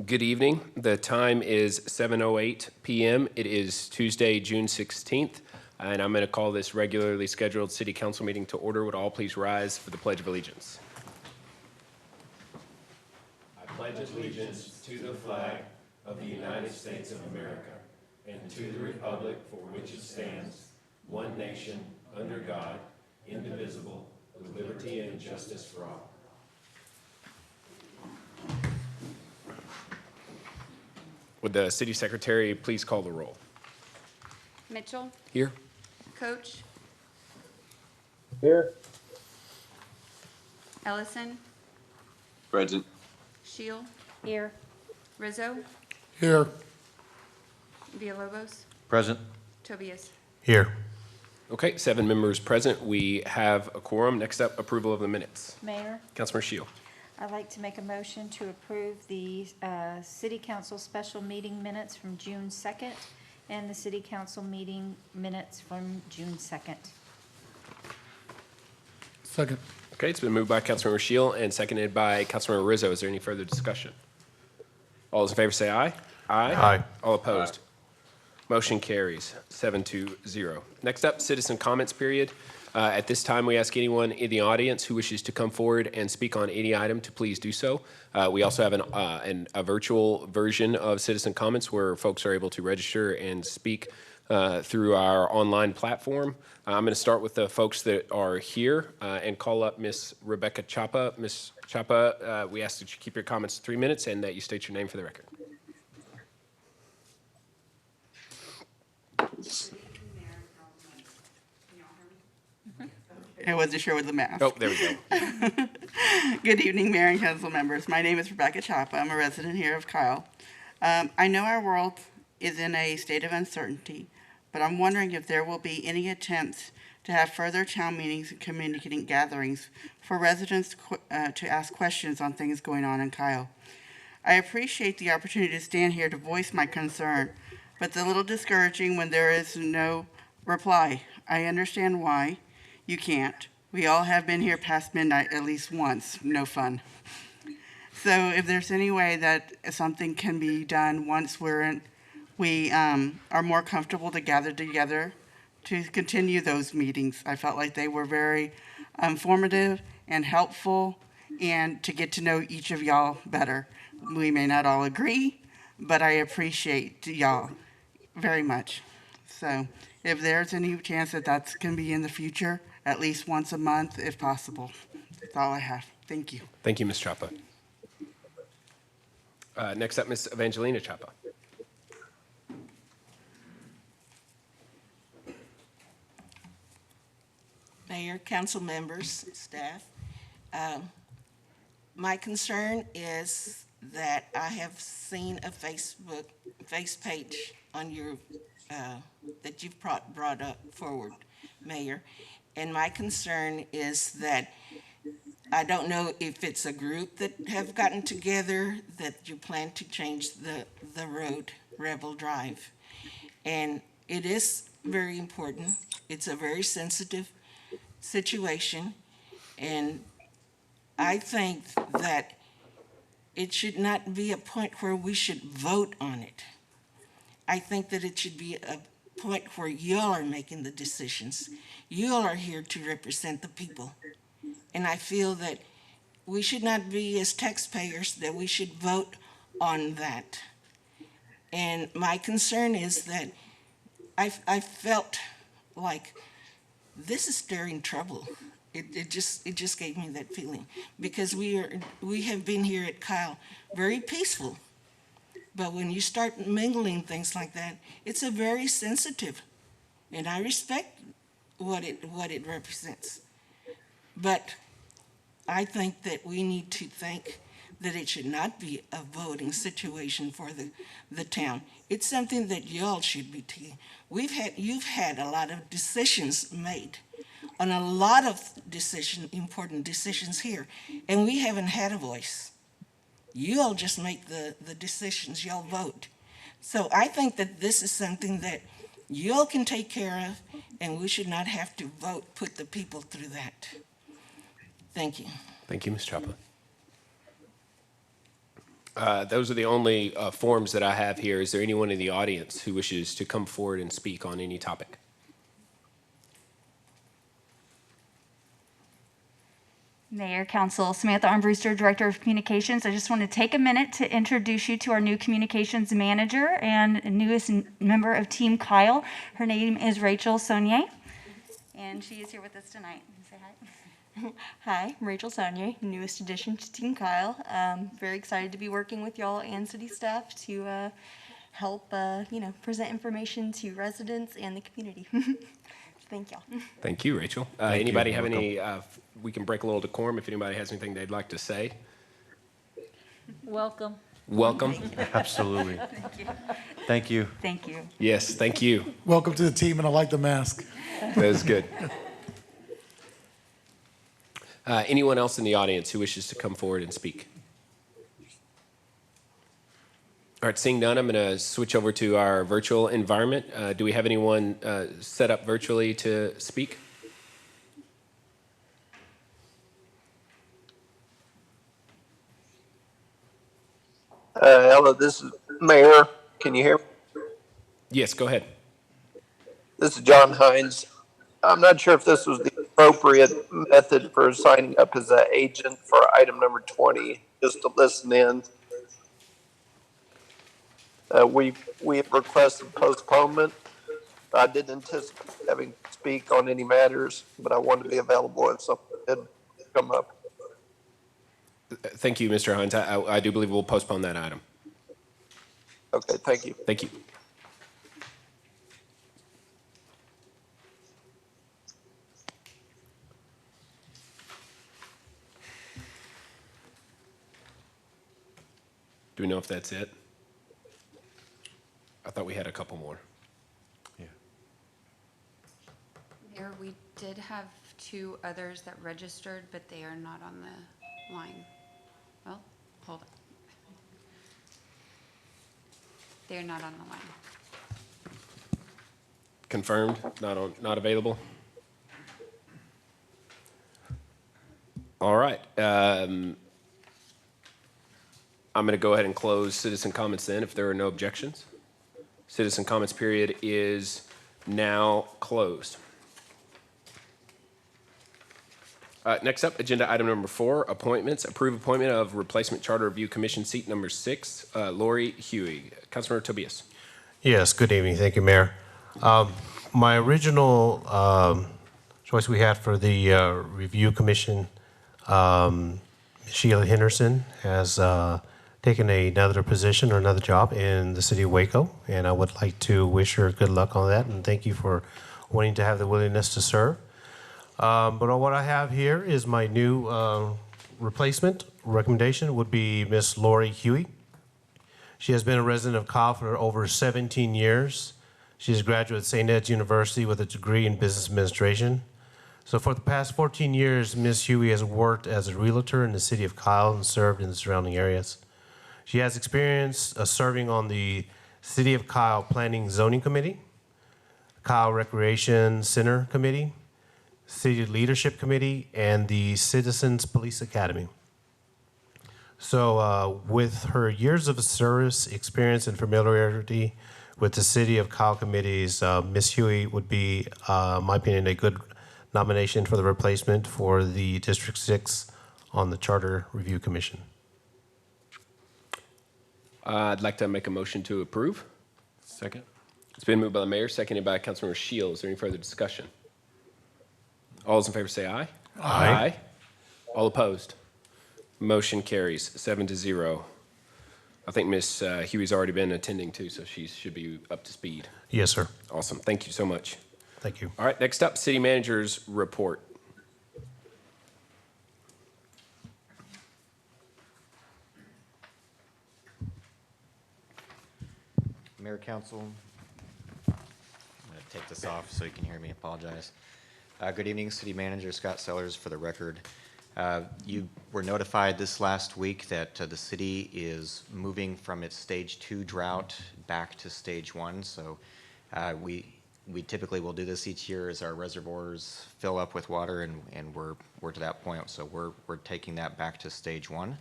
Good evening. The time is 7:08 p.m. It is Tuesday, June 16th, and I'm going to call this regularly scheduled City Council meeting to order. Would all please rise for the Pledge of Allegiance? I pledge allegiance to the flag of the United States of America and to the republic for which it stands, one nation, under God, indivisible, with liberty and justice for all. Would the City Secretary please call the roll? Mitchell, Here. Coach, Here. Ellison, Present. Shield. Here. Rizzo, Here. Villalobos, Present. Tobias. Here. Okay, 7 members present. We have a quorum. Next up, approval of the minutes. Mayor, Councilmember Shield. I'd like to make a motion to approve the City Council special meeting minutes from June 2nd and the City Council meeting minutes from June 2nd. Second. Okay, it's been moved by Councilmember Shield and seconded by Councilmember Rizzo. Is there any further discussion? All those in favor say aye. Aye. All opposed? Motion carries 7-0. Next up, citizen comments period. At this time, we ask anyone in the audience who wishes to come forward and speak on any item to please do so. We also have a virtual version of citizen comments where folks are able to register and speak through our online platform. I'm going to start with the folks that are here and call up Miss Rebecca Chapa. Miss Chapa, we ask that you keep your comments to 3 minutes and that you state your name for the record. I wasn't sure with the mask. Oh, there we go. Good evening, Mayor and Council members. My name is Rebecca Chapa. I'm a resident here of Kyle. I know our world is in a state of uncertainty, but I'm wondering if there will be any attempts to have further town meetings and community gatherings for residents to ask questions on things going on in Kyle. I appreciate the opportunity to stand here to voice my concern, but it's a little discouraging when there is no reply. I understand why. You can't. We all have been here past midnight at least once. No fun. So if there's any way that something can be done once we are more comfortable to gather together to continue those meetings. I felt like they were very informative and helpful and to get to know each of y'all better. We may not all agree, but I appreciate y'all very much. So if there's any chance that that can be in the future, at least once a month, if possible. That's all I have. Thank you. Thank you, Ms. Chapa. Next up, Ms. Evangelina Chapa. Mayor, council members, staff. My concern is that I have seen a Facebook page on your that you've brought up forward, Mayor. And my concern is that I don't know if it's a group that have gotten together that you plan to change the road, Rebel Drive. And it is very important. It's a very sensitive situation. And I think that it should not be a point where we should vote on it. I think that it should be a point where y'all are making the decisions. You all are here to represent the people. And I feel that we should not be, as taxpayers, that we should vote on that. And my concern is that I felt like this is stirring trouble. It just gave me that feeling because we have been here at Kyle very peaceful. But when you start mingling things like that, it's a very sensitive, and I respect what it represents. But I think that we need to think that it should not be a voting situation for the town. It's something that y'all should be taking. You've had a lot of decisions made on a lot of important decisions here, and we haven't had a voice. You all just make the decisions, y'all vote. So I think that this is something that you all can take care of, and we should not have to put the people through that. Thank you. Thank you, Ms. Chapa. Those are the only forms that I have here. Is there anyone in the audience who wishes to come forward and speak on any topic? Mayor, Council, Samantha Armbruster, Director of Communications. I just want to take a minute to introduce you to our new communications manager and newest member of Team Kyle. Her name is Rachel Saunier, and she is here with us tonight. Say hi. Hi, I'm Rachel Saunier, newest addition to Team Kyle. Very excited to be working with y'all and city staff to help, present information to residents and the community. Thank y'all. Thank you, Rachel. Thank Anybody you. have any, we can break a little decorum if anybody has anything they'd like to say. Welcome. Welcome. Absolutely. Thank you. Thank you. Yes, thank you. Welcome to the team, and I like the mask. That is good. Anyone else in the audience who wishes to come forward and speak? All right, seeing none, I'm going to switch over to our virtual environment. Do we have anyone set up virtually to speak? Hello, this is Mayor. Can you hear me? Yes, go ahead. This is John Hines. I'm not sure if this was the appropriate method for signing up as an agent for item number 20, just to listen in. We have requested postponement. I didn't anticipate having to speak on any matters, but I wanted to be available if something did come up. Thank you, Mr. Hines. I do believe we'll postpone that item. Okay, thank you. Thank you. Do we know if that's it? I thought we had a couple more. Mayor, we did have 2 others that registered, but they are not on the line. Well, hold on. They're not on the line. Confirmed, not available? All right. I'm going to go ahead and close citizen comments then if there are no objections. Citizen comments period is now closed. Next up, agenda item number 4, appointments. Approve appointment of replacement charter review commission seat number 6, Lori Huey. Councilmember Tobias. Yes, good evening. Thank you, Mayor. My original choice we had for the review commission, Sheila Henderson has taken another position or another job in the city of Waco, and I would like to wish her good luck on that, and thank you for wanting to have the willingness to serve. But what I have here is my new replacement recommendation would be Miss Lori Huey. She has been a resident of Kyle for over 17 years. She is a graduate of St. Ed's University with a degree in business administration. So for the past 14 years, Ms. Huey has worked as a realtor in the city of Kyle and served in the surrounding areas. She has experience serving on the City of Kyle Planning Zoning Committee, Kyle Recreation Center Committee, City Leadership Committee, and the Citizens Police Academy. So with her years of service, experience, and familiarity with the City of Kyle committees, Ms. Huey would be, in my opinion, a good nomination for the replacement for the District 6 on the Charter Review Commission. I'd like to make a motion to approve. Second. It's been moved by the mayor, seconded by Councilmember Shields. Is there any further discussion? All those in favor say aye. Aye. All opposed? Motion carries 7-0. I think Ms. Huey's already been attending too, so she should be up to speed. Yes, sir. Awesome. Thank you so much. Thank you. All right, next up, city manager's report. Mayor, Council, I'm going to take this off so you can hear me. Apologize. Good evening, City Manager Scott Sellers. For the record, you were notified this last week that the city is moving from its stage 2 drought back to stage 1. So we typically will do this each year as our reservoirs fill up with water, and we're to that point. So we're taking that back to stage 1.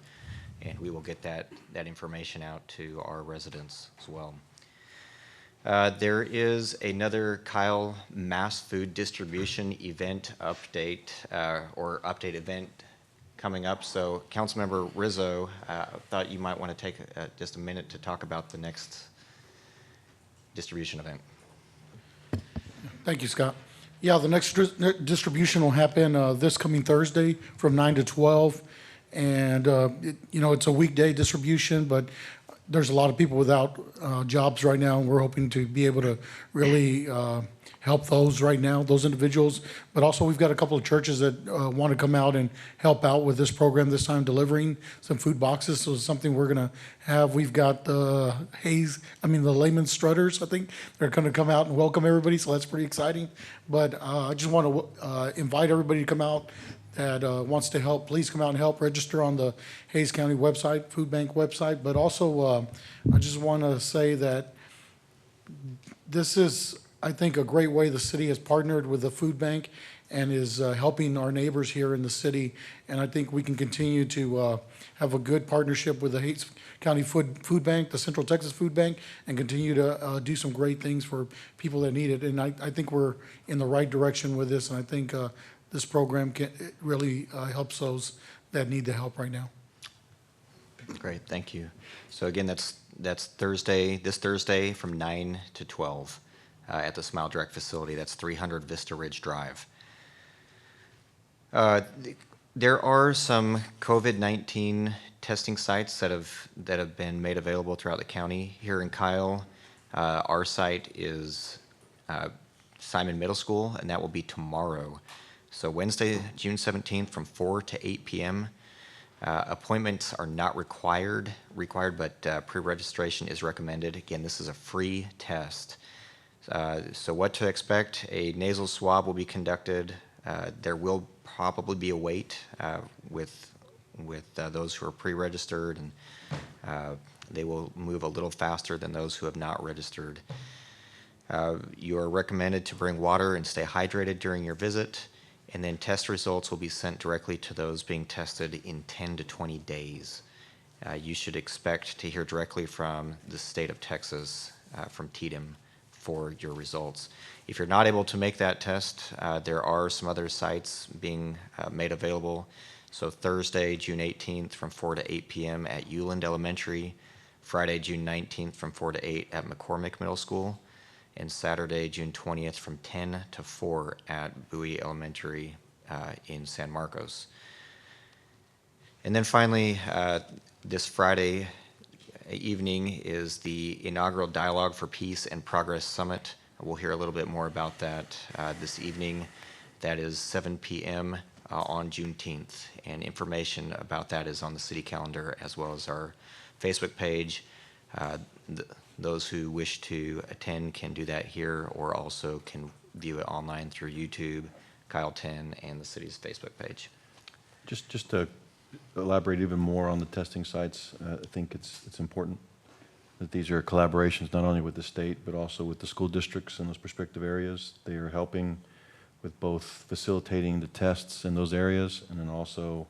and we will get that information out to our residents as well. There is another Kyle mass food distribution event update or update event coming up. So Councilmember Rizzo, thought you might want to take just a minute to talk about the next distribution event. Thank you, Scott. Yeah, the next distribution will happen this coming Thursday from 9 to 12. And, it's a weekday distribution, but there's a lot of people without jobs right now, and we're hoping to be able to really help those right now, those individuals. But also, we've got a couple of churches that want to come out and help out with this program this time, delivering some food boxes. So it's something we're going to have. We've got the Layman Strutters, I think. They're going to come out and welcome everybody, so that's pretty exciting. But I just want to invite everybody to come out that wants to help. Please come out and help. Register on the Hays County website, Food Bank website. But also, I just want to say that this is, I think, a great way the city has partnered with the food bank and is helping our neighbors here in the city. And I think we can continue to have a good partnership with the Hays County Food Bank, the Central Texas Food Bank, and continue to do some great things for people that need it. And I think we're in the right direction with this, and I think this program really helps those that need the help right now. Great, thank you. So again, that's Thursday, this Thursday from 9 to 12 at the Smile Direct facility. That's 300 Vista Ridge Drive. There are some COVID-19 testing sites that have been made available throughout the county. Here in Kyle, our site is Simon Middle School, and that will be tomorrow. So Wednesday, June 17th from 4 to 8 p.m. Appointments are not required, but pre-registration is recommended. Again, this is a free test. So what to expect? A nasal swab will be conducted. There will probably be a wait with those who are pre-registered, and they will move a little faster than those who have not registered. You are recommended to bring water and stay hydrated during your visit. And then test results will be sent directly to those being tested in 10 to 20 days. You should expect to hear directly from the state of Texas, from TDM, for your results. If you're not able to make that test, there are some other sites being made available. So Thursday, June 18th from 4 to 8 p.m. at Euland Elementary, Friday, June 19th from 4 to 8 at McCormick Middle School, and Saturday, June 20th from 10 to 4 at Bowie Elementary in San Marcos. And then finally, this Friday evening is the inaugural Dialogue for Peace and Progress Summit. We'll hear a little bit more about that this evening. That is 7 p.m. On Juneteenth, and information about that is on the city calendar as well as our Facebook page. Those who wish to attend can do that here, or also can view it online through YouTube, Kyle 10, and the city's Facebook page. Just to elaborate even more on the testing sites, I think it's important that these are collaborations not only with the state, but also with the school districts in those respective areas. They are helping with both facilitating the tests in those areas and then also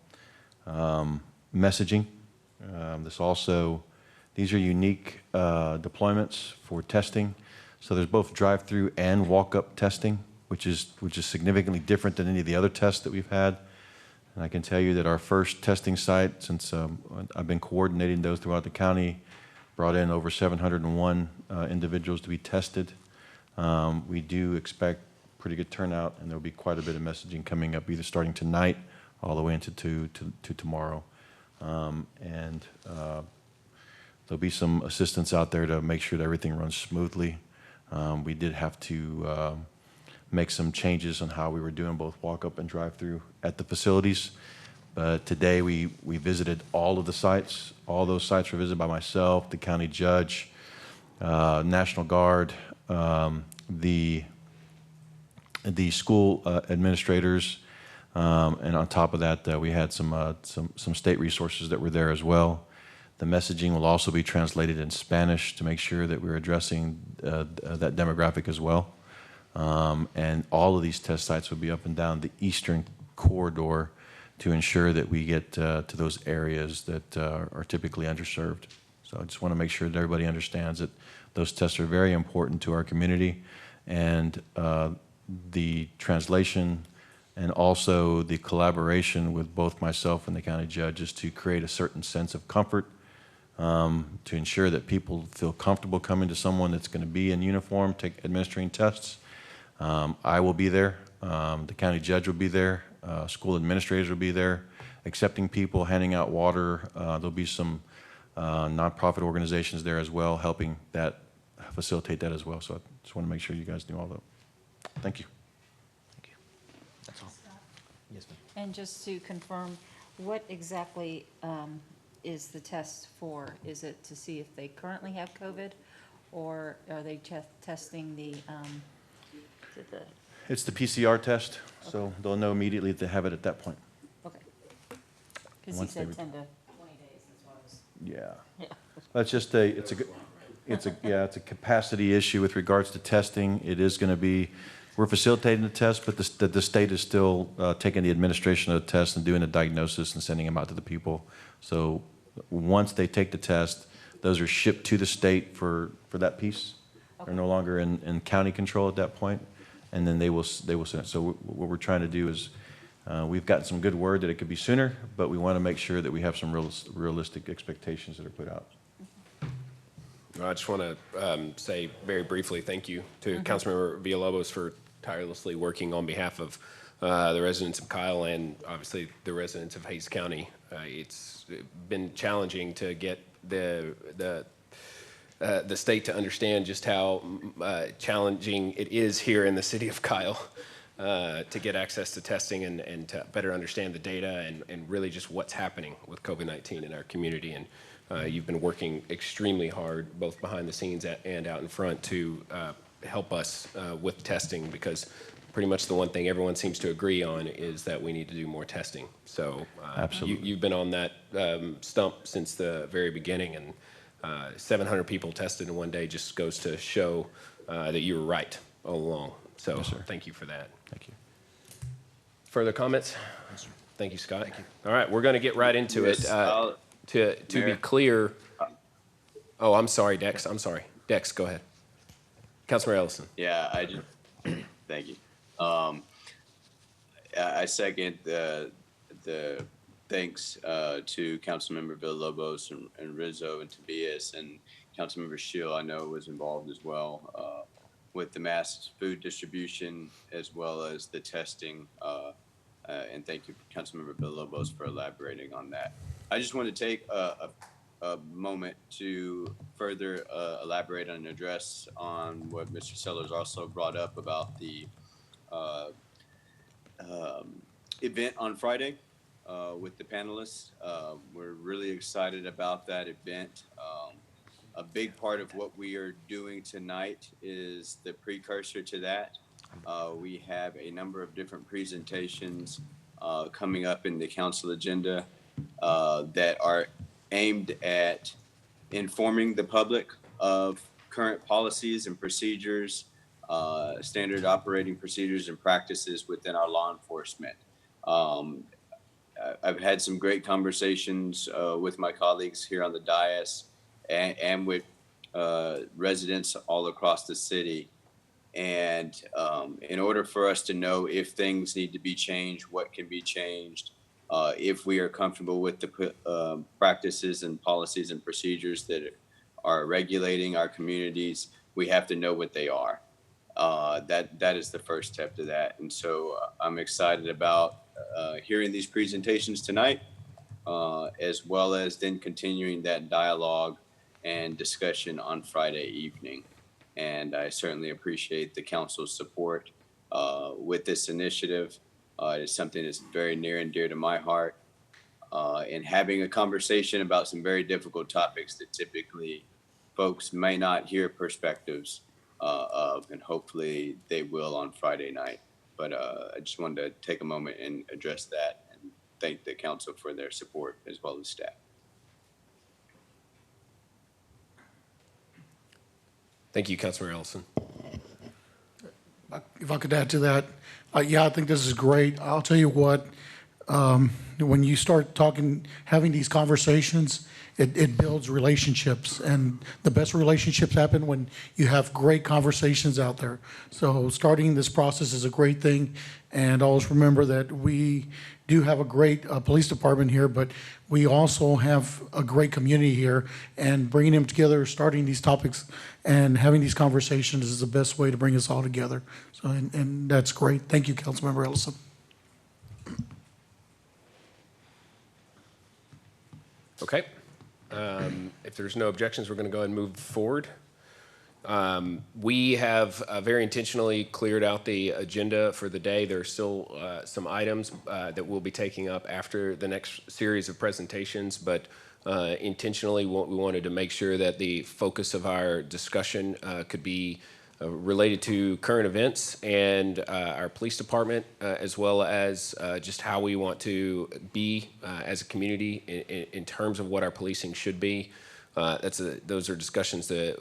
messaging. These are unique deployments for testing. So there's both drive-through and walk-up testing, which is significantly different than any of the other tests that we've had. And I can tell you that our first testing site, since I've been coordinating those throughout the county, brought in over 701 individuals to be tested. We do expect pretty good turnout, and there'll be quite a bit of messaging coming up, either starting tonight all the way into to tomorrow. There'll be some assistance out there to make sure that everything runs smoothly. We did have to make some changes on how we were doing both walk-up and drive-through at the facilities. But today we visited all of the sites. All those sites were visited by myself, the county judge, National Guard, the school administrators, and on top of that, we had some state resources that were there as well. The messaging will also be translated in Spanish to make sure that we're addressing that demographic as well. And all of these test sites will be up and down the eastern corridor to ensure that we get to those areas that are typically underserved. So I just want to make sure that everybody understands that those tests are very important to our community, and the translation and also the collaboration with both myself and the county judges to create a certain sense of comfort, to ensure that people feel comfortable coming to someone that's going to be in uniform, administering tests. I will be there. The county judge will be there. School administrators will be there, accepting people, handing out water. There'll be some nonprofit organizations there as well, helping that facilitate that as well. So I just want to make sure you guys knew all that. Thank you. Thank you. That's all. Yes, ma'am. And just to confirm, what exactly is the test for? Is it to see if they currently have COVID, or are they testing the, is it the, It's the PCR test, so they'll know immediately if they have it at that point. okay. Because he Once they said re- 10 to 20 days, that's what I was, Yeah. yeah. That's just it's a capacity issue with regards to testing. It is going to be, we're facilitating the test, but the state is still taking the administration of the test and doing the diagnosis and sending them out to the people. So once they take the test, those are shipped to the state for that piece. They're no longer in county control at that point, and then they will send it. So what we're trying to do is, we've gotten some good word that it could be sooner, but we want to make sure that we have some realistic expectations that are put out. I just want to say very briefly thank you to Councilmember Villalobos for tirelessly working on behalf of the residents of Kyle and obviously the residents of Hays County. It's been challenging to get the state to understand just how challenging it is here in the city of Kyle to get access to testing and to better understand the data and really just what's happening with COVID-19 in our community. And you've been working extremely hard, both behind the scenes and out in front, to help us with testing, because pretty much the one thing everyone seems to agree on is that we need to do more testing. So Absolutely. you've been on that stump since the very beginning, and 700 people tested in one day just goes to show that you were right all along. So Yes, sir. thank you for that. Thank you. Further comments? Thank you, Scott. Thank you. All right, we're going to get right into it. To be Mayor. clear, oh, I'm sorry, Dex. I'm sorry. Dex, go ahead. Councilmember Ellison. Yeah, I just, thank you. I second the thanks to Councilmember Villalobos and Rizzo and Tobias, and Councilmember Shield, I know, was involved as well with the mass food distribution as well as the testing. And thank you, Councilmember Villalobos, for elaborating on that. I just want to take a moment to further elaborate and address on what Mr. Sellers also brought up about the event on Friday with the panelists. We're really excited about that event. A big part of what we are doing tonight is the precursor to that. We have a number of different presentations coming up in the council agenda that are aimed at informing the public of current policies and procedures, standard operating procedures and practices within our law enforcement. I've had some great conversations with my colleagues here on the dais and with residents all across the city. And in order for us to know if things need to be changed, what can be changed, if we are comfortable with the practices and policies and procedures that are regulating our communities, we have to know what they are. That is the first step to that. And so I'm excited about hearing these presentations tonight, as well as then continuing that dialogue and discussion on Friday evening. And I certainly appreciate the council's support with this initiative. It is something that's very near and dear to my heart. And having a conversation about some very difficult topics that typically folks may not hear perspectives of, and hopefully they will on Friday night. But I just wanted to take a moment and address that and thank the council for their support as well as staff. Thank you, Councilmember Ellison. If I could add to that, yeah, I think this is great. I'll tell you what, when you start talking, having these conversations, it builds relationships. And the best relationships happen when you have great conversations out there. So starting this process is a great thing. And always remember that we do have a great police department here, but we also have a great community here. And bringing them together, starting these topics and having these conversations is the best way to bring us all together. So, and that's great. Thank you, Councilmember Ellison. Okay. If there's no objections, we're going to go ahead and move forward. We have very intentionally cleared out the agenda for the day. There are still some items that we'll be taking up after the next series of presentations, but intentionally we wanted to make sure that the focus of our discussion could be related to current events and our police department, as well as just how we want to be as a community in terms of what our policing should be. Those are discussions that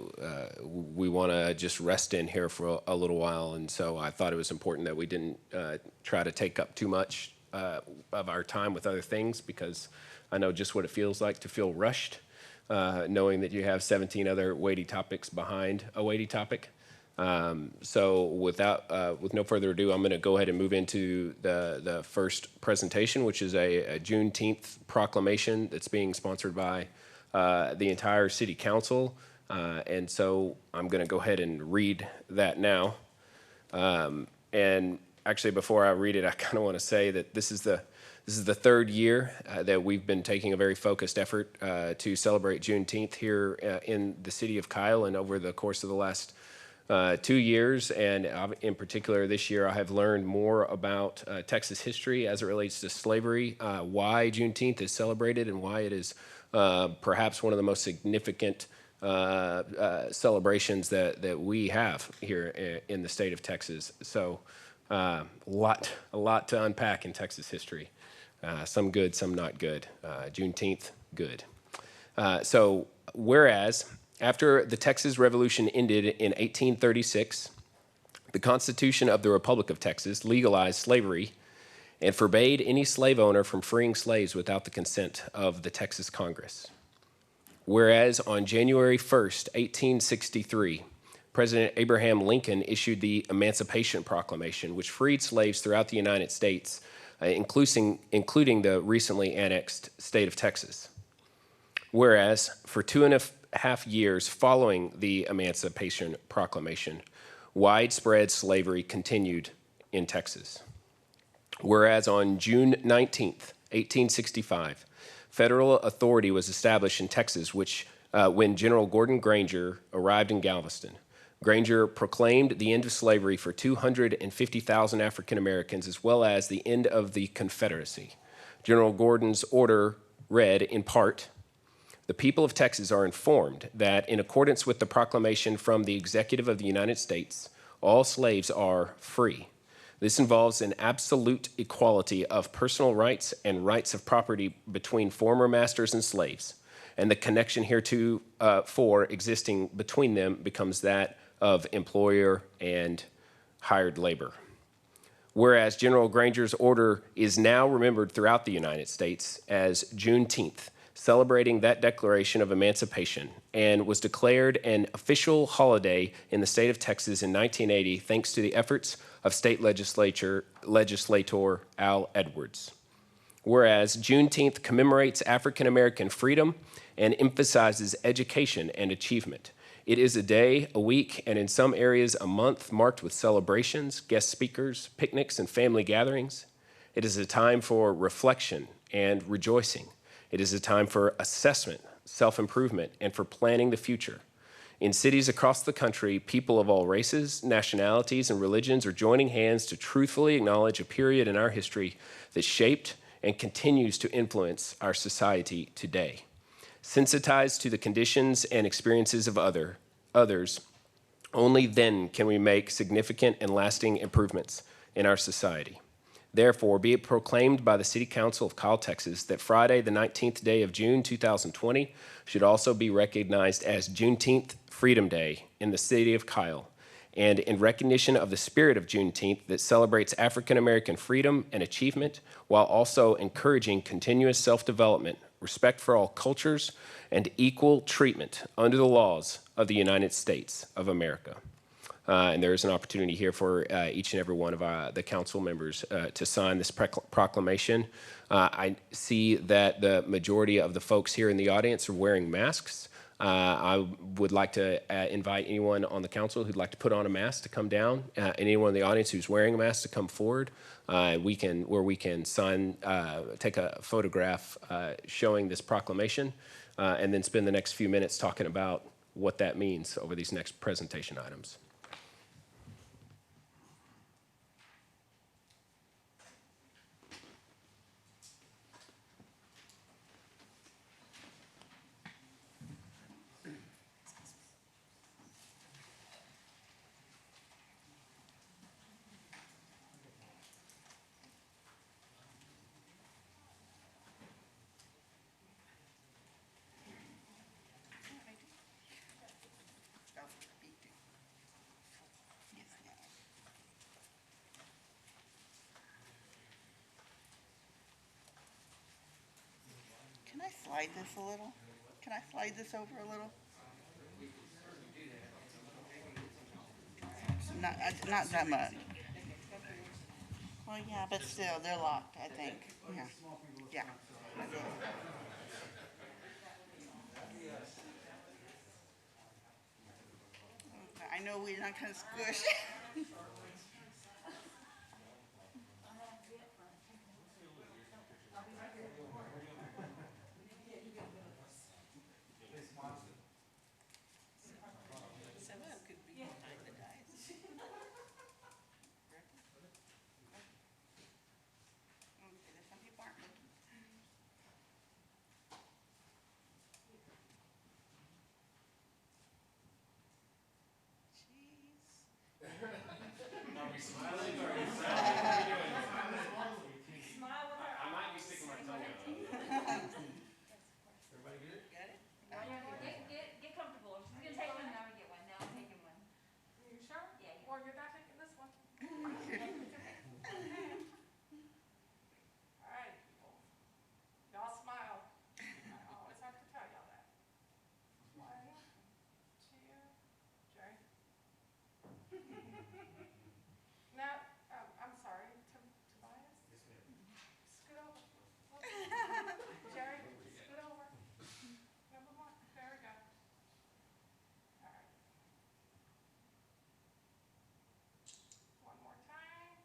we want to just rest in here for a little while, and so I thought it was important that we didn't try to take up too much of our time with other things, because I know just what it feels like to feel rushed, knowing that you have 17 other weighty topics behind a weighty topic. So with no further ado, I'm going to go ahead and move into the first presentation, which is a Juneteenth proclamation that's being sponsored by the entire City Council. And so I'm going to go ahead and read that now. And actually, before I read it, I kind of want to say that this is the third year that we've been taking a very focused effort to celebrate Juneteenth here in the city of Kyle, and over the course of the last 2 years, and in particular this year, I have learned more about Texas history as it relates to slavery, why Juneteenth is celebrated, and why it is perhaps one of the most significant celebrations that we have here in the state of Texas. So a lot to unpack in Texas history. Some good, some not good. Juneteenth, good. So whereas after the Texas Revolution ended in 1836, the Constitution of the Republic of Texas legalized slavery and forbade any slave owner from freeing slaves without the consent of the Texas Congress. Whereas on January 1st, 1863, President Abraham Lincoln issued the Emancipation Proclamation, which freed slaves throughout the United States, including the recently annexed state of Texas. Whereas for 2.5 years following the Emancipation Proclamation, widespread slavery continued in Texas. Whereas on June 19th, 1865, federal authority was established in Texas, when General Gordon Granger arrived in Galveston. Granger proclaimed the end of slavery for 250,000 African Americans, as well as the end of the Confederacy. General Gordon's order read, in part, "The people of Texas are informed that, in accordance with the proclamation from the Executive of the United States, all slaves are free. This involves an absolute equality of personal rights and rights of property between former masters and slaves, and the connection heretofore existing between them becomes that of employer and hired labor." Whereas General Granger's order is now remembered throughout the United States as Juneteenth, celebrating that declaration of emancipation, and was declared an official holiday in the state of Texas in 1980 thanks to the efforts of state legislator Al Edwards. Whereas Juneteenth commemorates African American freedom and emphasizes education and achievement. It is a day, a week, and in some areas a month marked with celebrations, guest speakers, picnics, and family gatherings. It is a time for reflection and rejoicing. It is a time for assessment, self-improvement, and for planning the future. In cities across the country, people of all races, nationalities, and religions are joining hands to truthfully acknowledge a period in our history that shaped and continues to influence our society today. Sensitized to the conditions and experiences of others, only then can we make significant and lasting improvements in our society. Therefore, be it proclaimed by the City Council of Kyle, Texas, that Friday, the 19th day of June, 2020, should also be recognized as Juneteenth Freedom Day in the city of Kyle, and in recognition of the spirit of Juneteenth that celebrates African American freedom and achievement while also encouraging continuous self-development, respect for all cultures, and equal treatment under the laws of the United States of America. And there is an opportunity here for each and every one of the council members to sign this proclamation. I see that the majority of the folks here in the audience are wearing masks. I would like to invite anyone on the council who'd like to put on a mask to come down, and anyone in the audience who's wearing a mask to come forward. We can sign, take a photograph showing this proclamation, and then spend the next few minutes talking about what that means over these next presentation items. Can I slide this a little? Can I slide this over a little? Not that much. Well, yeah, but still, they're locked, I think. Yeah. Yeah. I know we're not gonna squish. Someone could be behind the dice. Okay, there's some people aren't looking. Get comfortable. She's gonna take one, now we get one. Now I'm taking one. You sure? Yeah. Well, you're not taking this one. All right, people. Y'all smile. I always have to tell y'all that. 1, 2, Jerry. Now, I'm sorry, Tobias? Yes, ma'am. Scoot over. Jerry, scoot over. Number 1, there we go. All right. One more time.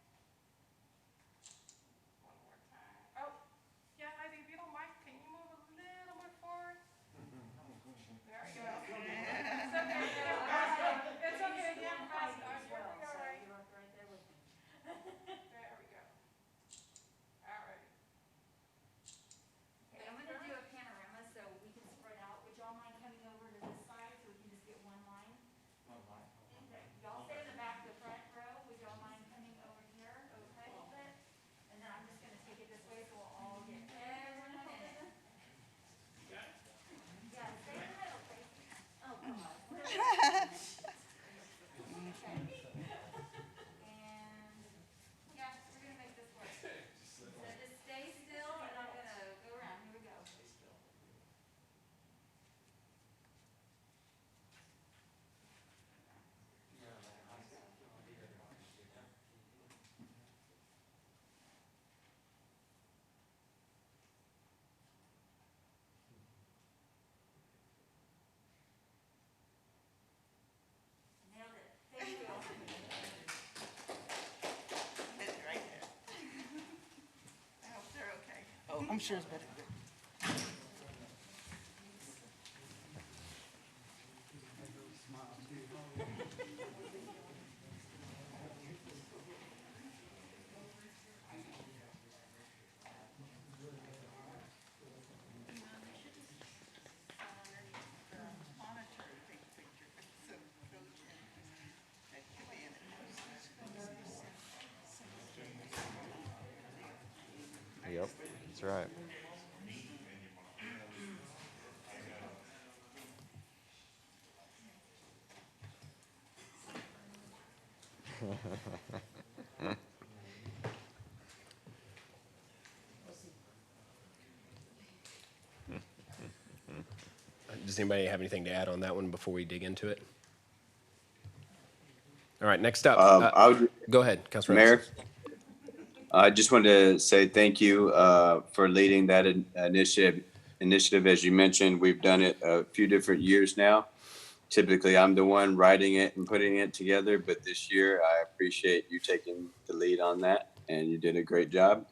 One more time. Oh, yeah, lady, if you don't mind, can you move a little bit forward? There we go. It's okay. It's okay. Yeah, you're working all right. You look right there with me. There we go. All right. Okay, I'm gonna do a panorama so we can spread out. Would y'all mind coming over to this side so we can just get one line? Okay, y'all stay in the back, the front row. Would y'all mind coming over here, okay, a little bit? And then I'm just gonna take it this way so we'll all get everyone in it. Yeah, stay in the middle, Tracy. Oh, come on. Okay. And, yeah, we're gonna make this work. So just stay still and I'm gonna go around. Here we go. Nailed it. Thank you. It's right there. I hope they're okay. Oh, I'm sure it's better. Yep, that's right. Does anybody have anything to add on that one before we dig into it? All right, next up. I would, Go ahead, Councilor Mayor, Robinson. I just wanted to say thank you for leading that initiative. As you mentioned, we've done it a few different years now. Typically, I'm the one writing it and putting it together, but this year I appreciate you taking the lead on that, and you did a great job.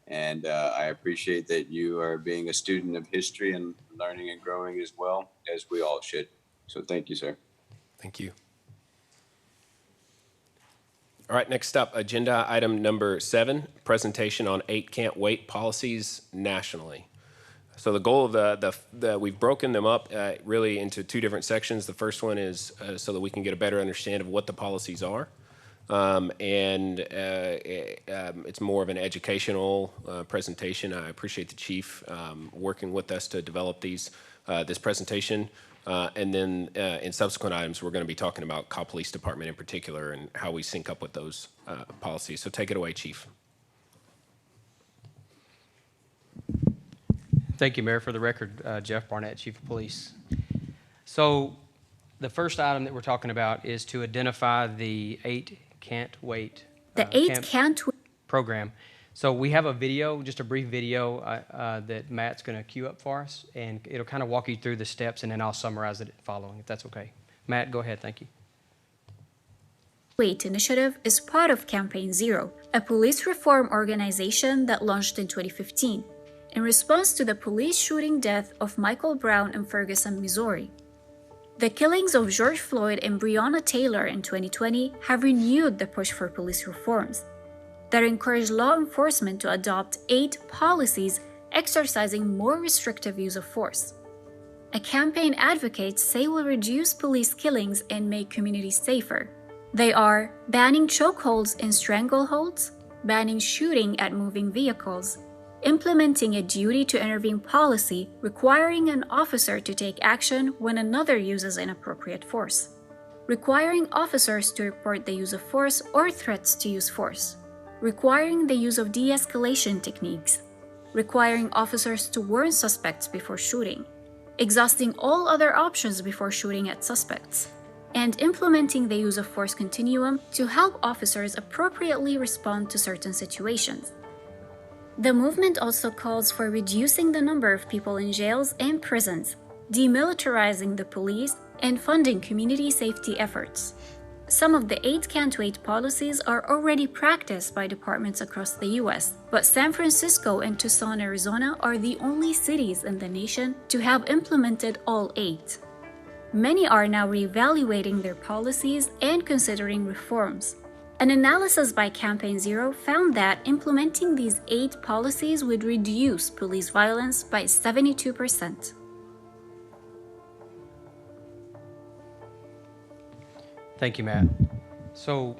And I appreciate that you are being a student of history and learning and growing as well, as we all should. So thank you, sir. Thank you. All right, next up, agenda item number 7, presentation on 8 can't wait policies nationally. So the goal of we've broken them up really into 2 different sections. The first one is so that we can get a better understanding of what the policies are. It's more of an educational presentation. I appreciate the chief working with us to develop this presentation. And then in subsequent items, we're going to be talking about Cobb Police Department in particular and how we sync up with those policies. So take it away, Chief. Thank you, Mayor. For the record, Jeff Barnett, Chief of Police. So the first item that we're talking about is to identify the 8 Can't Wait program. So we have a video, just a brief video that Matt's going to queue up for us, and it'll kind of walk you through the steps, and then I'll summarize it following, if that's okay. Matt, go ahead. Thank you. Wait initiative is part of Campaign Zero, a police reform organization that launched in 2015 in response to the police shooting death of Michael Brown in Ferguson, Missouri. The killings of George Floyd and Breonna Taylor in 2020 have renewed the push for police reforms that encourage law enforcement to adopt 8 policies exercising more restrictive use of force. A campaign advocates say will reduce police killings and make communities safer. They are banning chokeholds and strangleholds, banning shooting at moving vehicles, implementing a duty to intervene policy requiring an officer to take action when another uses inappropriate force, requiring officers to report the use of force or threats to use force, requiring the use of de-escalation techniques, requiring officers to warn suspects before shooting, exhausting all other options before shooting at suspects, and implementing the use of force continuum to help officers appropriately respond to certain situations. The movement also calls for reducing the number of people in jails and prisons, demilitarizing the police, and funding community safety efforts. Some of the 8 Can't Wait policies are already practiced by departments across the U.S., but San Francisco and Tucson, Arizona are the only cities in the nation to have implemented all 8. Many are now reevaluating their policies and considering reforms. An analysis by Campaign Zero found that implementing these 8 policies would reduce police violence by 72%. Thank you, Matt. So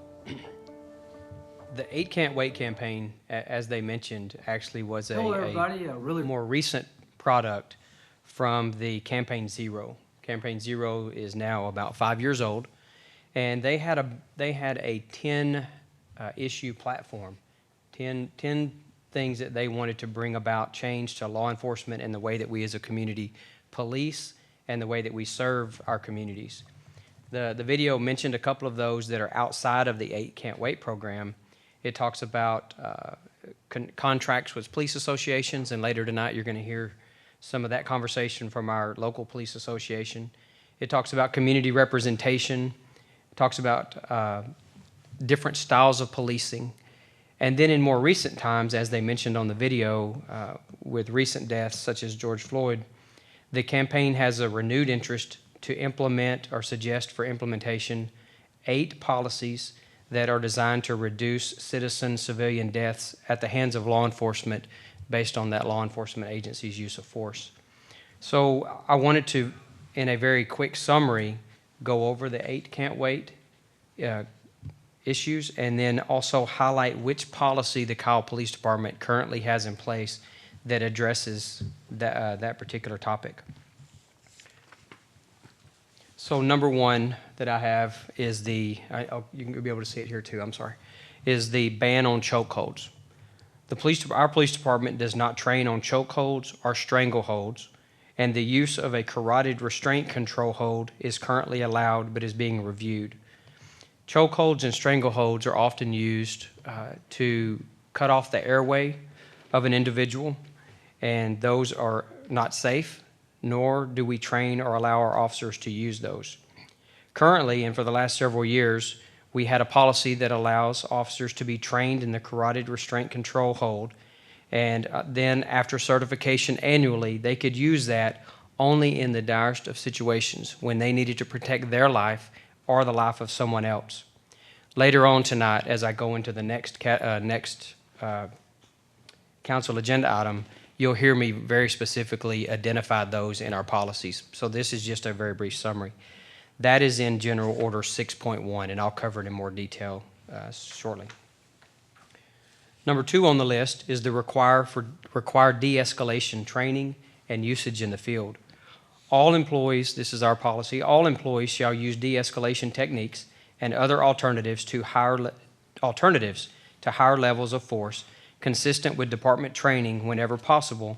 the 8 Can't Wait campaign, as they mentioned, actually was a really more recent product from the Campaign Zero. Campaign Zero is now about 5 years old, and they had a 10 issue platform, 10 things that they wanted to bring about change to law enforcement and the way that we as a community police and the way that we serve our communities. The video mentioned a couple of those that are outside of the 8 Can't Wait program. It talks about contracts with police associations, and later tonight you're going to hear some of that conversation from our local police association. It talks about community representation. It talks about different styles of policing. And then in more recent times, as they mentioned on the video, with recent deaths such as George Floyd, the campaign has a renewed interest to implement or suggest for implementation 8 policies that are designed to reduce citizen-civilian deaths at the hands of law enforcement based on that law enforcement agency's use of force. So I wanted to, in a very quick summary, go over the 8 Can't Wait issues and then also highlight which policy the Kyle Police Department currently has in place that addresses that particular topic. So number one that I have is you can be able to see it here too, I'm sorry, is the ban on chokeholds. Our police department does not train on chokeholds or strangleholds, and the use of a carotid restraint control hold is currently allowed but is being reviewed. Chokeholds and strangleholds are often used to cut off the airway of an individual, and those are not safe, nor do we train or allow our officers to use those. Currently, and for the last several years, we had a policy that allows officers to be trained in the carotid restraint control hold, and then after certification annually, they could use that only in the direst of situations when they needed to protect their life or the life of someone else. Later on tonight, as I go into the next council agenda item, you'll hear me very specifically identify those in our policies. So this is just a very brief summary. That is in General Order 6.1, and I'll cover it in more detail shortly. Number 2 on the list is the required de-escalation training and usage in the field. All employees, this is our policy, all employees shall use de-escalation techniques and other alternatives to higher levels of force consistent with department training whenever possible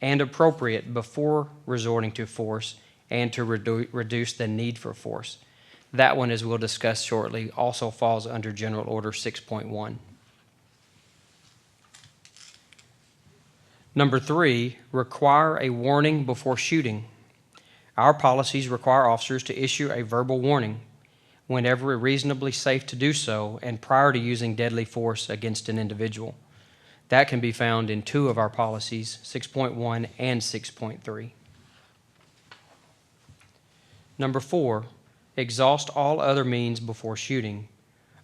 and appropriate before resorting to force and to reduce the need for force. That one, as we'll discuss shortly, also falls under General Order 6.1. Number 3, require a warning before shooting. Our policies require officers to issue a verbal warning whenever reasonably safe to do so and prior to using deadly force against an individual. That can be found in 2 of our policies, 6.1 and 6.3. Number 4, exhaust all other means before shooting.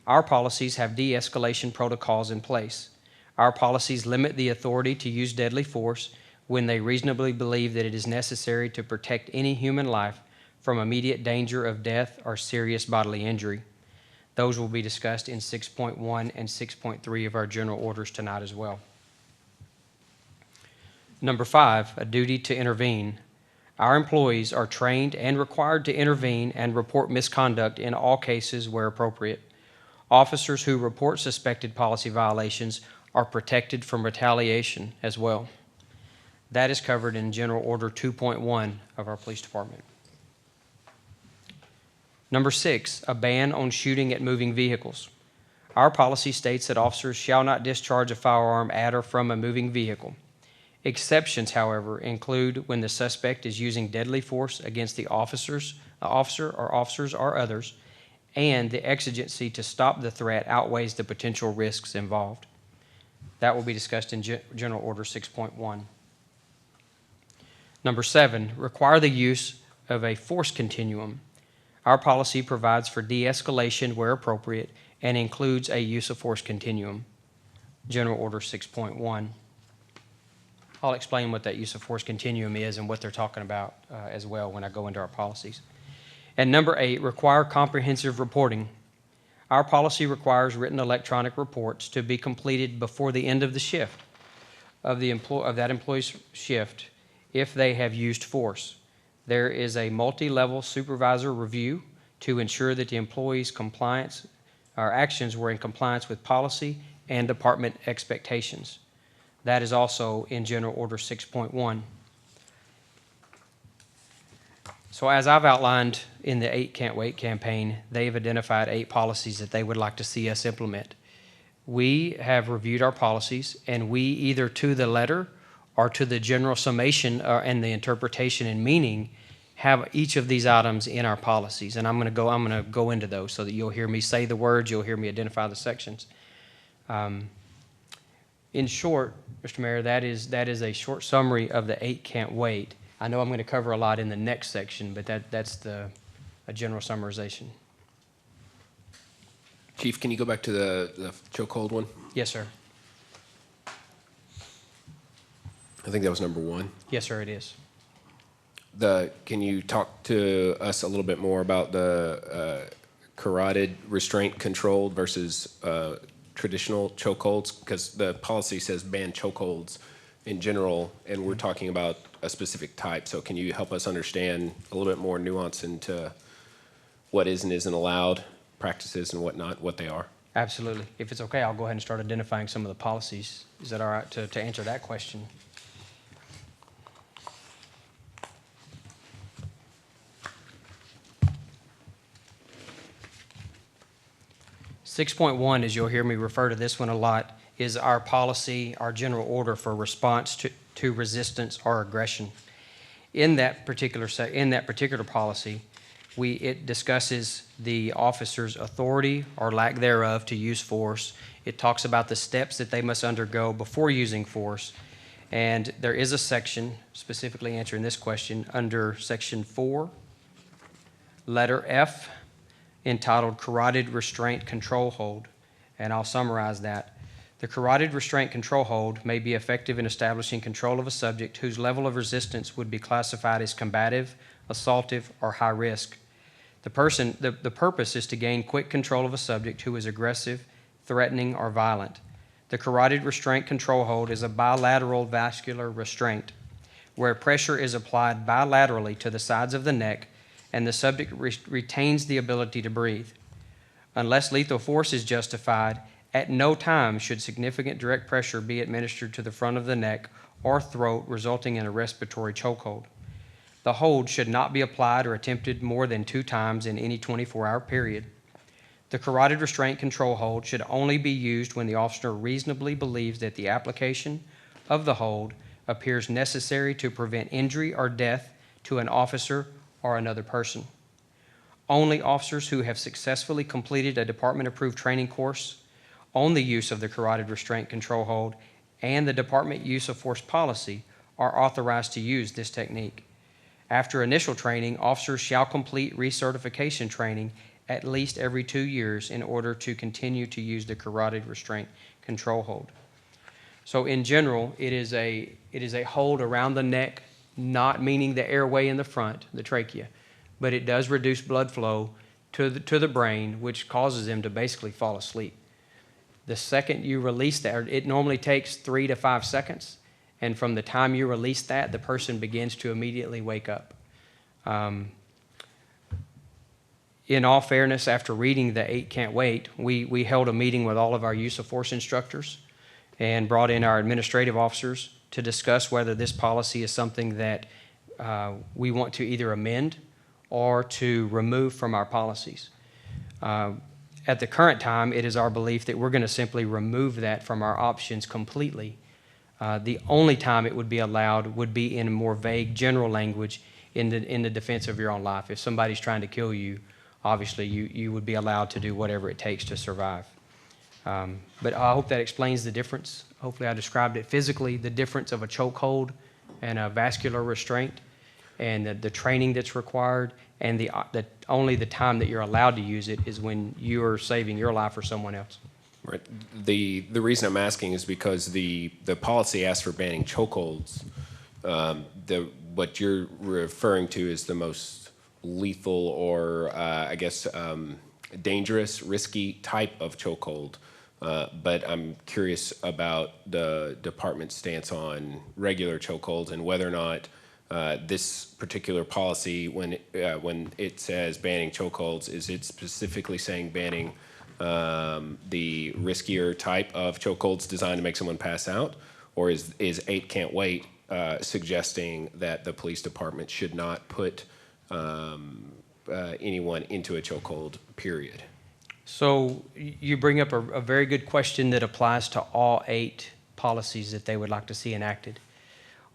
Our policies have de-escalation protocols in place. Our policies limit the authority to use deadly force when they reasonably believe that it is necessary to protect any human life from immediate danger of death or serious bodily injury. Those will be discussed in 6.1 and 6.3 of our general orders tonight as well. Number 5, a duty to intervene. Our employees are trained and required to intervene and report misconduct in all cases where appropriate. Officers who report suspected policy violations are protected from retaliation as well. That is covered in General Order 2.1 of our police department. Number 6, a ban on shooting at moving vehicles. Our policy states that officers shall not discharge a firearm at or from a moving vehicle. Exceptions, however, include when the suspect is using deadly force against the officer or others, and the exigency to stop the threat outweighs the potential risks involved. That will be discussed in General Order 6.1. Number 7, require the use of a force continuum. Our policy provides for de-escalation where appropriate and includes a use of force continuum. General Order 6.1. I'll explain what that use of force continuum is and what they're talking about as well when I go into our policies. And number 8, require comprehensive reporting. Our policy requires written electronic reports to be completed before the end of the shift of that employee's shift if they have used force. There is a multi-level supervisor review to ensure that the employee's compliance or actions were in compliance with policy and department expectations. That is also in General Order 6.1. So as I've outlined in the 8 Can't Wait campaign, they've identified 8 policies that they would like to see us implement. We have reviewed our policies, and we either to the letter or to the general summation and the interpretation and meaning have each of these items in our policies. And I'm going to go into those so that you'll hear me say the words, you'll hear me identify the sections. In short, Mr. Mayor, that is a short summary of the 8 Can't Wait. I know I'm going to cover a lot in the next section, but that's a general summarization. Chief, can you go back to the chokehold one? Yes, sir. I think that was number 1. Yes, sir, it is. Can you talk to us a little bit more about the carotid restraint controlled versus traditional chokeholds? Because the policy says ban chokeholds in general, and we're talking about a specific type. So can you help us understand a little bit more nuance into what is and isn't allowed, practices and whatnot, what they are? Absolutely. If it's okay, I'll go ahead and start identifying some of the policies. Is that all right to answer that question? 6.1, as you'll hear me refer to this one a lot, is our policy, our general order for response to resistance or aggression. In that particular policy, it discusses the officer's authority or lack thereof to use force. It talks about the steps that they must undergo before using force. And there is a section specifically answering this question under Section 4, letter F, entitled Carotid Restraint Control Hold. And I'll summarize that. The carotid restraint control hold may be effective in establishing control of a subject whose level of resistance would be classified as combative, assaultive, or high risk. The purpose is to gain quick control of a subject who is aggressive, threatening, or violent. The carotid restraint control hold is a bilateral vascular restraint where pressure is applied bilaterally to the sides of the neck and the subject retains the ability to breathe. Unless lethal force is justified, at no time should significant direct pressure be administered to the front of the neck or throat, resulting in a respiratory chokehold. The hold should not be applied or attempted more than 2 times in any 24-hour period. The carotid restraint control hold should only be used when the officer reasonably believes that the application of the hold appears necessary to prevent injury or death to an officer or another person. Only officers who have successfully completed a department-approved training course on the use of the carotid restraint control hold and the department use of force policy are authorized to use this technique. After initial training, officers shall complete recertification training at least every 2 years in order to continue to use the carotid restraint control hold. So in general, it is a hold around the neck, not meaning the airway in the front, the trachea, but it does reduce blood flow to the brain, which causes them to basically fall asleep. The second you release that, it normally takes 3 to 5 seconds, and from the time you release that, the person begins to immediately wake up. In all fairness, after reading the 8 Can't Wait, we held a meeting with all of our use of force instructors and brought in our administrative officers to discuss whether this policy is something that we want to either amend or to remove from our policies. At the current time, it is our belief that we're going to simply remove that from our options completely. The only time it would be allowed would be in more vague general language in the defense of your own life. If somebody's trying to kill you, obviously you would be allowed to do whatever it takes to survive. But I hope that explains the difference. Hopefully I described it physically, the difference of a chokehold and a vascular restraint and the training that's required, and only the time that you're allowed to use it is when you're saving your life or someone else. Right. The reason I'm asking is because the policy asks for banning chokeholds. What you're referring to is the most lethal or dangerous, risky type of chokehold. But I'm curious about the department's stance on regular chokeholds and whether or not this particular policy, when it says banning chokeholds, is it specifically saying banning the riskier type of chokeholds designed to make someone pass out, or is 8 Can't Wait suggesting that the police department should not put anyone into a chokehold, period? So you bring up a very good question that applies to all 8 policies that they would like to see enacted.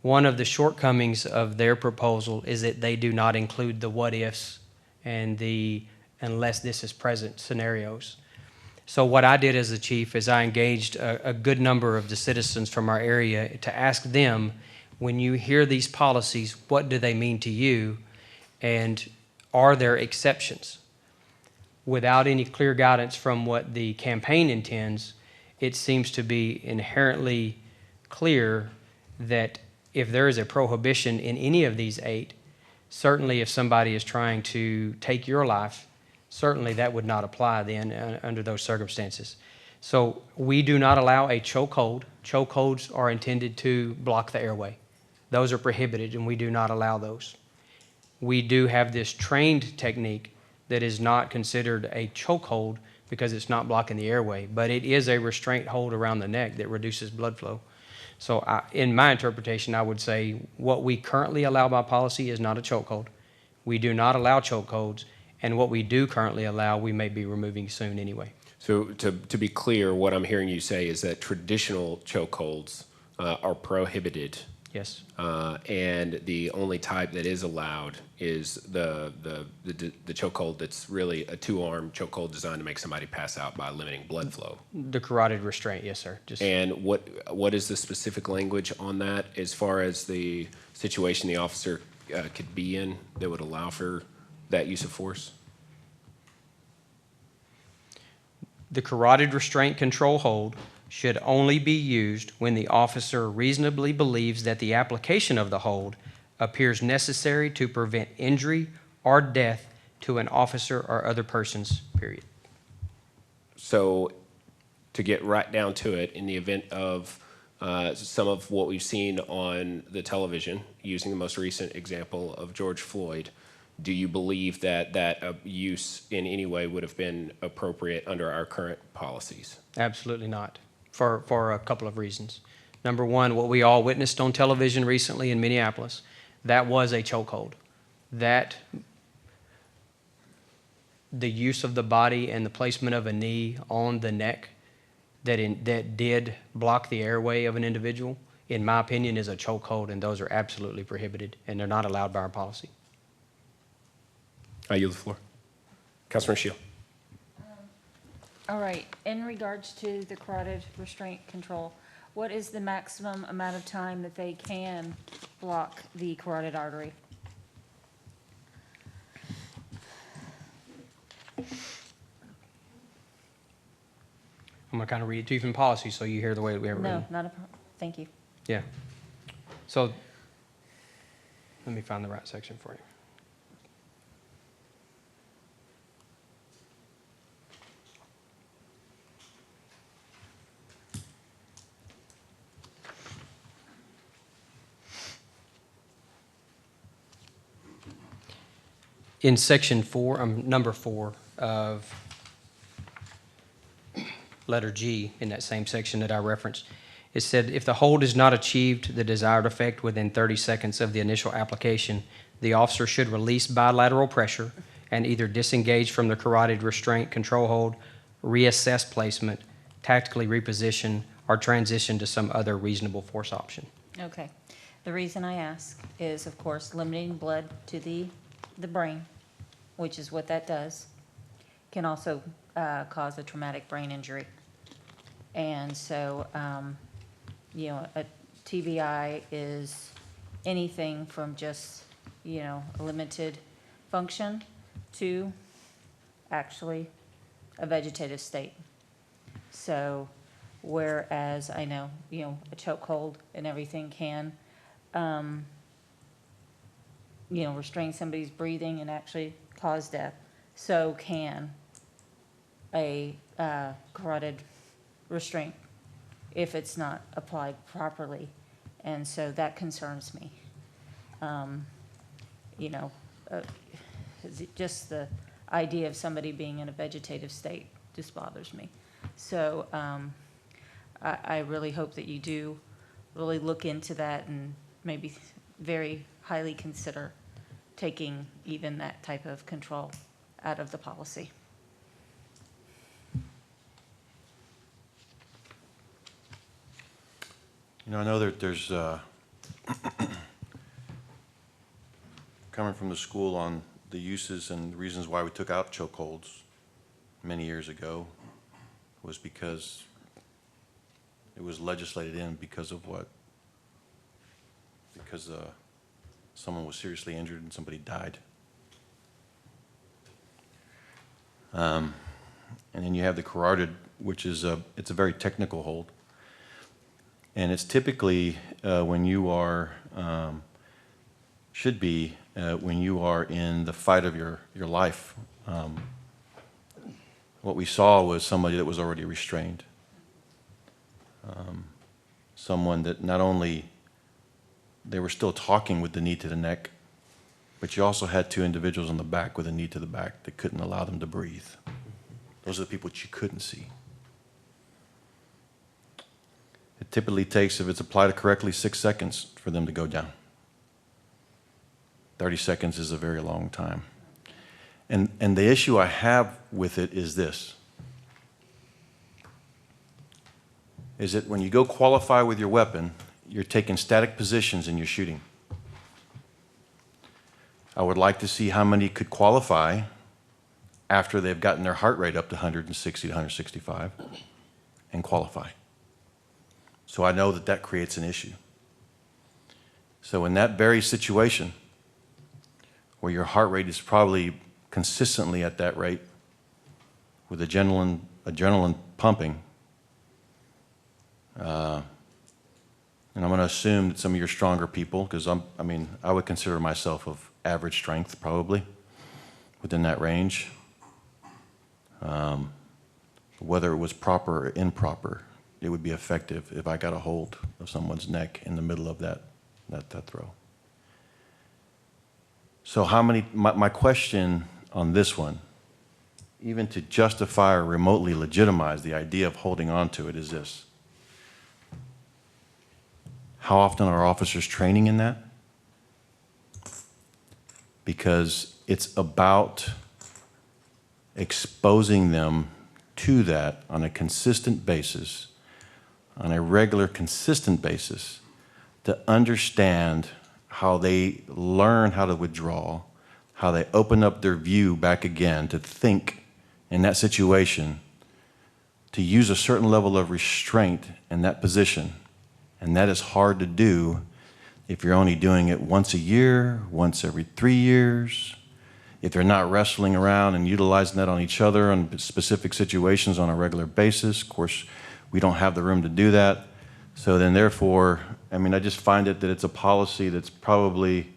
One of the shortcomings of their proposal is that they do not include the what ifs and the unless this is present scenarios. So what I did as the chief is I engaged a good number of the citizens from our area to ask them, when you hear these policies, what do they mean to you, and are there exceptions? Without any clear guidance from what the campaign intends, it seems to be inherently clear that if there is a prohibition in any of these 8, certainly if somebody is trying to take your life, certainly that would not apply then under those circumstances. So we do not allow a chokehold. Chokeholds are intended to block the airway. Those are prohibited, and we do not allow those. We do have this trained technique that is not considered a chokehold because it's not blocking the airway, but it is a restraint hold around the neck that reduces blood flow. So in my interpretation, I would say what we currently allow by policy is not a chokehold. We do not allow chokeholds, and what we do currently allow, we may be removing soon anyway. So to be clear, what I'm hearing you say is that traditional chokeholds are prohibited. Yes. And the only type that is allowed is the chokehold that's really a two-arm chokehold designed to make somebody pass out by limiting blood flow. The carotid restraint, yes, sir. And what is the specific language on that as far as the situation the officer could be in that would allow for that use of force? The carotid restraint control hold should only be used when the officer reasonably believes that the application of the hold appears necessary to prevent injury or death to an officer or other persons, period. So to get right down to it, in the event of some of what we've seen on the television, using the most recent example of George Floyd, do you believe that use in any way would have been appropriate under our current policies? Absolutely not, for a couple of reasons. Number one, what we all witnessed on television recently in Minneapolis, that was a chokehold. That the use of the body and the placement of a knee on the neck that did block the airway of an individual, in my opinion, is a chokehold, and those are absolutely prohibited, and they're not allowed by our policy. I yield the floor. Councilman Shield. All right, in regards to the carotid restraint control, what is the maximum amount of time that they can block the carotid artery? I'm gonna kind of read it to you from policy so you hear the way we have it written. No, not a, thank you. Yeah. So let me find the right section for you. In section 4, number 4 of letter G in that same section that I referenced, it said if the hold has not achieved the desired effect within 30 seconds of the initial application, the officer should release bilateral pressure and either disengage from the carotid restraint control hold, reassess placement, tactically reposition, or transition to some other reasonable force option. Okay. The reason I ask is, of course, limiting blood to the brain, which is what that does, can also cause a traumatic brain injury. And so, you know, a TBI is anything from just, you know, a limited function to actually a vegetative state. So, whereas I know, you know, a chokehold and everything can, you know, restrain somebody's breathing and actually cause death, so can a carotid restraint if it's not applied properly. And so that concerns me. You know, just the idea of somebody being in a vegetative state just bothers me. So I really hope that you do really look into that and maybe very highly consider taking even that type of control out of the policy. You know, I know that there's, coming from the school on the uses and the reasons why we took out chokeholds many years ago was because it was legislated in because of what? Because someone was seriously injured and somebody died. And then you have the carotid, which is it's a very technical hold. And it's typically when you are, should be when you are in the fight of your life. What we saw was somebody that was already restrained. Someone that not only, they were still talking with the knee to the neck, but you also had two individuals on the back with a knee to the back that couldn't allow them to breathe. Those are the people that you couldn't see. It typically takes, if it's applied correctly, 6 seconds for them to go down. 30 seconds is a very long time. And the issue I have with it is this, is that when you go qualify with your weapon, you're taking static positions and you're shooting. I would like to see how many could qualify after they've gotten their heart rate up to 160 to 165 and qualify. So I know that that creates an issue. So in that very situation, where your heart rate is probably consistently at that rate, with adrenaline pumping, and I'm going to assume that some of you are stronger people, because I would consider myself of average strength, probably, within that range. Whether it was proper or improper, it would be effective if I got a hold of someone's neck in the middle of that throw. So my question on this one, even to justify or remotely legitimize the idea of holding on to it, is this. How often are officers training in that? Because it's about exposing them to that on a consistent basis, on a regular, consistent basis, to understand how they learn how to withdraw, how they open up their view back again to think in that situation, to use a certain level of restraint in that position. And that is hard to do if you're only doing it once a year, once every 3 years, if they're not wrestling around and utilizing that on each other on specific situations on a regular basis. Of course, we don't have the room to do that. So then therefore, I just find it that it's a policy that's probably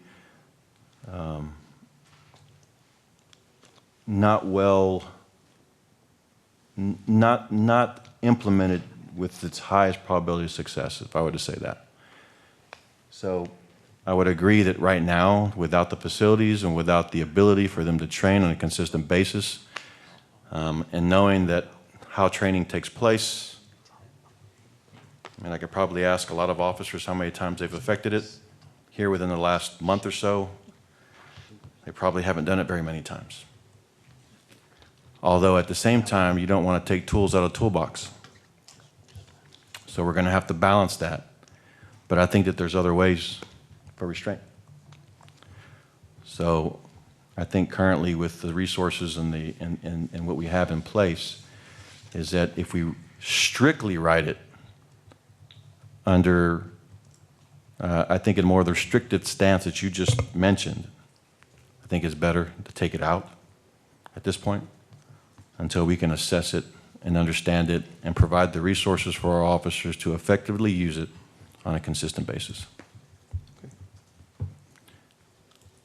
not implemented with its highest probability of success, if I were to say that. So I would agree that right now, without the facilities and without the ability for them to train on a consistent basis, and knowing that how training takes place, I could probably ask a lot of officers how many times they've effected it. Here within the last month or so, they probably haven't done it very many times. Although at the same time, you don't want to take tools out of the toolbox. So we're going to have to balance that. But I think that there's other ways for restraint. So I think currently with the resources and what we have in place is that if we strictly write it under, I think in more of the restricted stance that you just mentioned, I think it's better to take it out at this point until we can assess it and understand it and provide the resources for our officers to effectively use it on a consistent basis.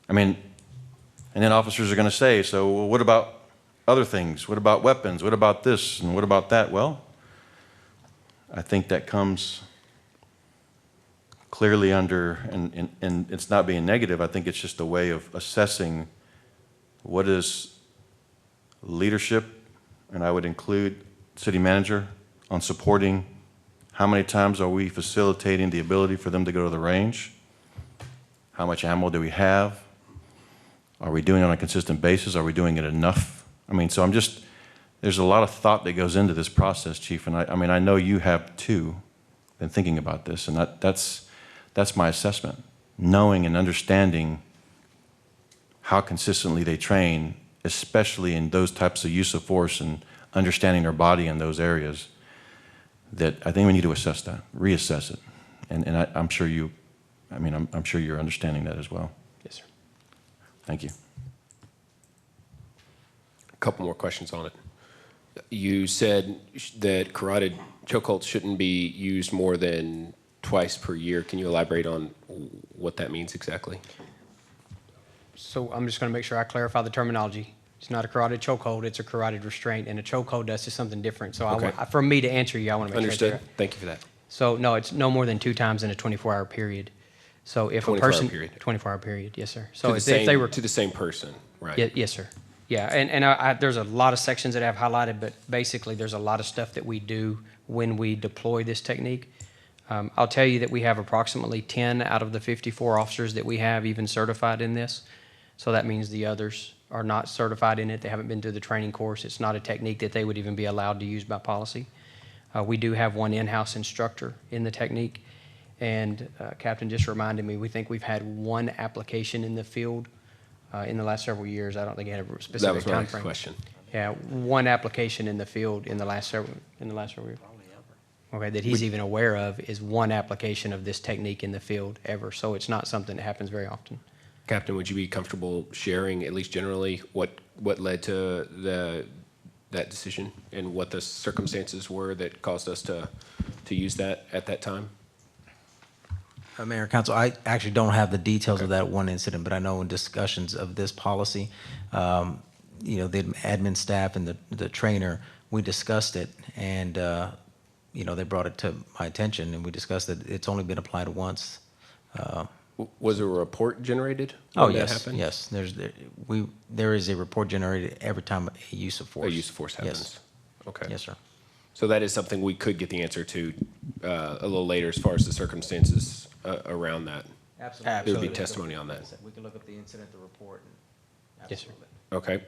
And then officers are going to say, so well, what about other things? What about weapons? What about this? And what about that? Well, I think that comes clearly under, and it's not being negative, I think it's just a way of assessing what is leadership, and I would include city manager, on supporting how many times are we facilitating the ability for them to go to the range? How much ammo do we have? Are we doing it on a consistent basis? Are we doing it enough? So there's a lot of thought that goes into this process, Chief, and I know you have too been thinking about this, and that's my assessment. Knowing and understanding how consistently they train, especially in those types of use of force and understanding their body in those areas, that I think we need to assess that, reassess it. And I'm sure I'm sure you're understanding that as well. Yes, sir. Thank you. A couple more questions on it. You said that carotid chokeholds shouldn't be used more than twice per year. Can you elaborate on what that means exactly? So I'm just going to make sure I clarify the terminology. It's not a carotid chokehold, it's a carotid restraint, and a chokehold does is something different. So Okay. for me to answer you, I want to make Understood. sure. Thank you for that. So no, it's no more than 2 times in a 24-hour period. So if a 24-hour person. period. 24-hour period, yes, sir. To So the if same, they were. to the same person, right? Yes, sir. Yeah, and there's a lot of sections that I have highlighted, but basically, there's a lot of stuff that we do when we deploy this technique. I'll tell you that we have approximately 10 out of the 54 officers that we have even certified in this. So that means the others are not certified in it. They haven't been through the training course. It's not a technique that they would even be allowed to use by policy. We do have one in-house instructor in the technique. And Captain just reminded me, we think we've had one application in the field in the last several years. I don't think it had a specific That was my time next frame. question. Yeah, one application in the field in the last several years. Okay, that he's even aware of is one application of this technique in the field ever. So it's not something that happens very often. Captain, would you be comfortable sharing, at least generally, what led to that decision and what the circumstances were that caused us to use that at that time? Mayor and Council, I actually don't have the details of that one incident, but I know in discussions of this policy, the admin staff and the trainer, we discussed it, and they brought it to my attention, and we discussed that it's only been applied once. Was a report generated Oh, when that yes, happened? yes. There is a report generated every time a use of force. A use of force happens. Yes. Okay. Yes, sir. So that is something we could get the answer to a little later as far as the circumstances around that. Absolutely. There would be testimony on that. We can look up the incident, the report. Yes, sir. Okay.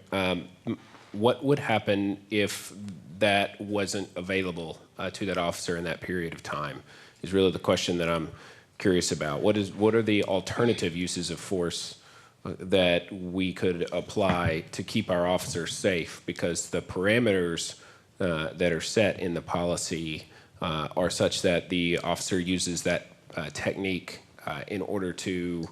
What would happen if that wasn't available to that officer in that period of time is really the question that I'm curious about. What are the alternative uses of force that we could apply to keep our officers safe? Because the parameters that are set in the policy are such that the officer uses that technique in order to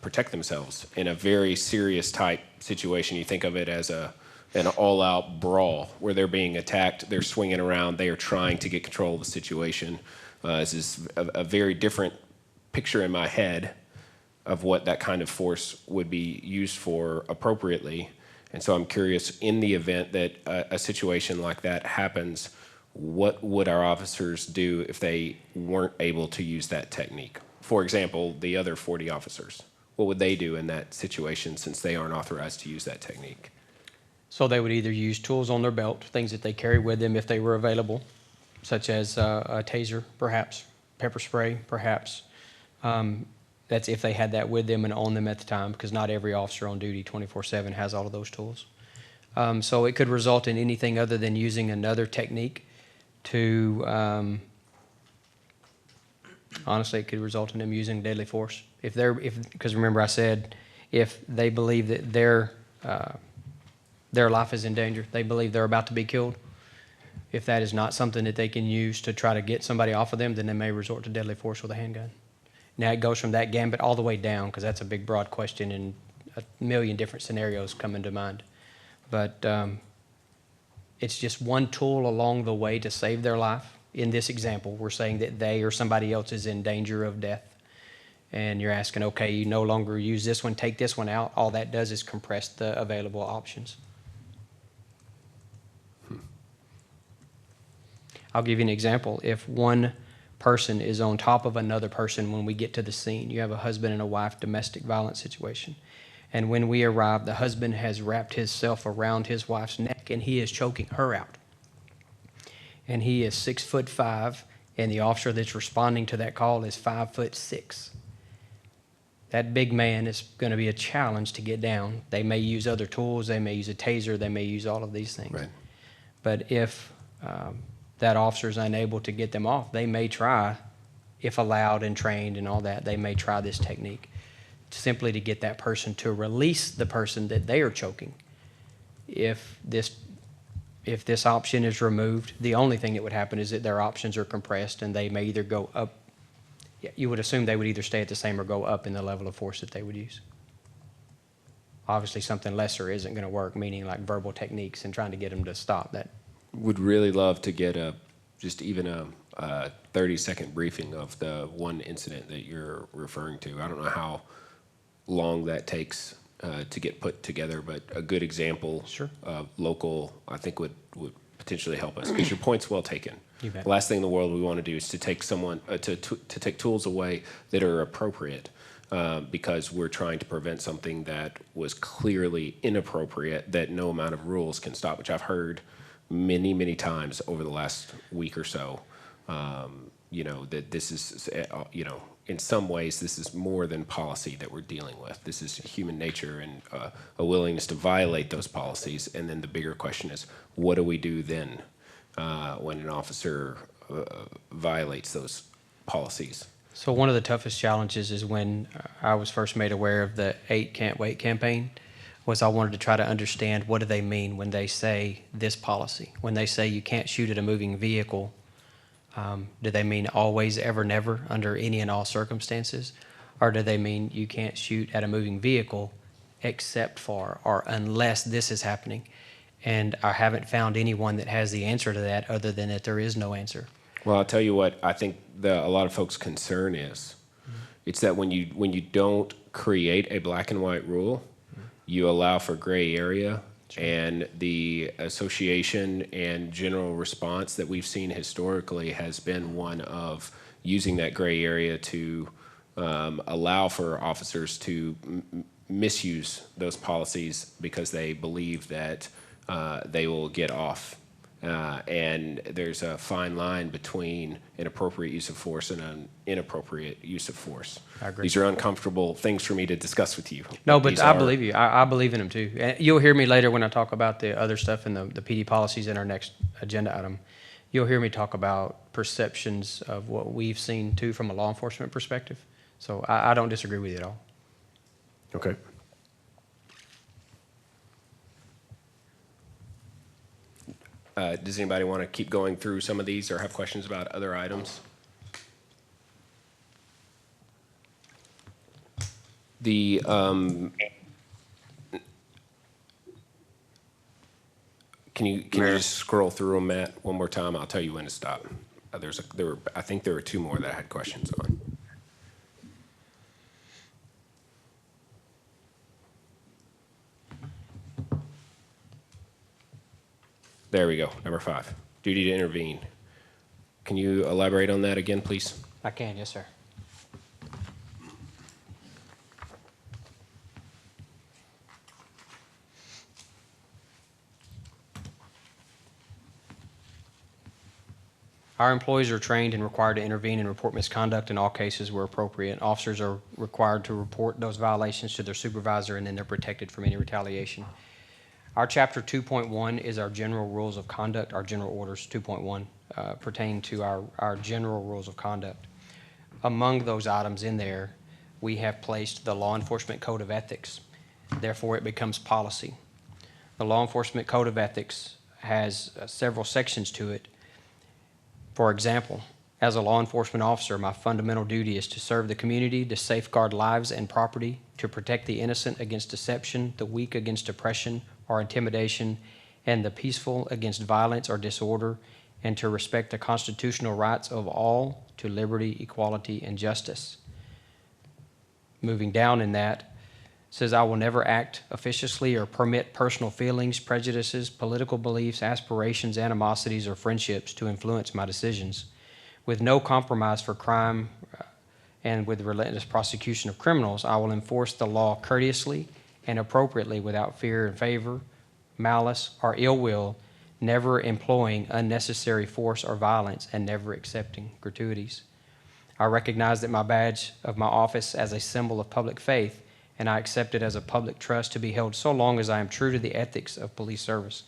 protect themselves in a very serious type situation. You think of it as an all-out brawl where they're being attacked, they're swinging around, they are trying to get control of the situation. This is a very different picture in my head of what that kind of force would be used for appropriately. And so I'm curious, in the event that a situation like that happens, what would our officers do if they weren't able to use that technique? For example, the other 40 officers, what would they do in that situation since they aren't authorized to use that technique? So they would either use tools on their belt, things that they carry with them if they were available, such as a taser, perhaps, pepper spray, perhaps. That's if they had that with them and on them at the time, because not every officer on duty 24/7 has all of those tools. So it could result in anything other than using another technique to, honestly, it could result in them using deadly force. Because remember I said, if they believe that their life is in danger, they believe they're about to be killed, if that is not something that they can use to try to get somebody off of them, then they may resort to deadly force with a handgun. Now, it goes from that gambit all the way down, because that's a big, broad question, and a million different scenarios come into mind. But it's just one tool along the way to save their life. In this example, we're saying that they or somebody else is in danger of death. And you're asking, okay, you no longer use this one, take this one out. All that does is compress the available options. I'll give you an example. If one person is on top of another person when we get to the scene, you have a husband and a wife domestic violence situation. And when we arrive, the husband has wrapped himself around his wife's neck and he is choking her out. And he is 6'5", and the officer that's responding to that call is 5'6". That big man is going to be a challenge to get down. They may use other tools, they may use a taser, they may use all of these things. Right. But if that officer is unable to get them off, they may try, if allowed and trained and all that, they may try this technique simply to get that person to release the person that they are choking. If this option is removed, the only thing that would happen is that their options are compressed and they may either go up. You would assume they would either stay at the same or go up in the level of force that they would use. Obviously, something lesser isn't going to work, meaning like verbal techniques and trying to get them to stop that. Would really love to get just even a 30-second briefing of the one incident that you're referring to. I don't know how long that takes to get put together, but a good example Sure. of local, I think would potentially help us, because your point's well taken. You bet. The last thing in the world we want to do is to take someone, to take tools away that are appropriate, because we're trying to prevent something that was clearly inappropriate that no amount of rules can stop, which I've heard many, many times over the last week or so. You know, that this is, you know, in some ways, this is more than policy that we're dealing with. This is human nature and a willingness to violate those policies. And then the bigger question is, what do we do then when an officer violates those policies? So one of the toughest challenges is when I was first made aware of the 8 Can't Wait campaign, was I wanted to try to understand what do they mean when they say this policy. When they say you can't shoot at a moving vehicle, do they mean always, ever, never, under any and all circumstances? Or do they mean you can't shoot at a moving vehicle except for or unless this is happening? And I haven't found anyone that has the answer to that other than that there is no answer. Well, I'll tell you what I think a lot of folks' concern is. It's that when you don't create a black and white rule, you allow for gray area, and the association and general response that we've seen historically has been one of using that gray area to allow for officers to misuse those policies because they believe that they will get off. And there's a fine line between an appropriate use of force and an inappropriate use of force. I agree. These are uncomfortable things for me to discuss with you. No, but these I are- believe you. I believe in them too. And you'll hear me later when I talk about the other stuff and the PD policies in our next agenda item. You'll hear me talk about perceptions of what we've seen too from a law enforcement perspective. So I don't disagree with you at all. Okay. Does anybody want to keep going through some of these or have questions about other items? The can you just scroll through them, Matt, one more time? I'll tell you when to stop. I think there were 2 more that I had questions on. There we go, number 5, duty to intervene. Can you elaborate on that again, please? I can, yes, sir. Our employees are trained and required to intervene and report misconduct in all cases where appropriate. Officers are required to report those violations to their supervisor, and then they're protected from any retaliation. Our Chapter 2.1 is our general rules of conduct. Our general orders 2.1 pertain to our general rules of conduct. Among those items in there, we have placed the Law Enforcement Code of Ethics. Therefore, it becomes policy. The Law Enforcement Code of Ethics has several sections to it. For example, as a law enforcement officer, my fundamental duty is to serve the community, to safeguard lives and property, to protect the innocent against deception, the weak against oppression or intimidation, and the peaceful against violence or disorder, and to respect the constitutional rights of all to liberty, equality, and justice. Moving down in that, says I will never act officiously or permit personal feelings, prejudices, political beliefs, aspirations, animosities, or friendships to influence my decisions. With no compromise for crime and with relentless prosecution of criminals, I will enforce the law courteously and appropriately without fear and favor, malice, or ill will, never employing unnecessary force or violence, and never accepting gratuities. I recognize that my badge of my office as a symbol of public faith, and I accept it as a public trust to be held so long as I am true to the ethics of police service.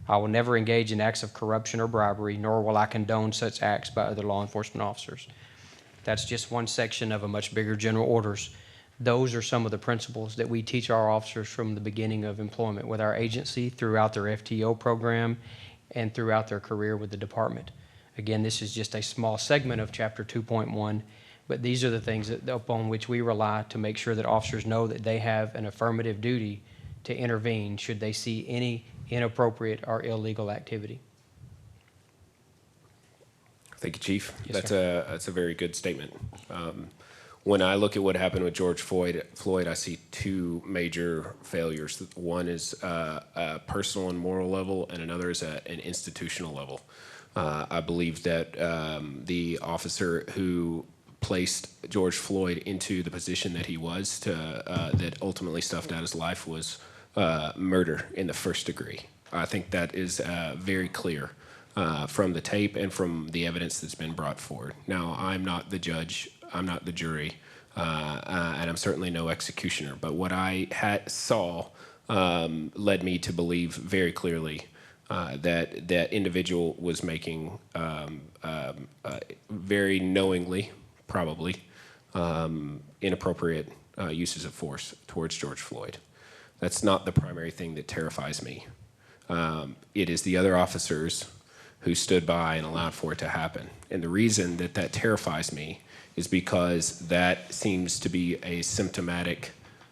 I will never engage in acts of corruption or bribery, nor will I condone such acts by other law enforcement officers. That's just one section of a much bigger general orders. Those are some of the principles that we teach our officers from the beginning of employment with our agency, throughout their FTO program, and throughout their career with the department. Again, this is just a small segment of Chapter 2.1, but these are the things upon which we rely to make sure that officers know that they have an affirmative duty to intervene should they see any inappropriate or illegal activity. Thank you, Chief. Yes, That's a very good statement. when I look at what happened with George Floyd, I see two major failures. One is a personal and moral level, and another is an institutional level. I believe that the officer who placed George Floyd into the position that he was, that ultimately snuffed out his life, was murder in the first degree. I think that is very clear from the tape and from the evidence that's been brought forward. Now, I'm not the judge, I'm not the jury, and I'm certainly no executioner, but what I saw led me to believe very clearly that that individual was making very knowingly, probably, inappropriate uses of force towards George Floyd. That's not the primary thing that terrifies me. It is the other officers who stood by and allowed for it to happen. And the reason that that terrifies me is because that seems to be a symptomatic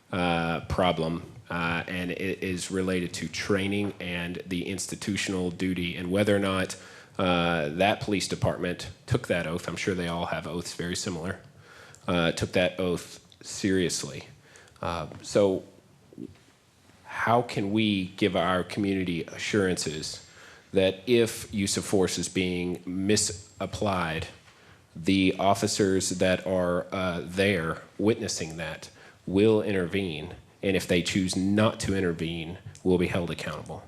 problem, and it is related to training and the institutional duty, and whether or not that police department took that oath. I'm sure they all have oaths very similar. Took that oath seriously. So how can we give our community assurances that if use of force is being misapplied, the officers that are there witnessing that will intervene, and if they choose not to intervene, will be held accountable?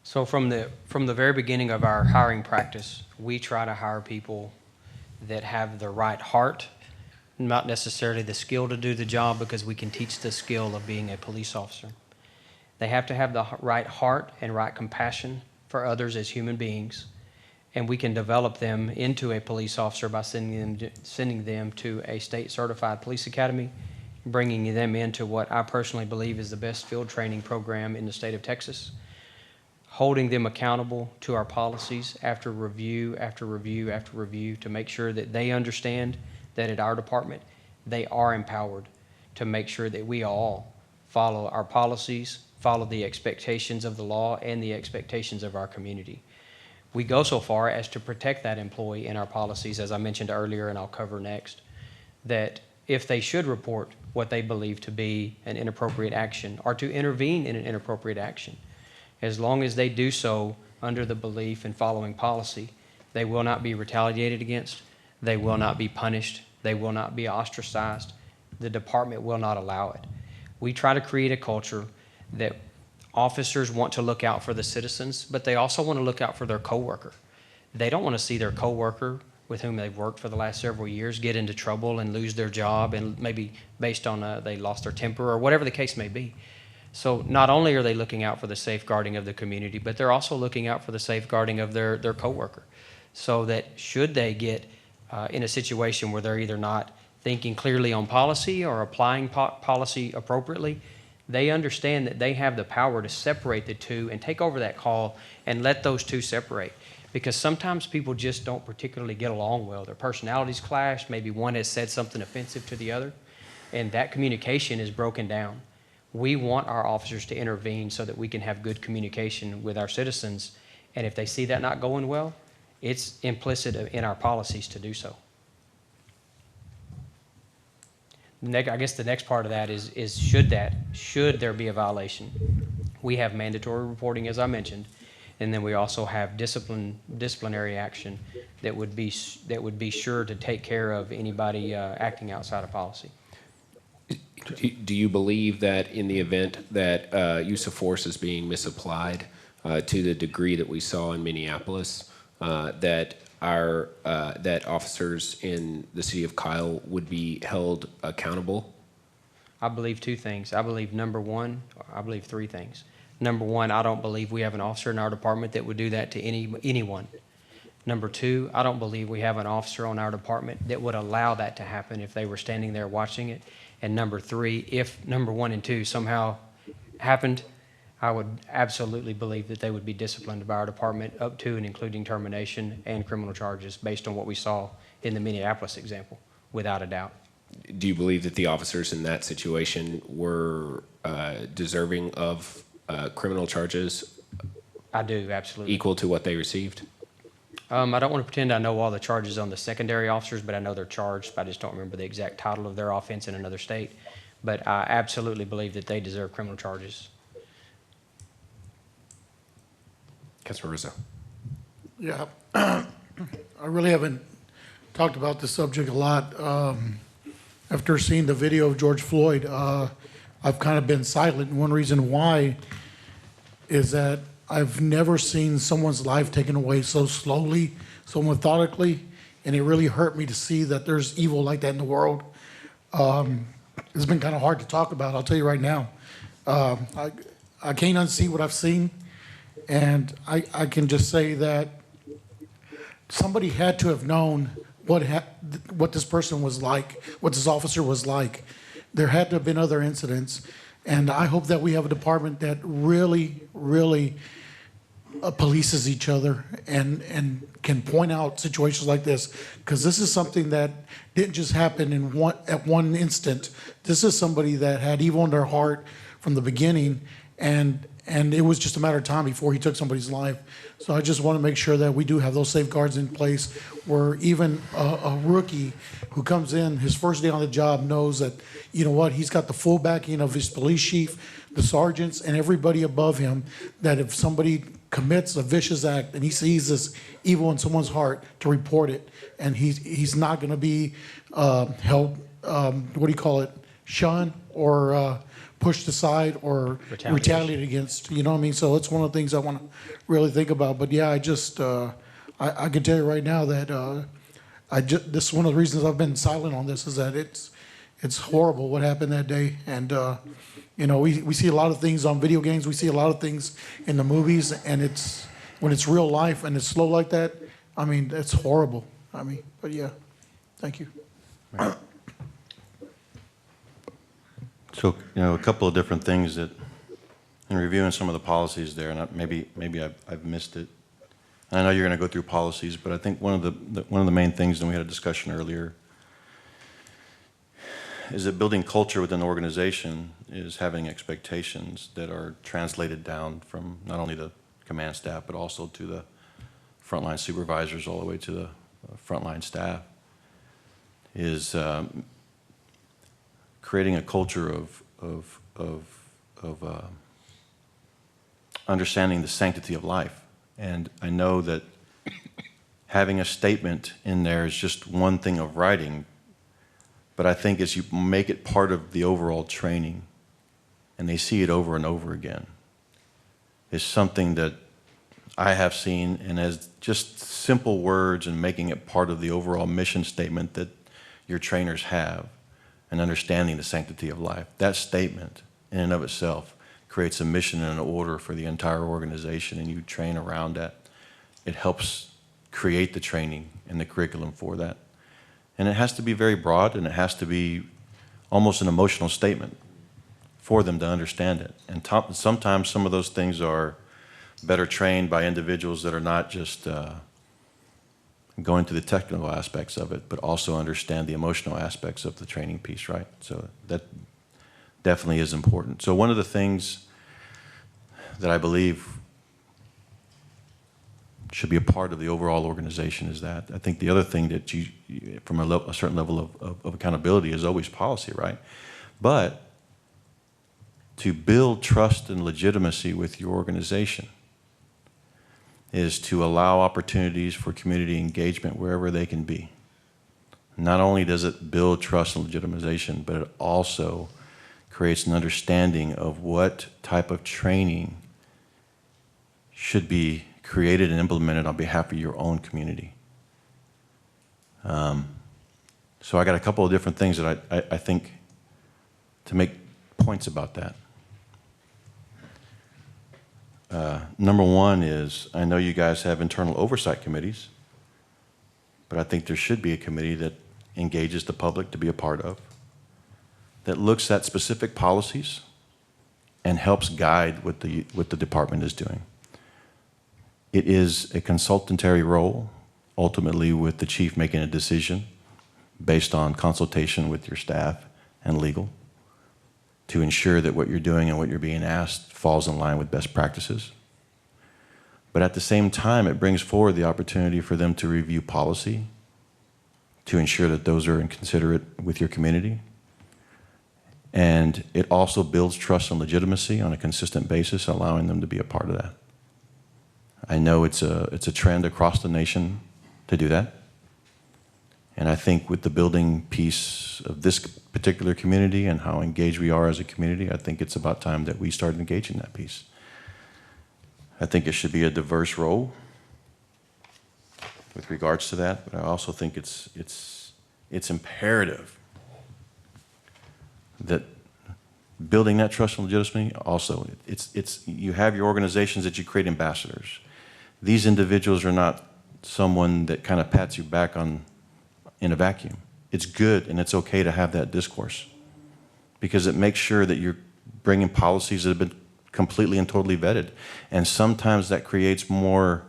So from the very beginning of our hiring practice, we try to hire people that have the right heart, not necessarily the skill to do the job, because we can teach the skill of being a police officer. They have to have the right heart and right compassion for others as human beings, and we can develop them into a police officer by sending them to a state-certified police academy, bringing them into what I personally believe is the best field training program in the state of Texas, holding them accountable to our policies after review after review after review to make sure that they understand that at our department they are empowered to make sure that we all follow our policies, follow the expectations of the law and the expectations of our community. We go so far as to protect that employee in our policies, as I mentioned earlier and I'll cover next, that if they should report what they believe to be an inappropriate action or to intervene in an inappropriate action, as long as they do so under the belief and following policy, they will not be retaliated against, they will not be punished, they will not be ostracized, the department will not allow it. We try to create a culture that officers want to look out for the citizens, but they also want to look out for their coworker. They don't want to see their coworker with whom they've worked for the last several years get into trouble and lose their job, and maybe based on they lost their temper or whatever the case may be. So not only are they looking out for the safeguarding of the community, but they're also looking out for the safeguarding of their coworker, so that should they get in a situation where they're either not thinking clearly on policy or applying policy appropriately, they understand that they have the power to separate the two and take over that call and let those two separate. Because sometimes people just don't particularly get along well. Their personalities clash. Maybe one has said something offensive to the other, and that communication is broken down. We want our officers to intervene so that we can have good communication with our citizens, and if they see that not going well, it's implicit in our policies to do so. I guess the next part of that is should there be a violation, we have mandatory reporting, as I mentioned, and then we also have disciplinary action that would be sure to take care of anybody acting outside of policy. Do you believe that in the event that use of force is being misapplied to the degree that we saw in Minneapolis, that officers in the city of Kyle would be held accountable? I believe two things. I believe three things. Number one, I don't believe we have an officer in our department that would do that to anyone. Number two, I don't believe we have an officer on our department that would allow that to happen if they were standing there watching it. And number three, if number one and two somehow happened, I would absolutely believe that they would be disciplined by our department up to and including termination and criminal charges based on what we saw in the Minneapolis example, without a doubt. Do you believe that the officers in that situation were deserving of criminal charges? I do, absolutely. Equal to what they received? I don't want to pretend I know all the charges on the secondary officers, but I know they're charged. I just don't remember the exact title of their offense in another state. But I absolutely believe that they deserve criminal charges. Councilor Rizzo. Yeah, I really haven't talked about this subject a lot. After seeing the video of George Floyd, I've kind of been silent. And one reason why is that I've never seen someone's life taken away so slowly, so methodically, and it really hurt me to see that there's evil like that in the world. It's been kind of hard to talk about, I'll tell you right now. I can't unsee what I've seen, and I can just say that somebody had to have known what this person was like, what this officer was like. There had to have been other incidents, and I hope that we have a department that really, really polices each other and can point out situations like this, because this is something that didn't just happen at one instant. This is somebody that had evil in their heart from the beginning, and it was just a matter of time before he took somebody's life. So I just want to make sure that we do have those safeguards in place where even a rookie who comes in his first day on the job knows that, you know what, he's got the full backing of his police chief, the sergeants, and everybody above him, that if somebody commits a vicious act and he sees this evil in someone's heart, to report it. And he's not going to be held, shunned or pushed aside or retaliated against, you know what I mean? So it's one of the things I want to really think about. But yeah, I just, I can tell you right now that this is one of the reasons I've been silent on this, is that it's horrible what happened that day. And, you know, we see a lot of things on video games. We see a lot of things in the movies, and when it's real life and it's slow like that, I mean, it's horrible. I mean, but yeah, thank you. So, you know, a couple of different things that, in reviewing some of the policies there, and maybe I've missed it. I know you're going to go through policies, but I think one of the main things, and we had a discussion earlier, is that building culture within an organization is having expectations that are translated down from not only the command staff, but also to the frontline supervisors all the way to the frontline staff, is creating a culture of understanding the sanctity of life. And I know that having a statement in there is just one thing of writing, but I think as you make it part of the overall training and they see it over and over again, is something that I have seen, and as just simple words and making it part of the overall mission statement that your trainers have, and understanding the sanctity of life. That statement in and of itself creates a mission and an order for the entire organization, and you train around that. It helps create the training and the curriculum for that. And it has to be very broad, and it has to be almost an emotional statement for them to understand it. And sometimes some of those things are better trained by individuals that are not just going to the technical aspects of it, but also understand the emotional aspects of the training piece, right? So that definitely is important. So one of the things that I believe should be a part of the overall organization is that. I think the other thing that you from a certain level of accountability is always policy, right? But to build trust and legitimacy with your organization is to allow opportunities for community engagement wherever they can be. Not only does it build trust and legitimization, but it also creates an understanding of what type of training should be created and implemented on behalf of your own community. So I got a couple of different things that I think to make points about that. Number one is, I know you guys have internal oversight committees, but I think there should be a committee that engages the public to be a part of, that looks at specific policies and helps guide what the department is doing. It is a consultatory role, ultimately with the chief making a decision based on consultation with your staff and legal, to ensure that what you're doing and what you're being asked falls in line with best practices. But at the same time, it brings forward the opportunity for them to review policy, to ensure that those are considerate with your community. And it also builds trust and legitimacy on a consistent basis, allowing them to be a part of that. I know it's a trend across the nation to do that. And I think with the building piece of this particular community and how engaged we are as a community, I think it's about time that we start engaging that piece. I think it should be a diverse role with regards to that, but I also think it's imperative that building that trust and legitimacy also, you have your organizations that you create ambassadors. These individuals are not someone that kind of pats you back in a vacuum. It's good and it's okay to have that discourse because it makes sure that you're bringing policies that have been completely and totally vetted. And sometimes that creates more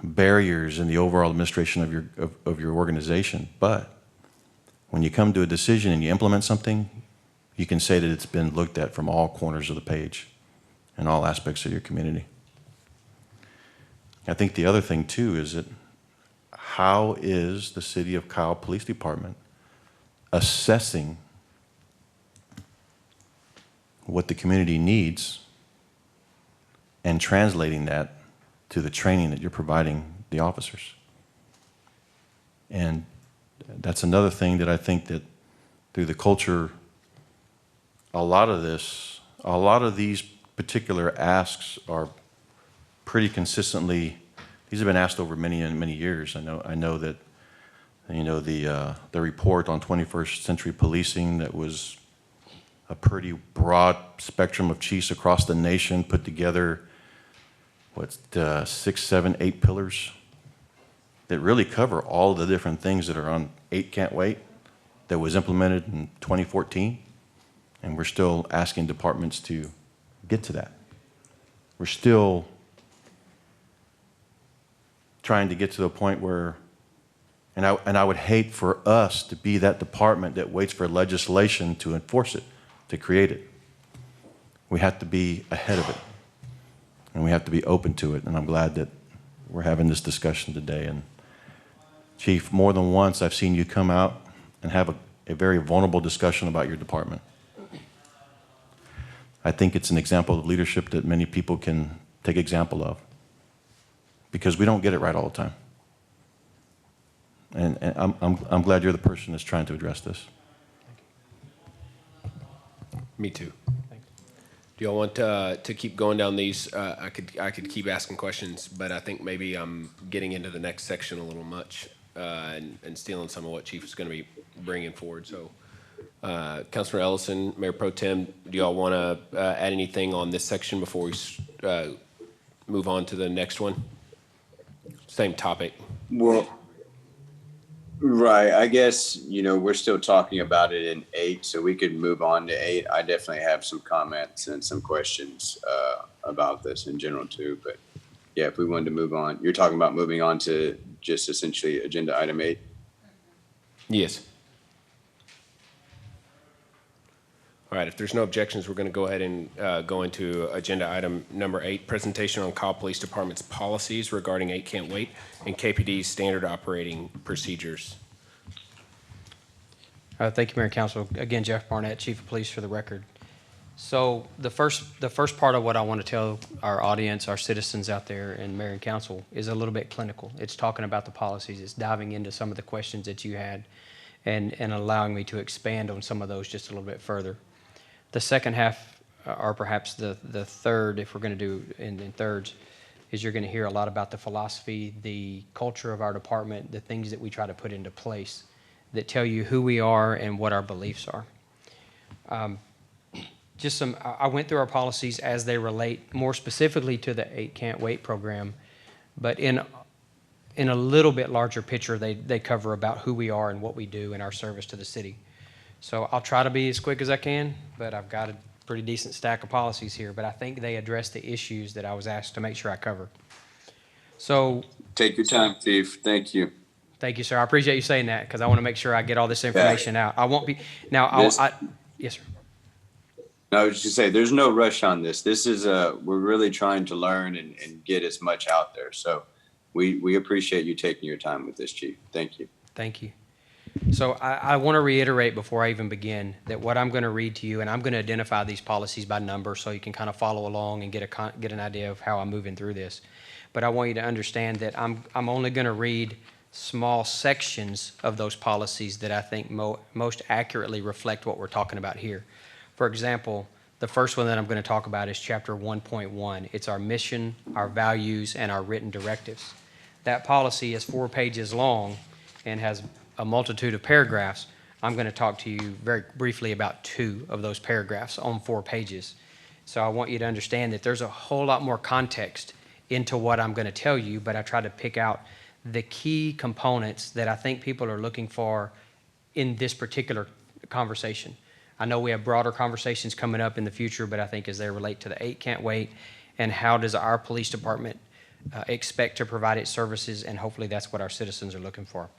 barriers in the overall administration of your organization. But when you come to a decision and you implement something, you can say that it's been looked at from all corners of the page and all aspects of your community. I think the other thing too is that how is the City of Kyle Police Department assessing what the community needs and translating that to the training that you're providing the officers? And that's another thing that I think that through the culture, a lot of these particular asks are pretty consistently, these have been asked over many and many years. I know that, you know, the report on 21st century policing that was a pretty broad spectrum of chiefs across the nation put together, 6, 7, 8 pillars that really cover all the different things that are on 8 Can't Wait that was implemented in 2014. And we're still asking departments to get to that. We're still trying to get to the point where, and I would hate for us to be that department that waits for legislation to enforce it, to create it. We have to be ahead of it, and we have to be open to it, and I'm glad that we're having this discussion today. And Chief, more than once I've seen you come out and have a very vulnerable discussion about your department. I think it's an example of leadership that many people can take example of, because we don't get it right all the time. And I'm glad you're the person that's trying to address this. Me too. Do y'all want to keep going down these? I could keep asking questions, but I think maybe I'm getting into the next section a little much and stealing some of what Chief is going to be bringing forward. So, Councilor Ellison, Mayor Pro Tem, do y'all want to add anything on this section before we move on to the next one? Same topic. Well, right. I guess, you know, we're still talking about it in 8, so we could move on to 8. I definitely have some comments and some questions about this in general too. But yeah, if we wanted to move on, you're talking about moving on to just essentially agenda item 8? Yes. All right, if there's no objections, we're going to go ahead and go into agenda item number 8, presentation on Kyle Police Department's policies regarding 8 Can't Wait and KPD's standard operating procedures. Thank you, Mayor and Council. Again, Jeff Barnett, Chief of Police for the record. So the first part of what I want to tell our audience, our citizens out there, and Mayor and Council is a little bit clinical. It's talking about the policies. It's diving into some of the questions that you had and allowing me to expand on some of those just a little bit further. The second half, or perhaps the third, if we're going to do in thirds, is you're going to hear a lot about the philosophy, the culture of our department, the things that we try to put into place that tell you who we are and what our beliefs are. I went through our policies as they relate more specifically to the 8 Can't Wait program, but in a little bit larger picture, they cover about who we are and what we do in our service to the city. So I'll try to be as quick as I can, but I've got a pretty decent stack of policies here, but I think they address the issues that I was asked to make sure I cover. So take your time, Chief. Thank you. Thank you, sir. I appreciate you saying that because I want to make sure I get all this information out. I won't be now. Yes, sir. No, I was just gonna say, there's no rush on this. This is we're really trying to learn and get as much out there. So we appreciate you taking your time with this, Chief. Thank you. Thank you. So I want to reiterate before I even begin that what I'm going to read to you, and I'm going to identify these policies by number so you can kind of follow along and get an idea of how I'm moving through this. But I want you to understand that I'm only going to read small sections of those policies that I think most accurately reflect what we're talking about here. For example, the first one that I'm going to talk about is Chapter 1.1. It's our mission, our values, and our written directives. That policy is 4 pages long and has a multitude of paragraphs. I'm going to talk to you very briefly about 2 of those paragraphs on 4 pages. So I want you to understand that there's a whole lot more context into what I'm going to tell you, but I try to pick out the key components that I think people are looking for in this particular conversation. I know we have broader conversations coming up in the future, but I think as they relate to the 8 can't wait and how does our police department expect to provide its services, and hopefully that's what our citizens are looking for.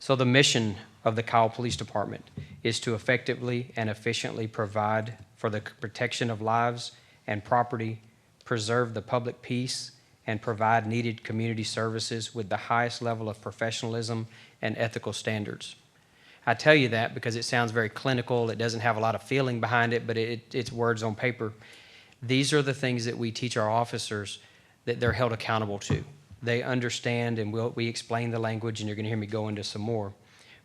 So the mission of the Kyle Police Department is to effectively and efficiently provide for the protection of lives and property, preserve the public peace, and provide needed community services with the highest level of professionalism and ethical standards. I tell you that because it sounds very clinical. It doesn't have a lot of feeling behind it, but it's words on paper. These are the things that we teach our officers that they're held accountable to. They understand, and we explain the language, and you're going to hear me go into some more.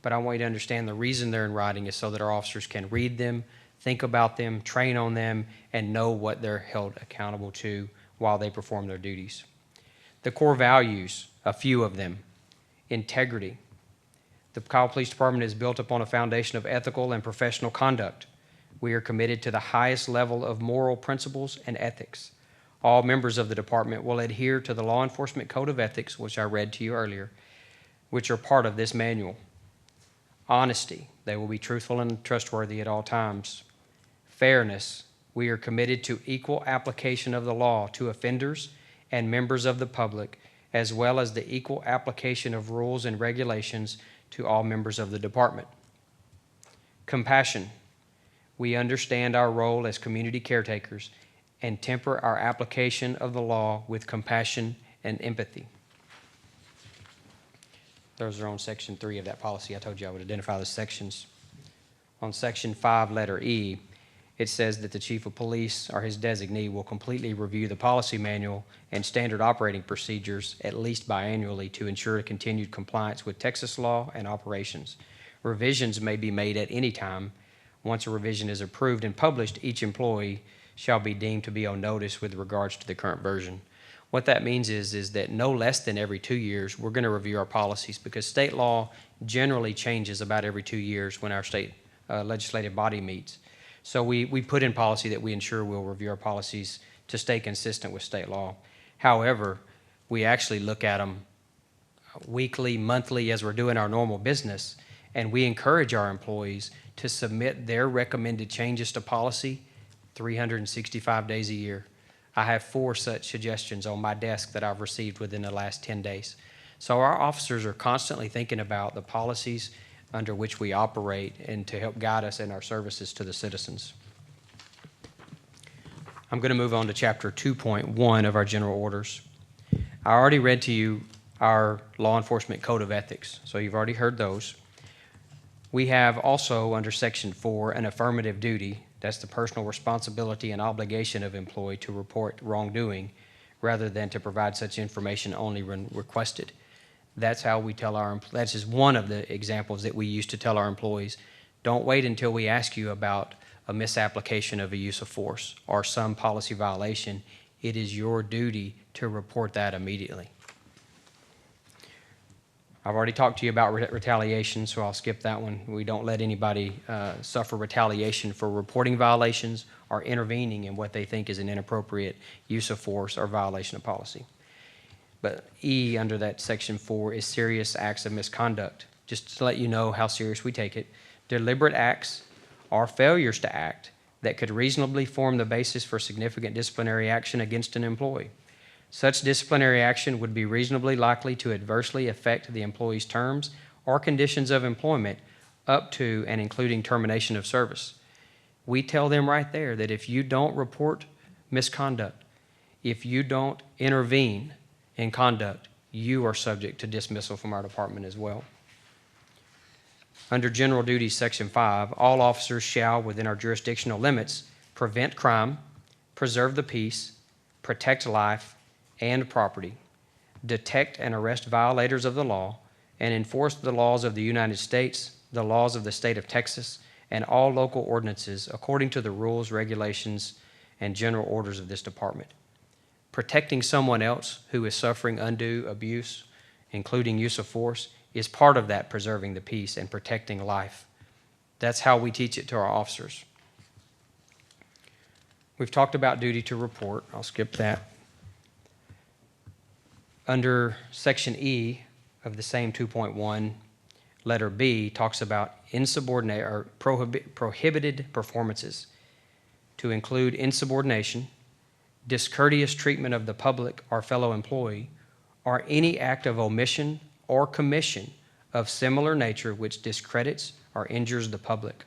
But I want you to understand the reason they're in writing is so that our officers can read them, think about them, train on them, and know what they're held accountable to while they perform their duties. The core values, a few of them: integrity. The Kyle Police Department is built upon a foundation of ethical and professional conduct. We are committed to the highest level of moral principles and ethics. All members of the department will adhere to the Law Enforcement Code of Ethics, which I read to you earlier, which are part of this manual. Honesty. They will be truthful and trustworthy at all times. Fairness. We are committed to equal application of the law to offenders and members of the public, as well as the equal application of rules and regulations to all members of the department. Compassion. We understand our role as community caretakers and temper our application of the law with compassion and empathy. Those are on Section 3 of that policy. I told you I would identify the sections. On Section 5, letter E, it says that the Chief of Police or his designee will completely review the policy manual and standard operating procedures at least biannually to ensure continued compliance with Texas law and operations. Revisions may be made at any time. Once a revision is approved and published, each employee shall be deemed to be on notice with regards to the current version. What that means is that no less than every 2 years, we're going to review our policies, because state law generally changes about every 2 years when our state legislative body meets. So we put in policy that we ensure we'll review our policies to stay consistent with state law. However, we actually look at them weekly, monthly, as we're doing our normal business, and we encourage our employees to submit their recommended changes to policy 365 days a year. I have 4 such suggestions on my desk that I've received within the last 10 days. So our officers are constantly thinking about the policies under which we operate and to help guide us in our services to the citizens. I'm going to move on to Chapter 2.1 of our general orders. I already read to you our Law Enforcement Code of Ethics, so you've already heard those. We have also, under Section 4, an affirmative duty. That's the personal responsibility and obligation of employee to report wrongdoing rather than to provide such information only when requested. That's how we tell our employees. That's just one of the examples that we use to tell our employees, don't wait until we ask you about a misapplication of a use of force or some policy violation. It is your duty to report that immediately. I've already talked to you about retaliation, so I'll skip that one. We don't let anybody suffer retaliation for reporting violations or intervening in what they think is an inappropriate use of force or violation of policy. But E under that Section 4 is serious acts of misconduct. Just to let you know how serious we take it, deliberate acts or failures to act that could reasonably form the basis for significant disciplinary action against an employee. Such disciplinary action would be reasonably likely to adversely affect the employee's terms or conditions of employment up to and including termination of service. We tell them right there that if you don't report misconduct, if you don't intervene in conduct, you are subject to dismissal from our department as well. Under General Duties, Section 5, all officers shall, within our jurisdictional limits, prevent crime, preserve the peace, protect life and property, detect and arrest violators of the law, and enforce the laws of the United States, the laws of the state of Texas, and all local ordinances according to the rules, regulations, and general orders of this department. Protecting someone else who is suffering undue abuse, including use of force, is part of that preserving the peace and protecting life. That's how we teach it to our officers. We've talked about duty to report. I'll skip that. Under Section E of the same 2.1, letter B talks about insubordinate or prohibited performances, to include insubordination, discourteous treatment of the public or fellow employee, or any act of omission or commission of similar nature which discredits or injures the public.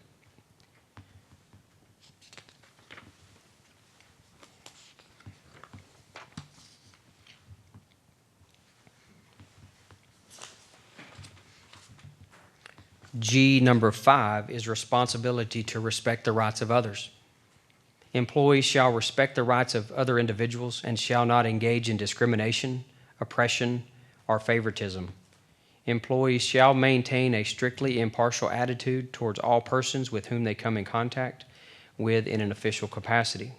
G, number 5, is responsibility to respect the rights of others. Employees shall respect the rights of other individuals and shall not engage in discrimination, oppression, or favoritism. Employees shall maintain a strictly impartial attitude towards all persons with whom they come in contact with in an official capacity.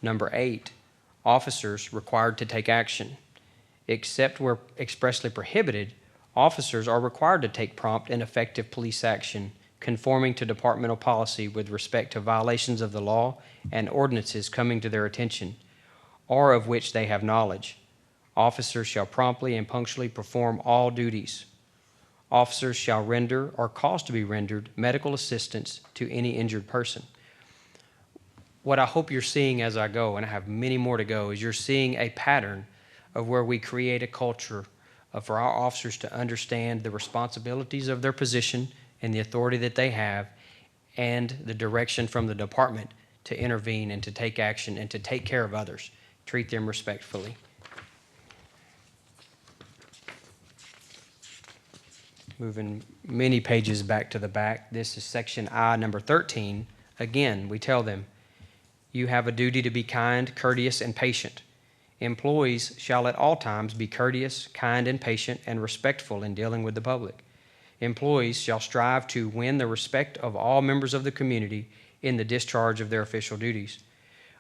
Number 8, officers required to take action. Except where expressly prohibited, officers are required to take prompt and effective police action conforming to departmental policy with respect to violations of the law and ordinances coming to their attention, or of which they have knowledge. Officers shall promptly and punctually perform all duties. Officers shall render or cause to be rendered medical assistance to any injured person. What I hope you're seeing as I go, and I have many more to go, is you're seeing a pattern of where we create a culture for our officers to understand the responsibilities of their position and the authority that they have, and the direction from the department to intervene and to take action and to take care of others, treat them respectfully. Moving many pages back to the back, this is section I, number 13. Again, we tell them, you have a duty to be kind, courteous, and patient. Employees shall at all times be courteous, kind, and patient, and respectful in dealing with the public. Employees shall strive to win the respect of all members of the community in the discharge of their official duties.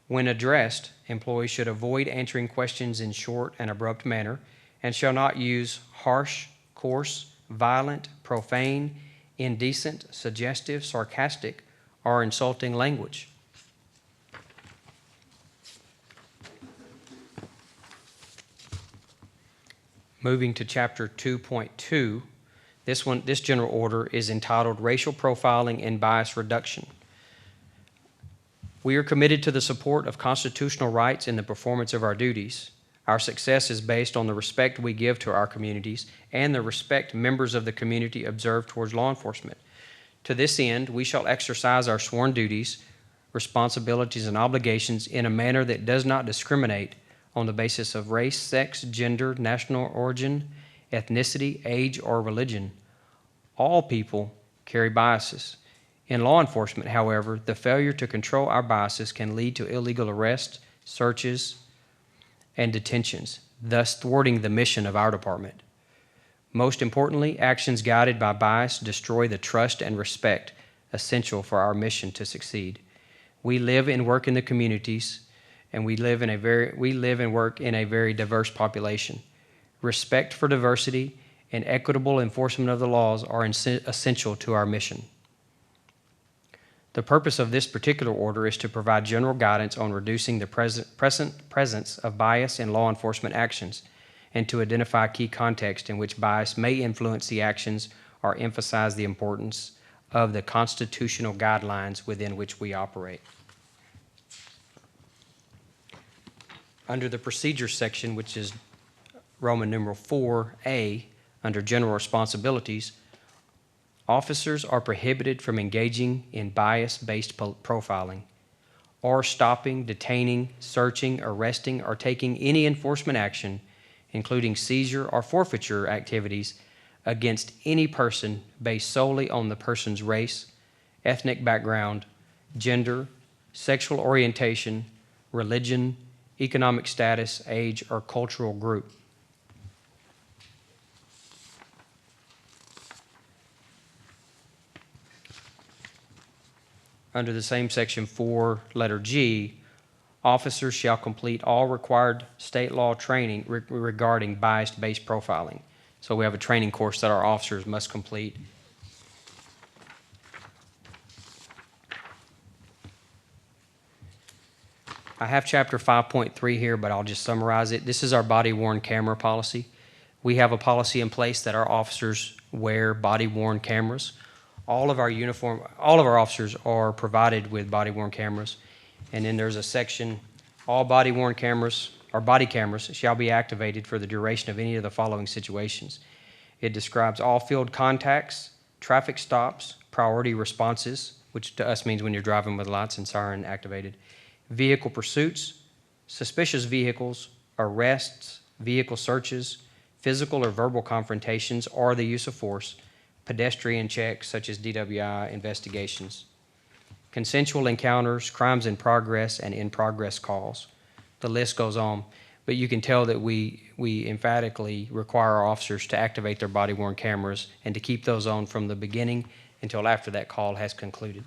When addressed, employees should avoid answering questions in short and abrupt manner, and shall not use harsh, coarse, violent, profane, indecent, suggestive, sarcastic, or insulting language. Moving to chapter 2.2, this general order is entitled Racial Profiling and Bias Reduction. We are committed to the support of constitutional rights in the performance of our duties. Our success is based on the respect we give to our communities and the respect members of the community observe towards law enforcement. To this end, we shall exercise our sworn duties, responsibilities, and obligations in a manner that does not discriminate on the basis of race, sex, gender, national origin, ethnicity, age, or religion. All people carry biases. In law enforcement, however, the failure to control our biases can lead to illegal arrests, searches, and detentions, thus thwarting the mission of our department. Most importantly, actions guided by bias destroy the trust and respect essential for our mission to succeed. We live and work in the communities, and we live and work in a very diverse population. Respect for diversity and equitable enforcement of the laws are essential to our mission. The purpose of this particular order is to provide general guidance on reducing the presence of bias in law enforcement actions, and to identify key contexts in which bias may influence the actions or emphasize the importance of the constitutional guidelines within which we operate. Under the procedures section, which is Roman numeral 4A, under general responsibilities, Officers are prohibited from engaging in bias-based profiling or stopping, detaining, searching, arresting, or taking any enforcement action, including seizure or forfeiture activities, against any person based solely on the person's race, ethnic background, gender, sexual orientation, religion, economic status, age, or cultural group. Under the same section 4, letter G, officers shall complete all required state law training regarding bias-based profiling. So we have a training course that our officers must complete. I have chapter 5.3 here, but I'll just summarize it. This is our body-worn camera policy. We have a policy in place that our officers wear body-worn cameras. All of our officers are provided with body-worn cameras. And then there's a section, all body-worn cameras or body cameras shall be activated for the duration of any of the following situations. It describes all field contacts, traffic stops, priority responses, which to us means when you're driving with lights and siren activated, vehicle pursuits, suspicious vehicles, arrests, vehicle searches, physical or verbal confrontations or the use of force, pedestrian checks such as DWI investigations, consensual encounters, crimes in progress, and in progress calls. The list goes on, but you can tell that we emphatically require our officers to activate their body-worn cameras and to keep those on from the beginning until after that call has concluded.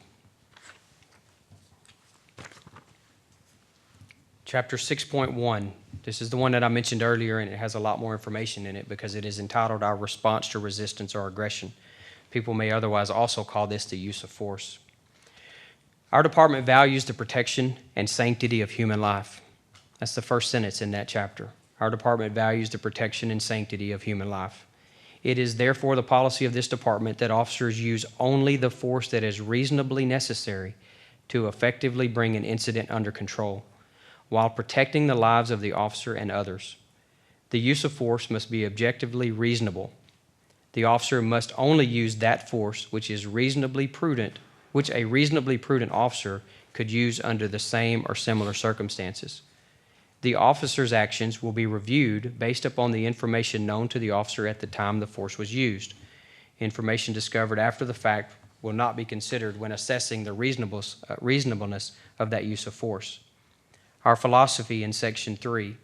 Chapter 6.1, this is the one that I mentioned earlier, and it has a lot more information in it because it is entitled Our Response to Resistance or Aggression. People may otherwise also call this the use of force. Our department values the protection and sanctity of human life. That's the first sentence in that chapter. Our department values the protection and sanctity of human life. It is therefore the policy of this department that officers use only the force that is reasonably necessary to effectively bring an incident under control, while protecting the lives of the officer and others. The use of force must be objectively reasonable. The officer must only use that force which is reasonably prudent, which a reasonably prudent officer could use under the same or similar circumstances. The officer's actions will be reviewed based upon the information known to the officer at the time the force was used. Information discovered after the fact will not be considered when assessing the reasonableness of that use of force. Our philosophy in Section 3,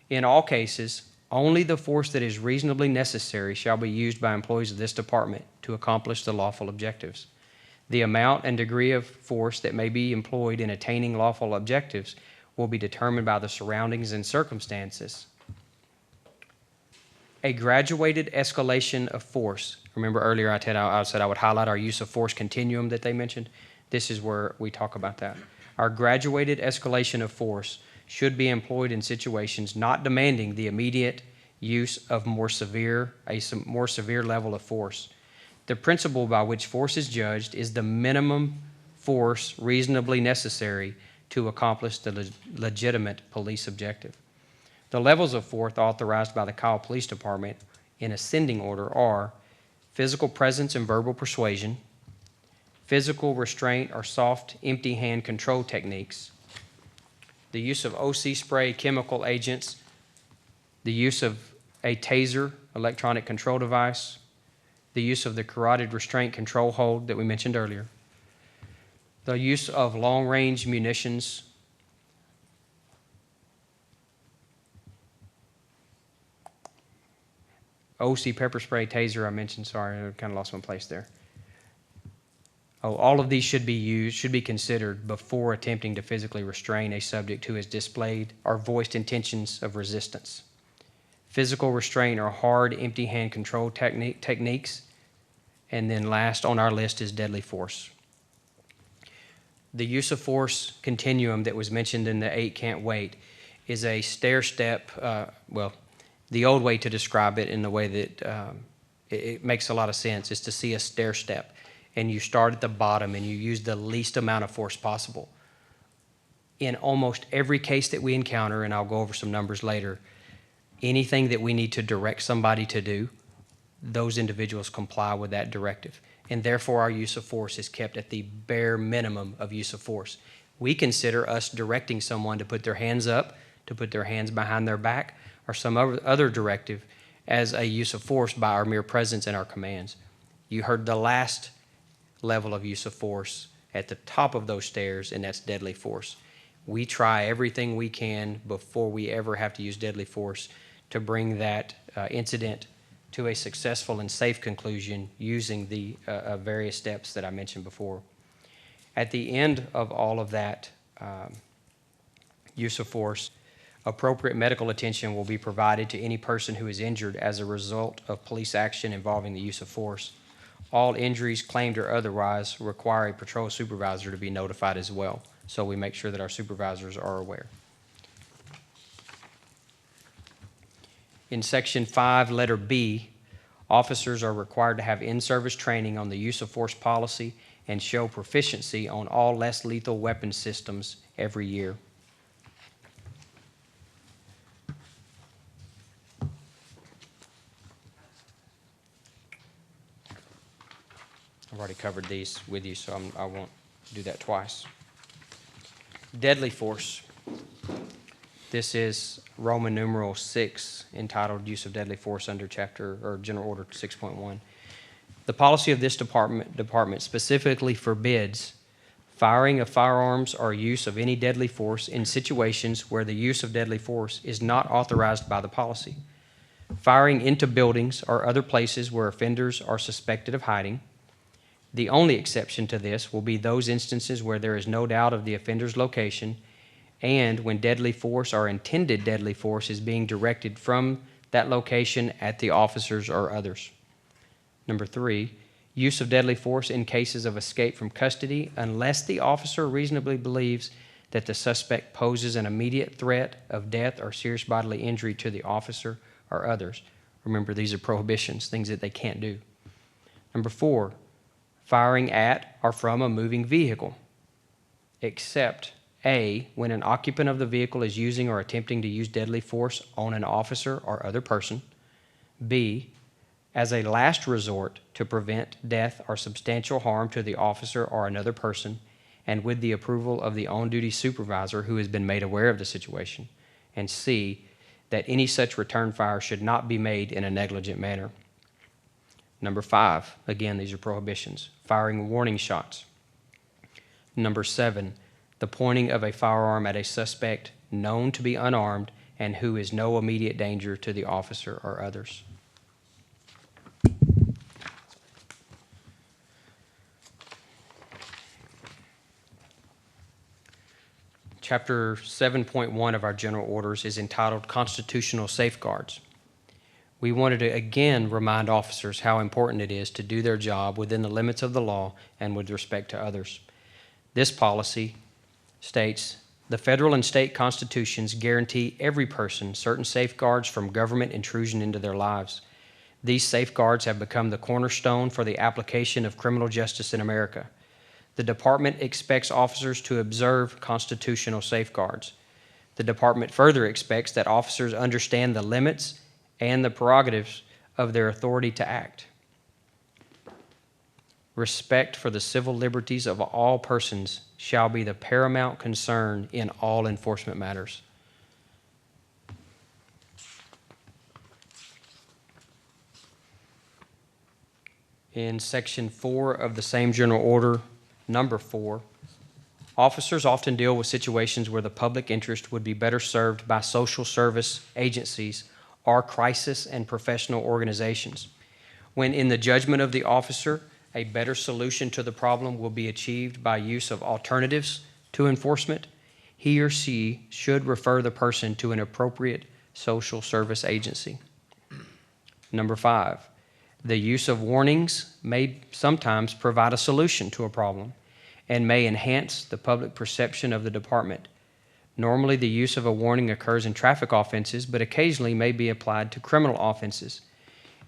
in all cases, only the force that is reasonably necessary shall be used by employees of this department to accomplish the lawful objectives. The amount and degree of force that may be employed in attaining lawful objectives will be determined by the surroundings and circumstances. A graduated escalation of force. Remember earlier I said I would highlight our use of force continuum that they mentioned. This is where we talk about that. Our graduated escalation of force should be employed in situations not demanding the immediate use of a more severe level of force. The principle by which force is judged is the minimum force reasonably necessary to accomplish the legitimate police objective. The levels of force authorized by the Kyle Police Department in ascending order are physical presence and verbal persuasion, physical restraint or soft, empty hand control techniques, the use of OC spray chemical agents, the use of a taser, electronic control device, the use of the carotid restraint control hold that we mentioned earlier, the use of long-range munitions, OC pepper spray, taser I mentioned, sorry, I kind of lost my place there. All of these should be considered before attempting to physically restrain a subject who has displayed or voiced intentions of resistance. Physical restraint or hard, empty hand control techniques. And then last on our list is deadly force. The use of force continuum that was mentioned in the 8 can't wait is a stair-step, the old way to describe it in the way that it makes a lot of sense is to see a stair-step. And you start at the bottom and you use the least amount of force possible. In almost every case that we encounter, and I'll go over some numbers later, anything that we need to direct somebody to do, those individuals comply with that directive. and therefore our use of force is kept at the bare minimum of use of force. We consider us directing someone to put their hands up, to put their hands behind their back, or some other directive as a use of force by our mere presence and our commands. You heard the last level of use of force at the top of those stairs, and that's deadly force. We try everything we can before we ever have to use deadly force to bring that incident to a successful and safe conclusion using the various steps that I mentioned before. At the end of all of that use of force, appropriate medical attention will be provided to any person who is injured as a result of police action involving the use of force. All injuries, claimed or otherwise, require a patrol supervisor to be notified as well, so we make sure that our supervisors are aware. In Section 5, letter B, officers are required to have in-service training on the use of force policy and show proficiency on all less lethal weapon systems every year. I've already covered these with you, so I won't do that twice. Deadly force. This is Roman numeral 6, entitled Use of Deadly Force under Chapter or General Order 6.1. The policy of this department specifically forbids firing of firearms or use of any deadly force in situations where the use of deadly force is not authorized by the policy. Firing into buildings or other places where offenders are suspected of hiding. The only exception to this will be those instances where there is no doubt of the offender's location and when deadly force or intended deadly force is being directed from that location at the officers or others. Number 3, use of deadly force in cases of escape from custody unless the officer reasonably believes that the suspect poses an immediate threat of death or serious bodily injury to the officer or others. Remember, these are prohibitions, things that they can't do. Number 4, firing at or from a moving vehicle, except A, when an occupant of the vehicle is using or attempting to use deadly force on an officer or other person. B, as a last resort to prevent death or substantial harm to the officer or another person, and with the approval of the on-duty supervisor who has been made aware of the situation. And C, that any such return fire should not be made in a negligent manner. Number 5, again, these are prohibitions. Firing warning shots. Number 7, the pointing of a firearm at a suspect known to be unarmed and who is no immediate danger to the officer or others. Chapter 7.1 of our general orders is entitled Constitutional Safeguards. We wanted to again remind officers how important it is to do their job within the limits of the law and with respect to others. This policy states, the federal and state constitutions guarantee every person certain safeguards from government intrusion into their lives. These safeguards have become the cornerstone for the application of criminal justice in America. The department expects officers to observe constitutional safeguards. The department further expects that officers understand the limits and the prerogatives of their authority to act. Respect for the civil liberties of all persons shall be the paramount concern in all enforcement matters. In Section 4 of the same general order, number 4, officers often deal with situations where the public interest would be better served by social service agencies or crisis and professional organizations. When in the judgment of the officer, a better solution to the problem will be achieved by use of alternatives to enforcement, he or she should refer the person to an appropriate social service agency. Number 5, the use of warnings may sometimes provide a solution to a problem and may enhance the public perception of the department. Normally, the use of a warning occurs in traffic offenses, but occasionally may be applied to criminal offenses.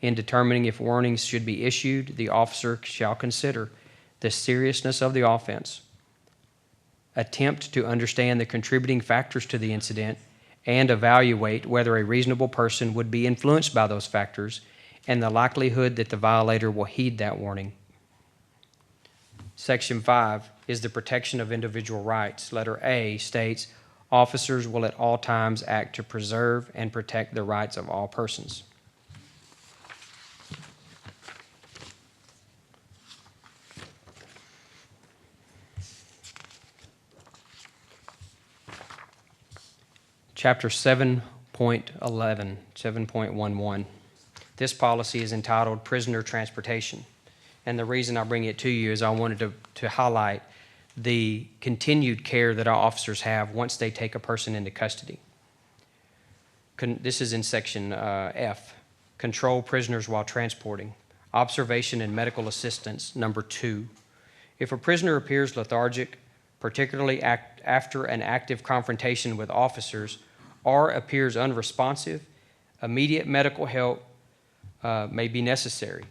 In determining if warnings should be issued, the officer shall consider the seriousness of the offense, attempt to understand the contributing factors to the incident, and evaluate whether a reasonable person would be influenced by those factors and the likelihood that the violator will heed that warning. Section 5 is the protection of individual rights. Letter A states, officers will at all times act to preserve and protect the rights of all persons. Chapter 7.11, 7.11. This policy is entitled Prisoner Transportation. And the reason I bring it to you is I wanted to highlight the continued care that our officers have once they take a person into custody. This is in section F, control prisoners while transporting. Observation and medical assistance, number 2. If a prisoner appears lethargic, particularly after an active confrontation with officers, or appears unresponsive, immediate medical help may be necessary.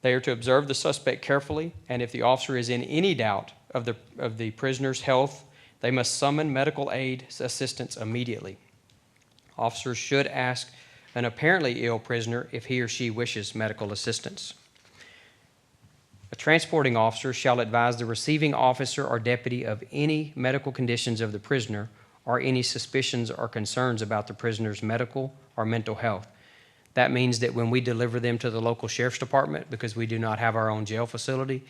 They are to observe the suspect carefully, and if the officer is in any doubt of the prisoner's health, they must summon medical aid assistance immediately. Officers should ask an apparently ill prisoner if he or she wishes medical assistance. A transporting officer shall advise the receiving officer or deputy of any medical conditions of the prisoner or any suspicions or concerns about the prisoner's medical or mental health. That means that when we deliver them to the local sheriff's department, because we do not have our own jail facility,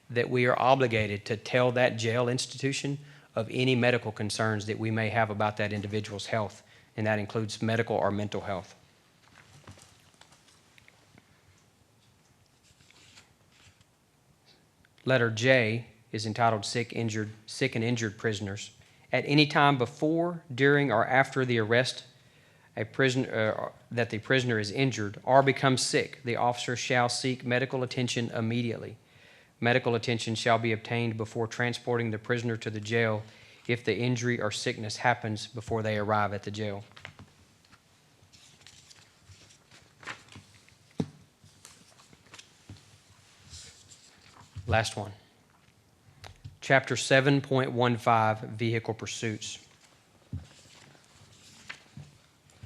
that we are obligated to tell that jail institution of any medical concerns that we may have about that individual's health, and that includes medical or mental health. Letter J is entitled Sick and Injured Prisoners. At any time before, during, or after the arrest that the prisoner is injured or becomes sick, the officer shall seek medical attention immediately. Medical attention shall be obtained before transporting the prisoner to the jail if the injury or sickness happens before they arrive at the jail. Last one. Chapter 7.15, Vehicle Pursuits.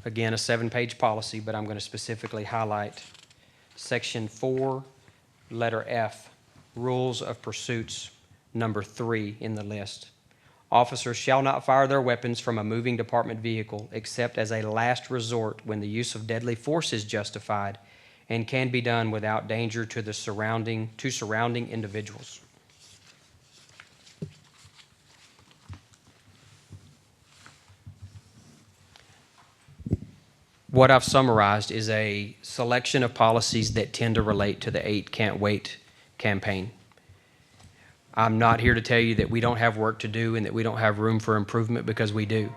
Again, a 7-page policy, but I'm going to specifically highlight Section 4, letter F, Rules of Pursuits, number 3 in the list. Officers shall not fire their weapons from a moving department vehicle except as a last resort when the use of deadly force is justified and can be done without danger to the surrounding individuals. What I've summarized is a selection of policies that tend to relate to the 8 Can't Wait campaign. I'm not here to tell you that we don't have work to do and that we don't have room for improvement, because we do.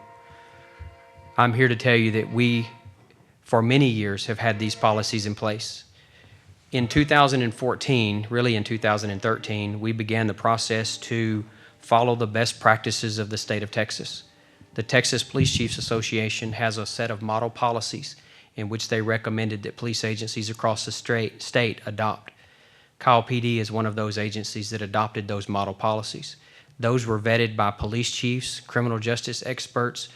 I'm here to tell you that we, for many years, have had these policies in place. In 2014, really in 2013, we began the process to follow the best practices of the state of Texas. The Texas Police Chiefs Association has a set of model policies in which they recommended that police agencies across the state adopt. Kyle PD is one of those agencies that adopted those model policies. Those were vetted by police chiefs, criminal justice experts,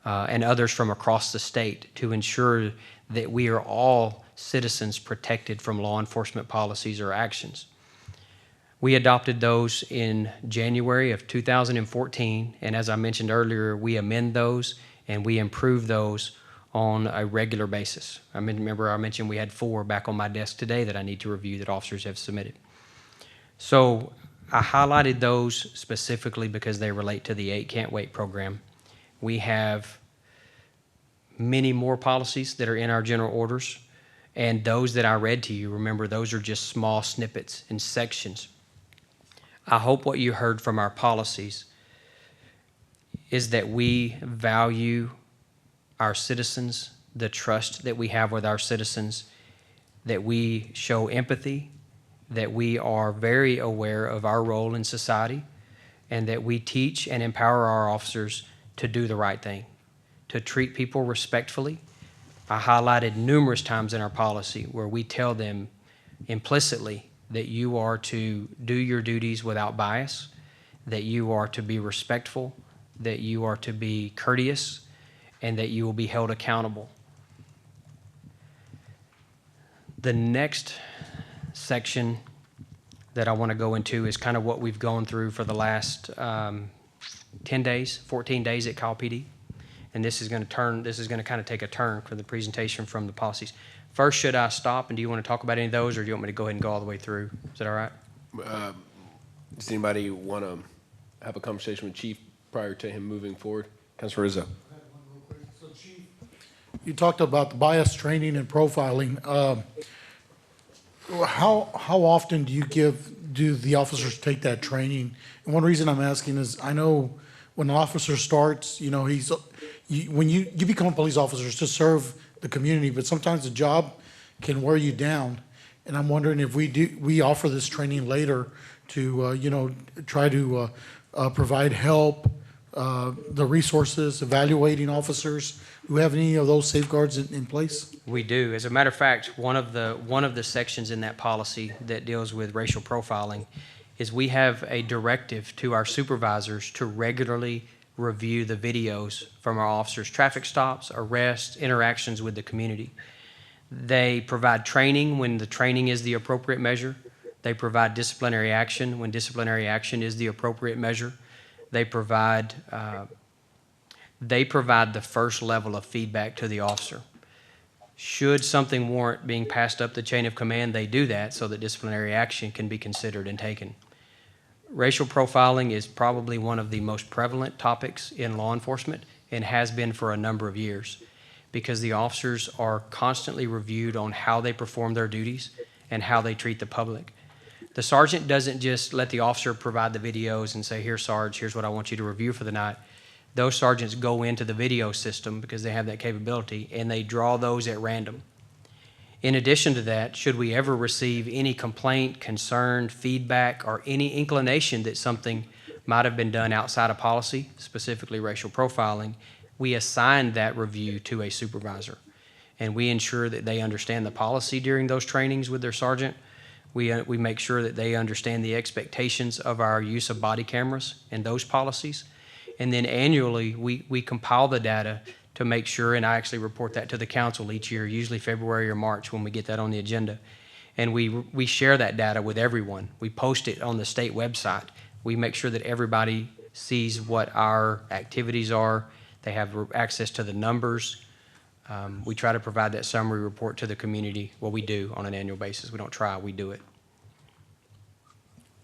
and others from across the state to ensure that we are all citizens protected from law enforcement policies or actions. We adopted those in January of 2014, and as I mentioned earlier, we amend those and we improve those on a regular basis. Remember I mentioned we had 4 back on my desk today that I need to review that officers have submitted. So I highlighted those specifically because they relate to the 8 Can't Wait program. We have many more policies that are in our general orders, and those that I read to you, remember, those are just small snippets and sections. I hope what you heard from our policies is that we value our citizens, the trust that we have with our citizens, that we show empathy, that we are very aware of our role in society, and that we teach and empower our officers to do the right thing, to treat people respectfully. I highlighted numerous times in our policy where we tell them implicitly that you are to do your duties without bias, that you are to be respectful, that you are to be courteous, and that you will be held accountable. The next section that I want to go into is kind of what we've gone through for the last 10 days, 14 days at Kyle PD. And this is going to kind of take a turn for the presentation from the policies. First, should I stop, and do you want to talk about any of those, or do you want me to go ahead and go all the way through? Is that all right? Does anybody want to have a conversation with Chief prior to him moving forward? Councilor Rizzo. You talked about the bias training and profiling. How often do the officers take that training? And one reason I'm asking is I know when an officer starts, when you become a police officer to serve the community, but sometimes the job can wear you down. And I'm wondering if we offer this training later to try to provide help, the resources, evaluating officers. Do we have any of those safeguards in place? We do. As a matter of fact, one of the sections in that policy that deals with racial profiling is we have a directive to our supervisors to regularly review the videos from our officers' traffic stops, arrests, interactions with the community. They provide training when the training is the appropriate measure. They provide disciplinary action when disciplinary action is the appropriate measure. They provide the first level of feedback to the officer. Should something warrant being passed up the chain of command, they do that so that disciplinary action can be considered and taken. Racial profiling is probably one of the most prevalent topics in law enforcement and has been for a number of years because the officers are constantly reviewed on how they perform their duties and how they treat the public. The sergeant doesn't just let the officer provide the videos and say, "Here, Sarge, here's what I want you to review for the night." Those sergeants go into the video system because they have that capability and they draw those at random. In addition to that, should we ever receive any complaint, concern, feedback, or any inclination that something might have been done outside of policy, specifically racial profiling, we assign that review to a supervisor. And we ensure that they understand the policy during those trainings with their sergeant. We make sure that they understand the expectations of our use of body cameras and those policies. And then annually, we compile the data to make sure, and I actually report that to the council each year, usually February or March when we get that on the agenda. And we share that data with everyone. We post it on the state website. We make sure that everybody sees what our activities are. They have access to the numbers. We try to provide that summary report to the community. Well, we do on an annual basis. We don't try, we do it.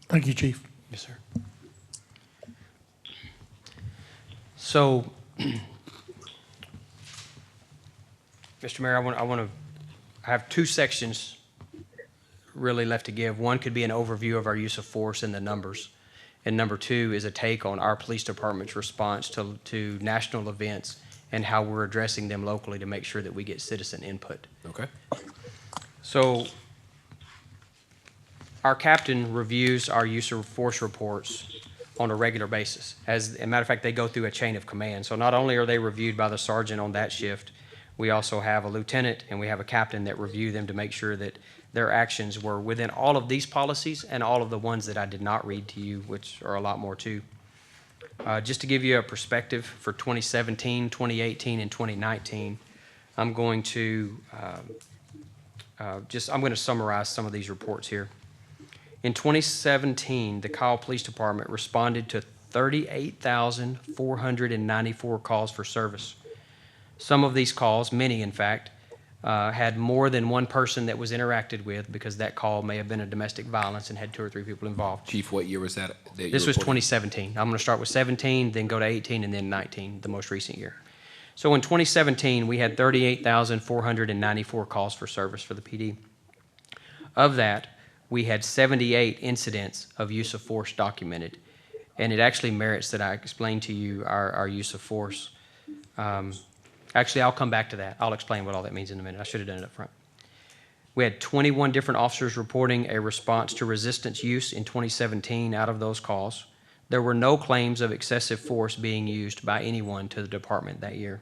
Thank you, Chief. Yes, sir. So, Mr. Mayor, I have two sections really left to give. One could be an overview of our use of force and the numbers. And number two is a take on our police department's response to national events and how we're addressing them locally to make sure that we get citizen input. Okay. So, our captain reviews our use of force reports on a regular basis. As a matter of fact, they go through a chain of command. So not only are they reviewed by the sergeant on that shift, we also have a lieutenant and we have a captain that review them to make sure that their actions were within all of these policies and all of the ones that I did not read to you, which are a lot more too. Just to give you a perspective for 2017, 2018, and 2019, I'm going to summarize some of these reports here. In 2017, the Kyle Police Department responded to 38,494 calls for service. Some of these calls, many in fact, had more than one person that was interacted with because that call may have been a domestic violence and had 2 or 3 people involved. Chief, what year was that? This was 2017. I'm going to start with 17, then go to 18, and then 19, the most recent year. So in 2017, we had 38,494 calls for service for the PD. Of that, we had 78 incidents of use of force documented. And it actually merits that I explain to you our use of force. Actually, I'll come back to that. I'll explain what all that means in a minute. I should have done it up front. We had 21 different officers reporting a response to resistance use in 2017 out of those calls. There were no claims of excessive force being used by anyone to the department that year.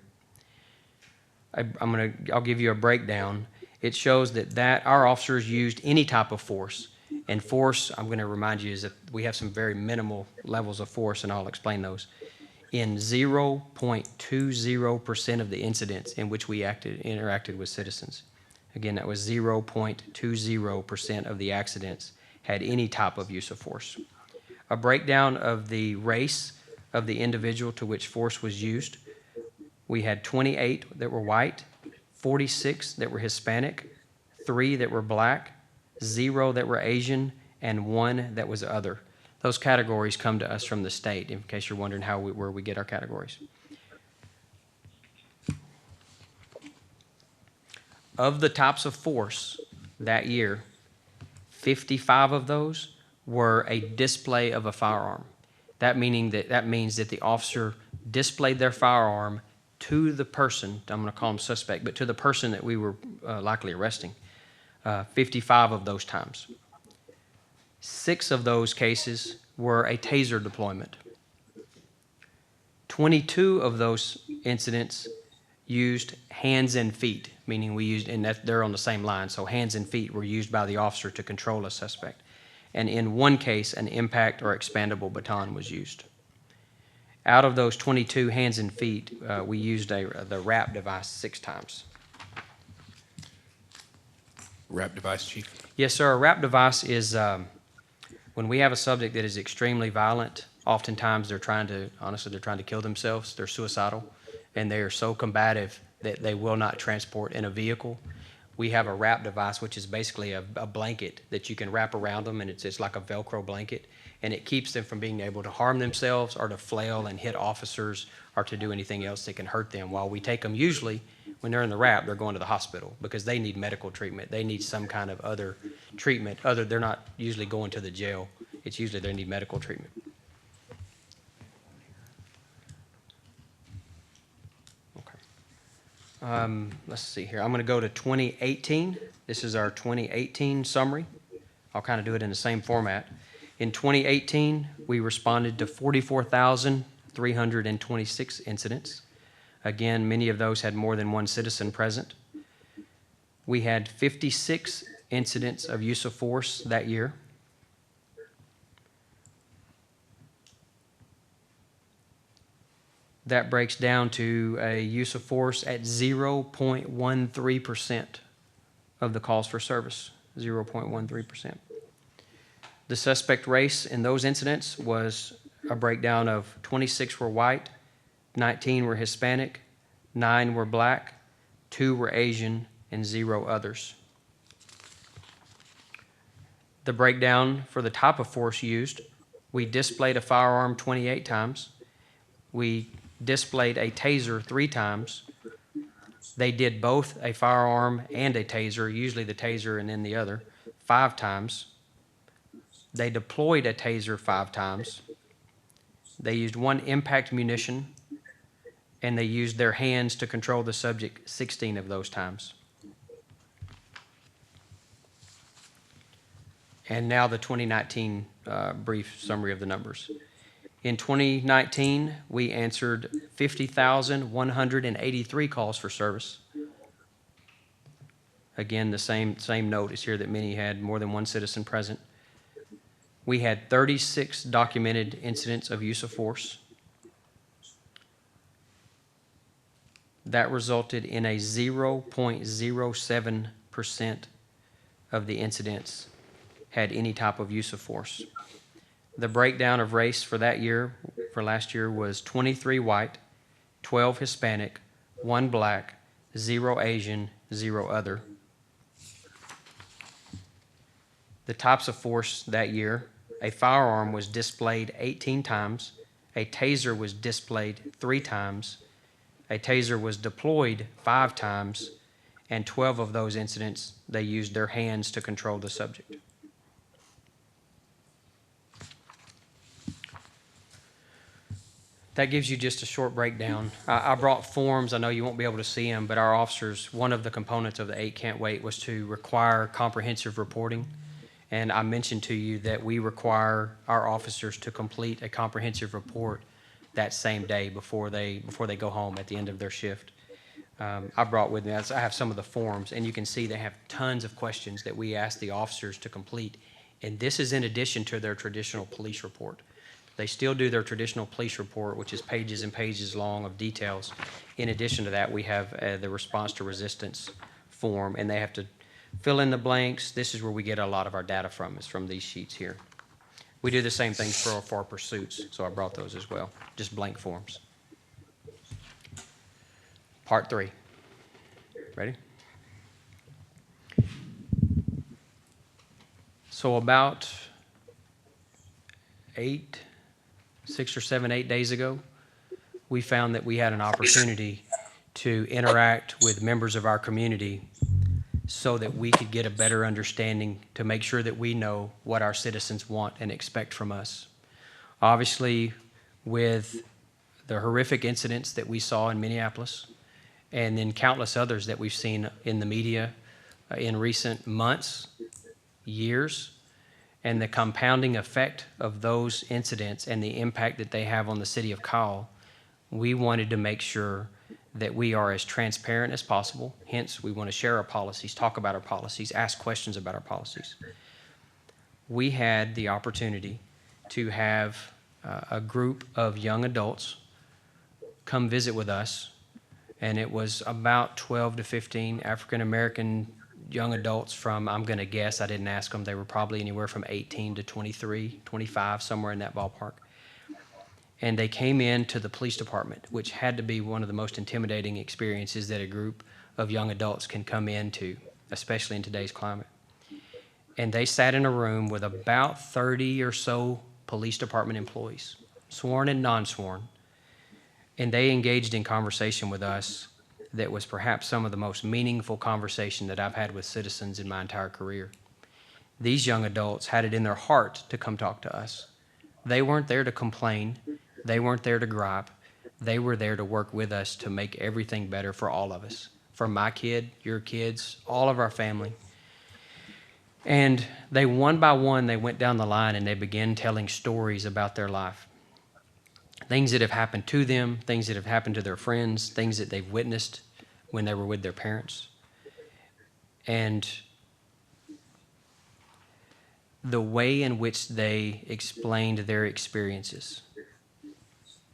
I'll give you a breakdown. It shows that our officers used any type of force. And force, I'm going to remind you, is that we have some very minimal levels of force, and I'll explain those. In 0.20% of the incidents in which we interacted with citizens. Again, that was 0.20% of the accidents had any type of use of force. A breakdown of the race of the individual to which force was used. We had 28 that were white, 46 that were Hispanic, 3 that were black, 0 that were Asian, and 1 that was other. Those categories come to us from the state, in case you're wondering where we get our categories. Of the types of force that year, 55 of those were a display of a firearm. That means that the officer displayed their firearm to the person, I'm going to call him suspect, but to the person that we were likely arresting, 55 of those times. 6 of those cases were a taser deployment. 22 of those incidents used hands and feet, meaning we used, and they're on the same line, so hands and feet were used by the officer to control a suspect. And in one case, an impact or expandable baton was used. Out of those 22 hands and feet, we used the wrap device 6 times. Wrap device, Chief? Yes, sir. A wrap device is when we have a subject that is extremely violent, oftentimes they're trying to kill themselves. They're suicidal, and they are so combative that they will not transport in a vehicle. We have a wrap device, which is basically a blanket that you can wrap around them, and it's like a Velcro blanket, and it keeps them from being able to harm themselves or to flail and hit officers or to do anything else that can hurt them. While we take them, usually when they're in the wrap, they're going to the hospital because they need medical treatment. They need some kind of other treatment. They're not usually going to the jail. It's usually they need medical treatment. Let's see here. I'm going to go to 2018. This is our 2018 summary. I'll kind of do it in the same format. In 2018, we responded to 44,326 incidents. Again, many of those had more than one citizen present. We had 56 incidents of use of force that year. That breaks down to a use of force at 0.13% of the calls for service, 0.13%. The suspect race in those incidents was a breakdown of 26 were white, 19 were Hispanic, 9 were black, 2 were Asian, and 0 others. The breakdown for the type of force used, we displayed a firearm 28 times. We displayed a taser 3 times. They did both a firearm and a taser, usually the taser and then the other, 5 times. They deployed a taser 5 times. They used 1 impact munition, and they used their hands to control the subject 16 of those times. And now the 2019 brief summary of the numbers. In 2019, we answered 50,183 calls for service. Again, the same note is here that many had more than one citizen present. We had 36 documented incidents of use of force. That resulted in a 0.07% of the incidents had any type of use of force. The breakdown of race for that year, for last year, was 23 white, 12 Hispanic, 1 black, 0 Asian, 0 other. The types of force that year, a firearm was displayed 18 times, a taser was displayed 3 times, a taser was deployed 5 times, and 12 of those incidents, they used their hands to control the subject. That gives you just a short breakdown. I brought forms. I know you won't be able to see them, but our officers, one of the components of the 8 Can't Wait was to require comprehensive reporting. And I mentioned to you that we require our officers to complete a comprehensive report that same day before they go home at the end of their shift. I brought with me, I have some of the forms, and you can see they have tons of questions that we ask the officers to complete. And this is in addition to their traditional police report. They still do their traditional police report, which is pages and pages long of details. In addition to that, we have the response to resistance form, and they have to fill in the blanks. This is where we get a lot of our data from, is from these sheets here. We do the same things for our pursuits, so I brought those as well, just blank forms. Part 3. Ready? So about 6 or 7, 8 days ago, we found that we had an opportunity to interact with members of our community so that we could get a better understanding to make sure that we know what our citizens want and expect from us. Obviously, with the horrific incidents that we saw in Minneapolis, and then countless others that we've seen in the media in recent months, years, and the compounding effect of those incidents and the impact that they have on the city of Kyle, we wanted to make sure that we are as transparent as possible. Hence, we want to share our policies, talk about our policies, ask questions about our policies. We had the opportunity to have a group of young adults come visit with us, and it was about 12 to 15 African-American young adults from, I'm going to guess, I didn't ask them, they were probably anywhere from 18 to 23, 25, somewhere in that ballpark. And they came in to the police department, which had to be one of the most intimidating experiences that a group of young adults can come into, especially in today's climate. And they sat in a room with about 30 or so police department employees, sworn and non-sworn, and they engaged in conversation with us that was perhaps some of the most meaningful conversation that I've had with citizens in my entire career. These young adults had it in their heart to come talk to us. They weren't there to complain. They weren't there to gripe. They were there to work with us to make everything better for all of us, for my kid, your kids, all of our family. And they, one by one, they went down the line and they began telling stories about their life. Things that have happened to them, things that have happened to their friends, things that they've witnessed when they were with their parents. And the way in which they explained their experiences,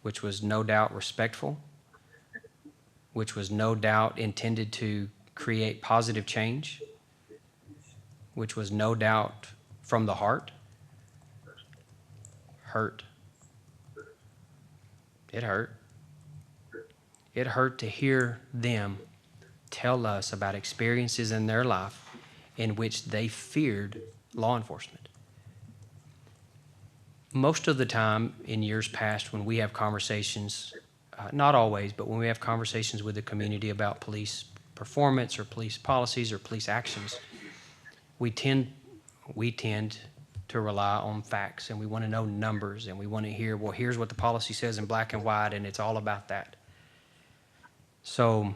which was no doubt respectful, which was no doubt intended to create positive change, which was no doubt from the heart, hurt. It hurt. It hurt to hear them tell us about experiences in their life in which they feared law enforcement. Most of the time in years past when we have conversations, not always, but when we have conversations with the community about police performance or police policies or police actions, we tend to rely on facts, and we want to know numbers, and we want to hear, well, here's what the policy says in black and white, and it's all about that. So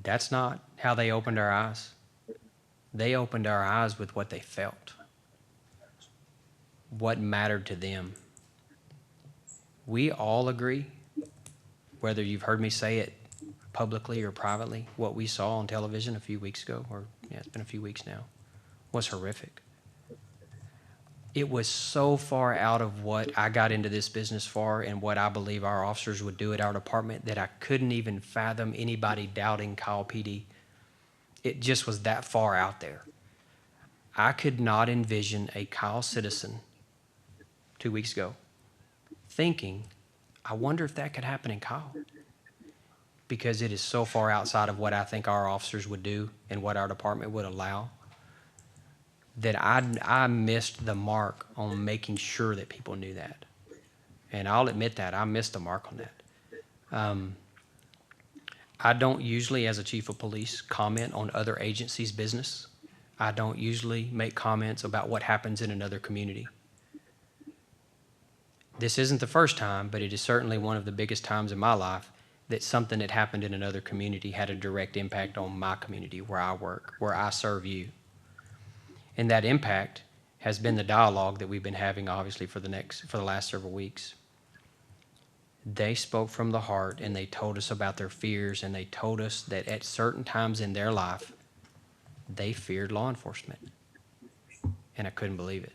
that's not how they opened our eyes. They opened our eyes with what they felt, what mattered to them. We all agree, whether you've heard me say it publicly or privately, what we saw on television a few weeks ago, or yeah, it's been a few weeks now, was horrific. It was so far out of what I got into this business for and what I believe our officers would do at our department that I couldn't even fathom anybody doubting Kyle PD. It just was that far out there. I could not envision a Kyle citizen 2 weeks ago thinking, I wonder if that could happen in Kyle. Because it is so far outside of what I think our officers would do and what our department would allow, that I missed the mark on making sure that people knew that. And I'll admit that, I missed the mark on that. I don't usually, as a chief of police, comment on other agencies' business. I don't usually make comments about what happens in another community. This isn't the first time, but it is certainly one of the biggest times in my life that something that happened in another community had a direct impact on my community, where I work, where I serve you. And that impact has been the dialogue that we've been having, obviously, for the last several weeks. They spoke from the heart, and they told us about their fears, and they told us that at certain times in their life, they feared law enforcement. And I couldn't believe it.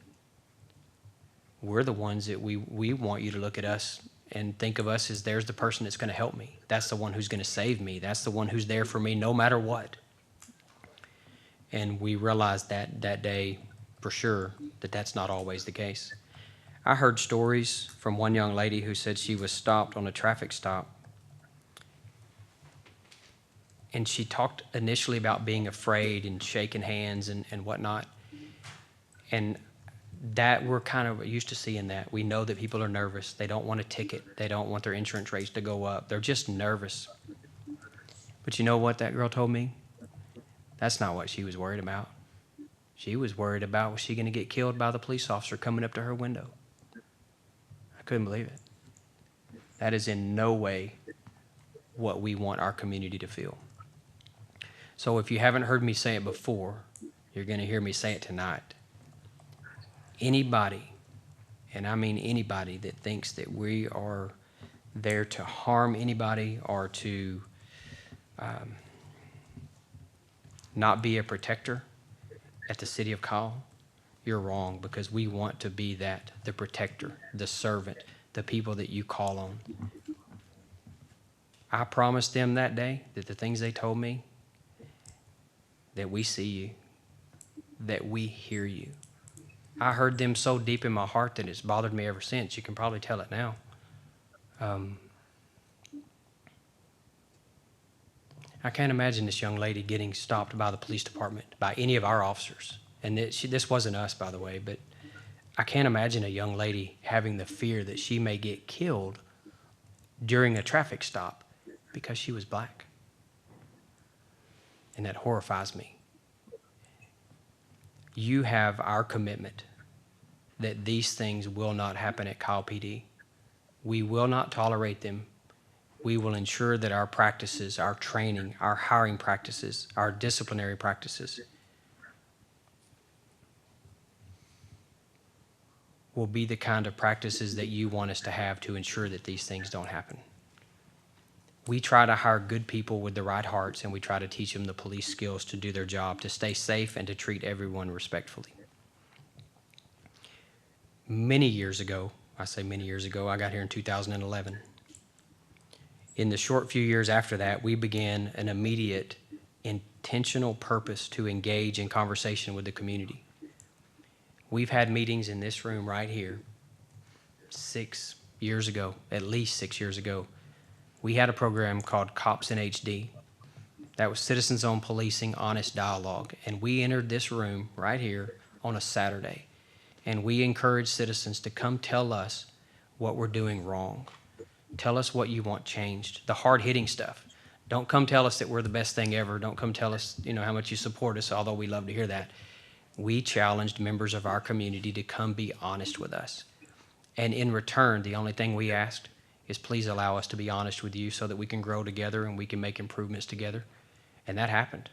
We're the ones that we want you to look at us and think of us as there's the person that's going to help me. That's the one who's going to save me. That's the one who's there for me no matter what. And we realized that day for sure that that's not always the case. I heard stories from one young lady who said she was stopped on a traffic stop. And she talked initially about being afraid and shaking hands and whatnot. And that we're kind of used to seeing that. We know that people are nervous. They don't want a ticket. They don't want their insurance rates to go up. They're just nervous. But you know what that girl told me? That's not what she was worried about. She was worried about, was she going to get killed by the police officer coming up to her window? I couldn't believe it. That is in no way what we want our community to feel. So if you haven't heard me say it before, you're going to hear me say it tonight. Anybody, and I mean anybody, that thinks that we are there to harm anybody or to not be a protector at the city of Kyle, you're wrong, because we want to be that, the protector, the servant, the people that you call on. I promised them that day that the things they told me, that we see you, that we hear you. I heard them so deep in my heart that it's bothered me ever since. You can probably tell it now. I can't imagine this young lady getting stopped by the police department, by any of our officers. And this wasn't us, by the way, but I can't imagine a young lady having the fear that she may get killed during a traffic stop because she was black. And that horrifies me. You have our commitment that these things will not happen at Kyle PD. We will not tolerate them. We will ensure that our practices, our training, our hiring practices, our disciplinary practices will be the kind of practices that you want us to have to ensure that these things don't happen. We try to hire good people with the right hearts, and we try to teach them the police skills to do their job, to stay safe, and to treat everyone respectfully. Many years ago, I say many years ago, I got here in 2011. In the short few years after that, we began an immediate, intentional purpose to engage in conversation with the community. We've had meetings in this room right here 6 years ago, at least 6 years ago. We had a program called Cops in HD. That was Citizens-Owned Policing, Honest Dialogue. And we entered this room right here on a Saturday. And we encouraged citizens to come tell us what we're doing wrong. Tell us what you want changed, the hard-hitting stuff. Don't come tell us that we're the best thing ever. Don't come tell us, how much you support us, although we love to hear that. We challenged members of our community to come be honest with us. And in return, the only thing we asked is please allow us to be honest with you so that we can grow together and we can make improvements together. And that happened.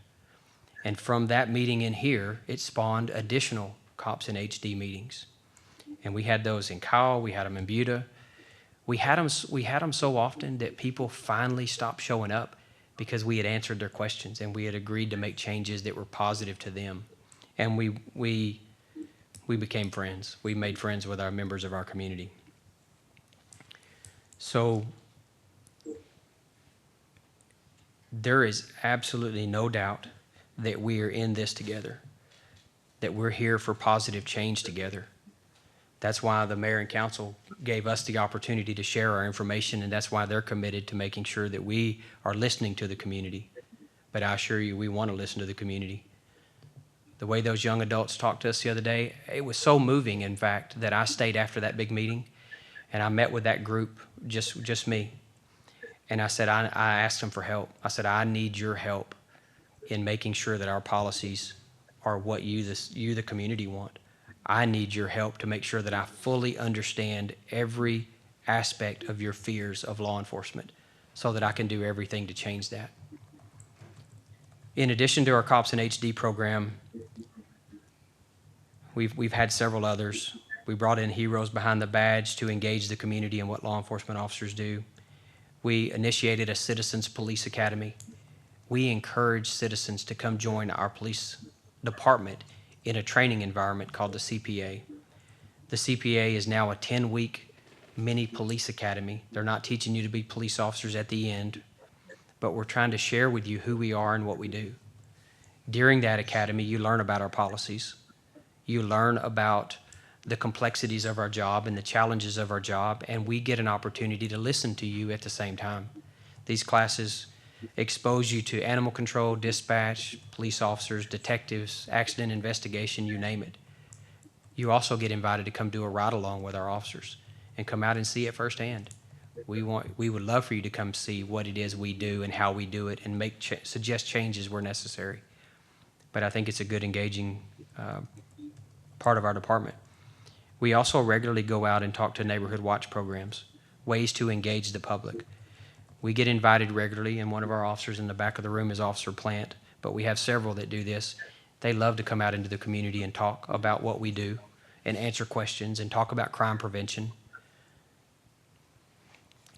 And from that meeting in here, it spawned additional Cops in HD meetings. And we had those in Kyle, we had them in Buda. We had them so often that people finally stopped showing up because we had answered their questions and we had agreed to make changes that were positive to them. And we became friends. We made friends with our members of our community. So there is absolutely no doubt that we are in this together, that we're here for positive change together. That's why the mayor and council gave us the opportunity to share our information, and that's why they're committed to making sure that we are listening to the community. But I assure you, we want to listen to the community. The way those young adults talked to us the other day, it was so moving, in fact, that I stayed after that big meeting, and I met with that group, just me. And I said, I asked them for help. I said, I need your help in making sure that our policies are what you, the community, want. I need your help to make sure that I fully understand every aspect of your fears of law enforcement so that I can do everything to change that. In addition to our Cops in HD program, we've had several others. We brought in Heroes Behind the Badge to engage the community in what law enforcement officers do. We initiated a Citizens Police Academy. We encourage citizens to come join our police department in a training environment called the CPA. The CPA is now a 10-week mini police academy. They're not teaching you to be police officers at the end, but we're trying to share with you who we are and what we do. During that academy, you learn about our policies. You learn about the complexities of our job and the challenges of our job, and we get an opportunity to listen to you at the same time. These classes expose you to animal control, dispatch, police officers, detectives, accident investigation, you name it. You also get invited to come do a ride-along with our officers and come out and see it firsthand. We would love for you to come see what it is we do and how we do it and suggest changes where necessary. But I think it's a good, engaging part of our department. We also regularly go out and talk to neighborhood watch programs, ways to engage the public. We get invited regularly, and one of our officers in the back of the room is Officer Plant, but we have several that do this. They love to come out into the community and talk about what we do and answer questions and talk about crime prevention.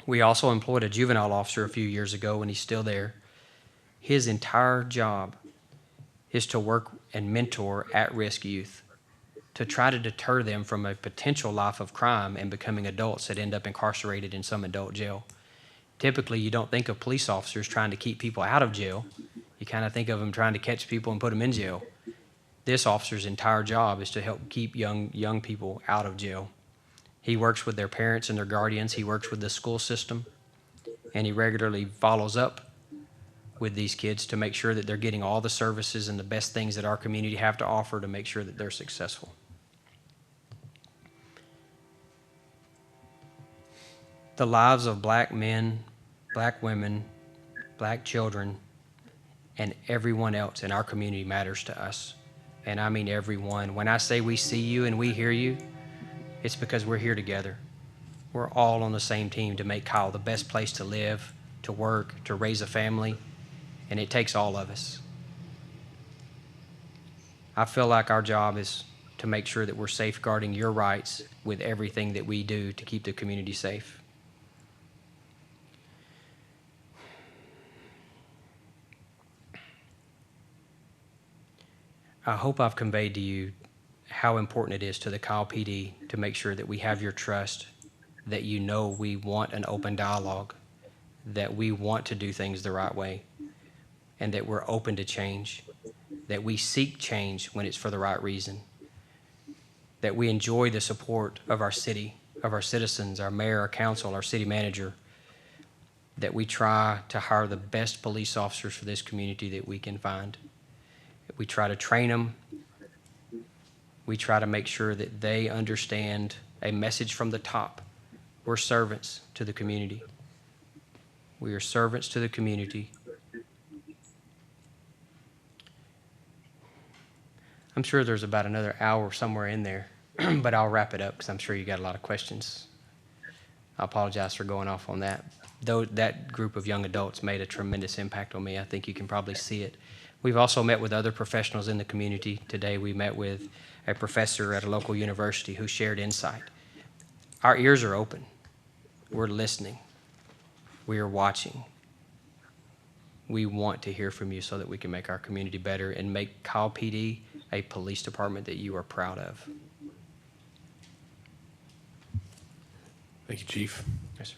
We also employed a juvenile officer a few years ago, and he's still there. His entire job is to work and mentor at-risk youth, to try to deter them from a potential life of crime and becoming adults that end up incarcerated in some adult jail. Typically, you don't think of police officers trying to keep people out of jail. You kind of think of them trying to catch people and put them in jail. This officer's entire job is to help keep young people out of jail. He works with their parents and their guardians. He works with the school system, and he regularly follows up with these kids to make sure that they're getting all the services and the best things that our community have to offer to make sure that they're successful. The lives of black men, black women, black children, and everyone else in our community matters to us. And I mean everyone. When I say we see you and we hear you, it's because we're here together. We're all on the same team to make Kyle the best place to live, to work, to raise a family, and it takes all of us. I feel like our job is to make sure that we're safeguarding your rights with everything that we do to keep the community safe. I hope I've conveyed to you how important it is to the Kyle PD to make sure that we have your trust, that you know we want an open dialogue, that we want to do things the right way, and that we're open to change, that we seek change when it's for the right reason, that we enjoy the support of our city, of our citizens, our mayor, our council, our city manager, that we try to hire the best police officers for this community that we can find. We try to train them. We try to make sure that they understand a message from the top. We're servants to the community. We are servants to the community. I'm sure there's about another hour somewhere in there, but I'll wrap it up because I'm sure you got a lot of questions. I apologize for going off on that. Though that group of young adults made a tremendous impact on me. I think you can probably see it. We've also met with other professionals in the community. Today we met with a professor at a local university who shared insight. Our ears are open. We're listening. We are watching. We want to hear from you so that we can make our community better and make Kyle PD a police department that you are proud of. Thank you, Chief. Yes,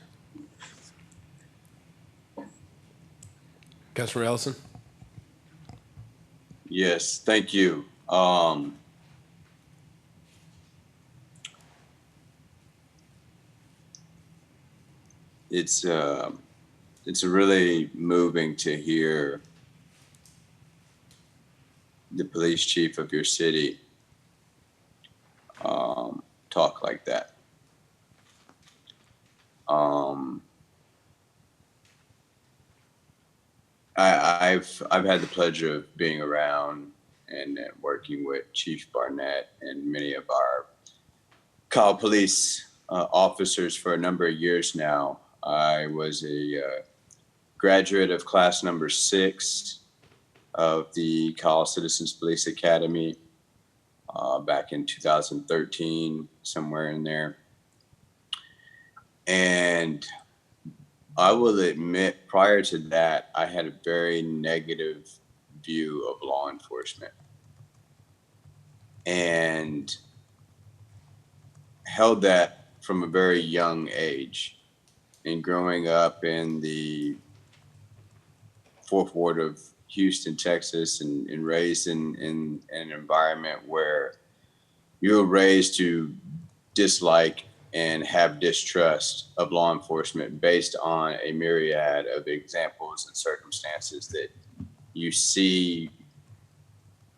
sir. Councilor Ellison? Yes, thank you. It's really moving to hear the police chief of your city talk like that. I've had the pleasure of being around and working with Chief Barnett and many of our Kyle police officers for a number of years now. I was a graduate of class number 6 of the Kyle Citizens Police Academy back in 2013, somewhere in there. And I will admit, prior to that, I had a very negative view of law enforcement and held that from a very young age. And growing up in the 4th Ward of Houston, Texas, and raised in an environment where you were raised to dislike and have distrust of law enforcement based on a myriad of examples and circumstances that you see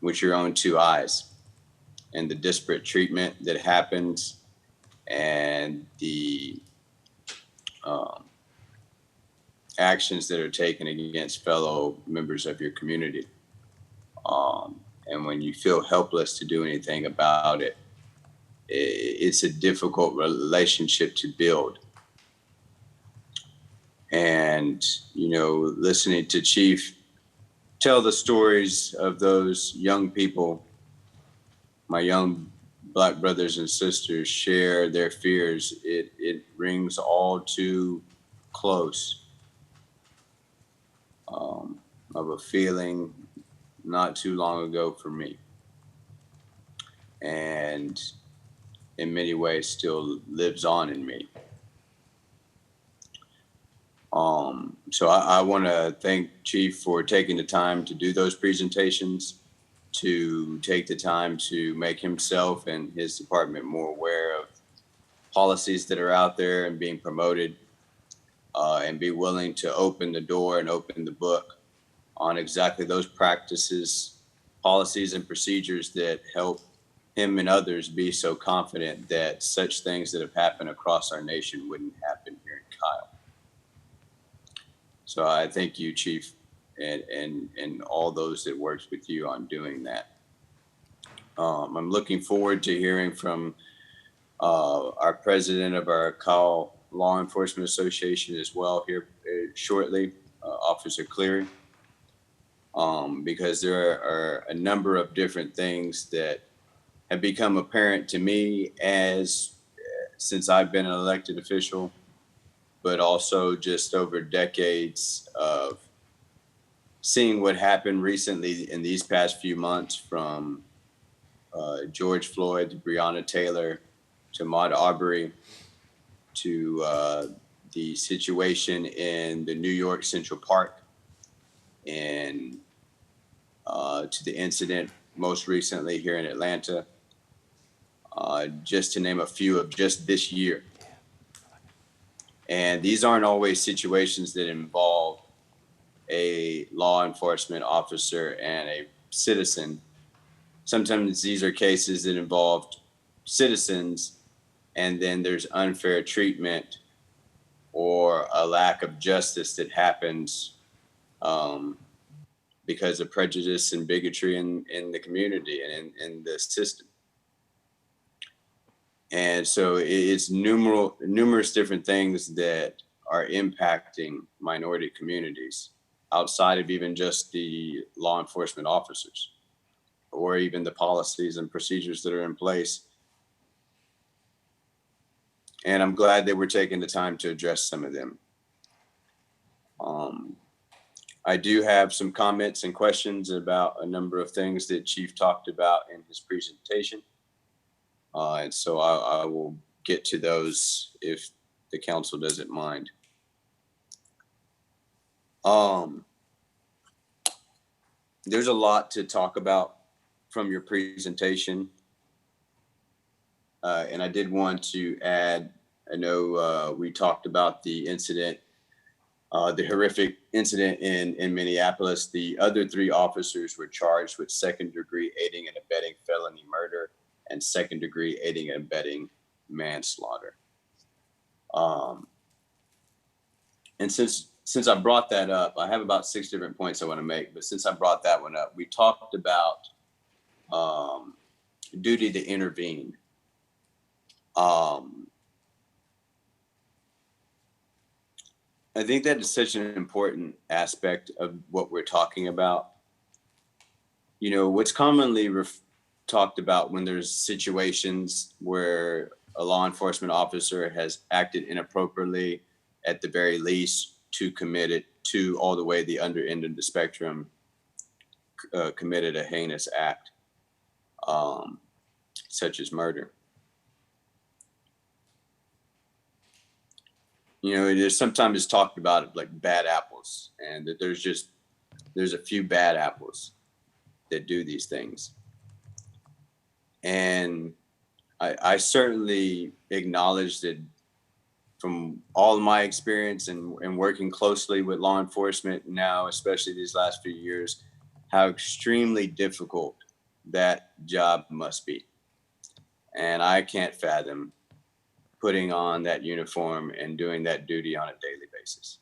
with your own two eyes, and the disparate treatment that happens, and the actions that are taken against fellow members of your community. And when you feel helpless to do anything about it, it's a difficult relationship to build. And, you know, listening to Chief tell the stories of those young people, my young Black brothers and sisters share their fears, it rings all too close of a feeling not too long ago for me. And in many ways still lives on in me. So I want to thank Chief for taking the time to do those presentations, to take the time to make himself and his department more aware of policies that are out there and being promoted, and be willing to open the door and open the book on exactly those practices, policies, and procedures that help him and others be so confident that such things that have happened across our nation wouldn't happen here in Kyle. So I thank you, Chief, and all those that works with you on doing that. I'm looking forward to hearing from our president of our Kyle Law Enforcement Association as well here shortly, Officer Cleary, because there are a number of different things that have become apparent to me since I've been an elected official, but also just over decades of seeing what happened recently in these past few months, from George Floyd to Breonna Taylor to Ahmaud Arbery to the situation in the New York Central Park, and to the incident most recently here in Atlanta, just to name a few of just this year. And these aren't always situations that involve a law enforcement officer and a citizen. Sometimes these are cases that involve citizens, and then there's unfair treatment or a lack of justice that happens because of prejudice and bigotry in the community and in the system. And so it's numerous different things that are impacting minority communities outside of even just the law enforcement officers, or even the policies and procedures that are in place. And I'm glad that we're taking the time to address some of them. I do have some comments and questions about a number of things that Chief talked about in his presentation. And so I will get to those if the council doesn't mind. There's a lot to talk about from your presentation. And I did want to add, I know we talked about the incident, the horrific incident in Minneapolis. The other three officers were charged with second-degree aiding and abetting felony murder and second-degree aiding and abetting manslaughter. And since I brought that up, I have about 6 different points I want to make, but since I brought that one up, we talked about duty to intervene. I think that is such an important aspect of what we're talking about. You know, what's commonly talked about when there's situations where a law enforcement officer has acted inappropriately, at the very least, to commit it to all the way the other end of the spectrum, committed a heinous act, such as murder. You know, it is sometimes talked about like bad apples, and that there's there's a few bad apples that do these things. And I certainly acknowledge that from all of my experience and working closely with law enforcement now, especially these last few years, how extremely difficult that job must be. And I can't fathom putting on that uniform and doing that duty on a daily basis.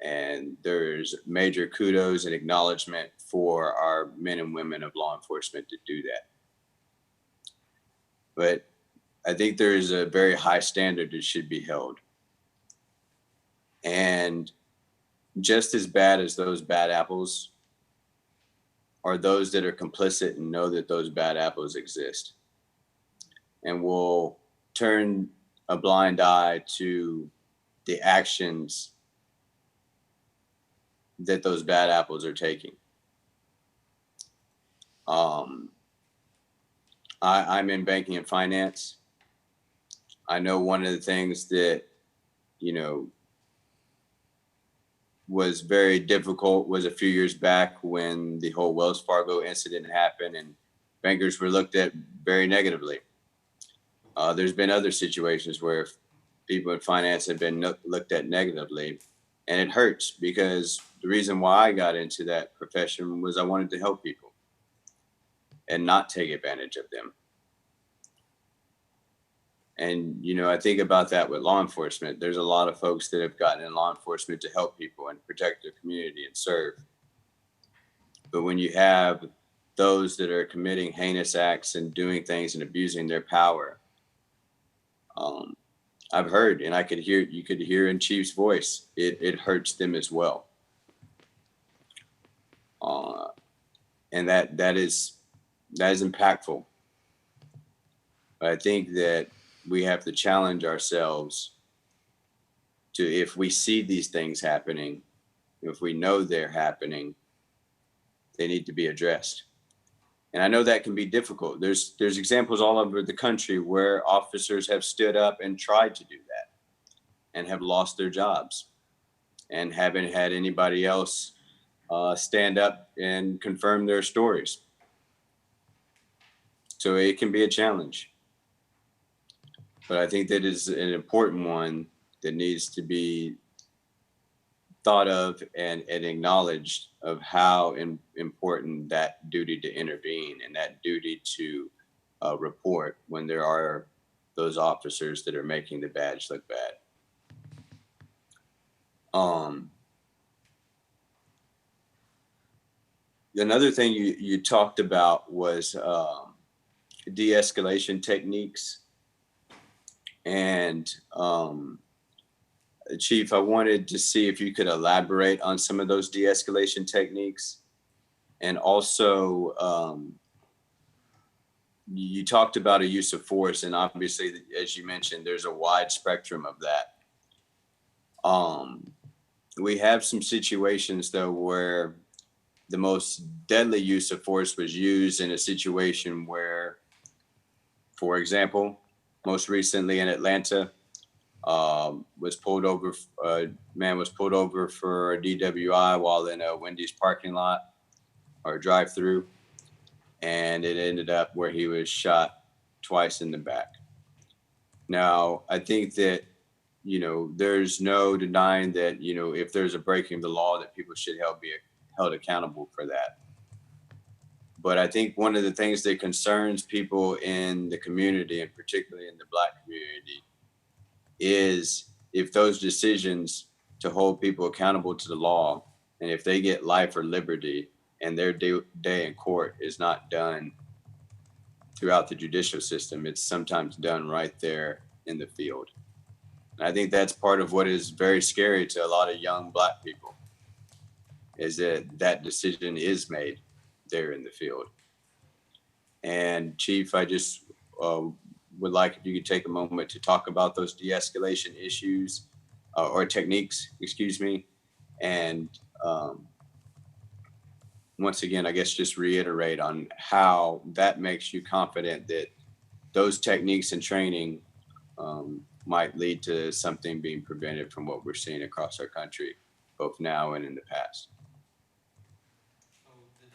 And there's major kudos and acknowledgement for our men and women of law enforcement to do that. But I think there is a very high standard that should be held. And just as bad as those bad apples are those that are complicit and know that those bad apples exist and will turn a blind eye to the actions that those bad apples are taking. I'm in banking and finance. I know one of the things that, you know, was very difficult was a few years back when the whole Wells Fargo incident happened and bankers were looked at very negatively. There's been other situations where people in finance have been looked at negatively, and it hurts because the reason why I got into that profession was I wanted to help people and not take advantage of them. And, you know, I think about that with law enforcement. There's a lot of folks that have gotten in law enforcement to help people and protect their community and serve. But when you have those that are committing heinous acts and doing things and abusing their power, I've heard, and you could hear in Chief's voice, it hurts them as well. And that is impactful. But I think that we have to challenge ourselves to, if we see these things happening, if we know they're happening, they need to be addressed. And I know that can be difficult. There's examples all over the country where officers have stood up and tried to do that and have lost their jobs and haven't had anybody else stand up and confirm their stories. So it can be a challenge. But I think that is an important one that needs to be thought of and acknowledged of how important that duty to intervene and that duty to report when there are those officers that are making the badge look bad. Another thing you talked about was de-escalation techniques. And Chief, I wanted to see if you could elaborate on some of those de-escalation techniques. And also, you talked about a use of force, and obviously, as you mentioned, there's a wide spectrum of that. We have some situations, though, where the most deadly use of force was used in a situation where, for example, most recently in Atlanta, man was pulled over for a DWI while in a Wendy's parking lot or drive-through, and it ended up where he was shot twice in the back. Now, I think that, you know, there's no denying that, you know, if there's a breaking of the law, that people should be held accountable for that. But I think one of the things that concerns people in the community, and particularly in the Black community, is if those decisions to hold people accountable to the law, and if they get life or liberty and their day in court is not done throughout the judicial system, it's sometimes done right there in the field. And I think that's part of what is very scary to a lot of young Black people, is that decision is made there in the field. And Chief, I just would like if you could take a moment to talk about those de-escalation issues or techniques, excuse me. And once again, I guess just reiterate on how that makes you confident that those techniques and training might lead to something being prevented from what we're seeing across our country, both now and in the past. So the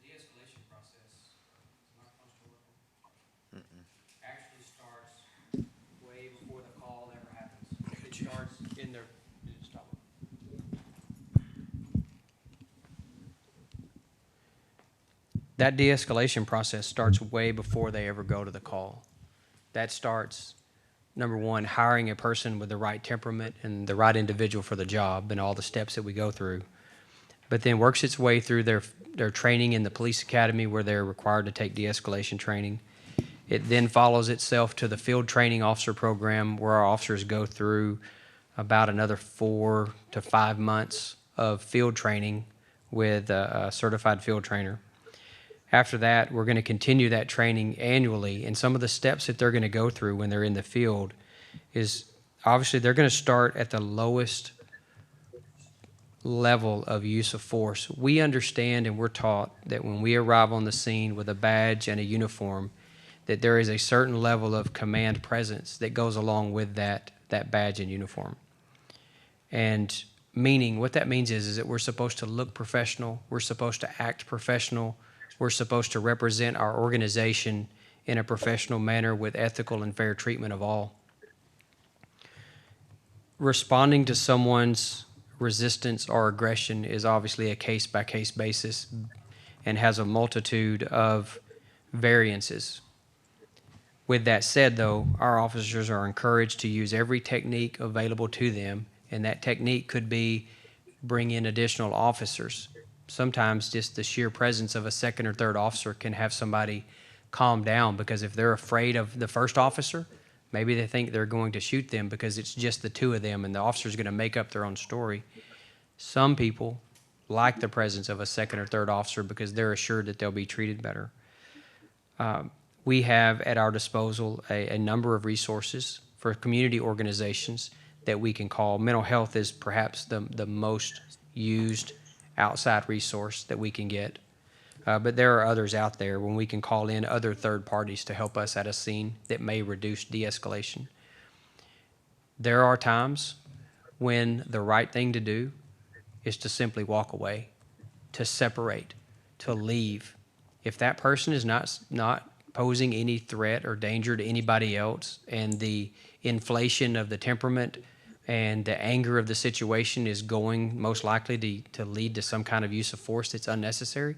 de-escalation process is not close to working. Actually starts way before the call ever happens. It starts in their, stop. That de-escalation process starts way before they ever go to the call. That starts, number one, hiring a person with the right temperament and the right individual for the job and all the steps that we go through, but then works its way through their training in the police academy where they're required to take de-escalation training. It then follows itself to the field training officer program where our officers go through about another 4 to 5 months of field training with a certified field trainer. After that, we're going to continue that training annually, and some of the steps that they're going to go through when they're in the field is obviously they're going to start at the lowest level of use of force. We understand and we're taught that when we arrive on the scene with a badge and a uniform, that there is a certain level of command presence that goes along with that badge and uniform. And meaning, what that means is that we're supposed to look professional, we're supposed to act professional, we're supposed to represent our organization in a professional manner with ethical and fair treatment of all. Responding to someone's resistance or aggression is obviously a case-by-case basis and has a multitude of variances. With that said, though, our officers are encouraged to use every technique available to them, and that technique could be bring in additional officers. Sometimes just the sheer presence of a second or third officer can have somebody calm down, because if they're afraid of the first officer, maybe they think they're going to shoot them because it's just the two of them and the officer's going to make up their own story. Some people like the presence of a second or third officer because they're assured that they'll be treated better. We have at our disposal a number of resources for community organizations that we can call. Mental health is perhaps the most used outside resource that we can get. But there are others out there when we can call in other third parties to help us at a scene that may reduce de-escalation. There are times when the right thing to do is to simply walk away, to separate, to leave. If that person is not posing any threat or danger to anybody else, and the inflation of the temperament and the anger of the situation is going most likely to lead to some kind of use of force that's unnecessary,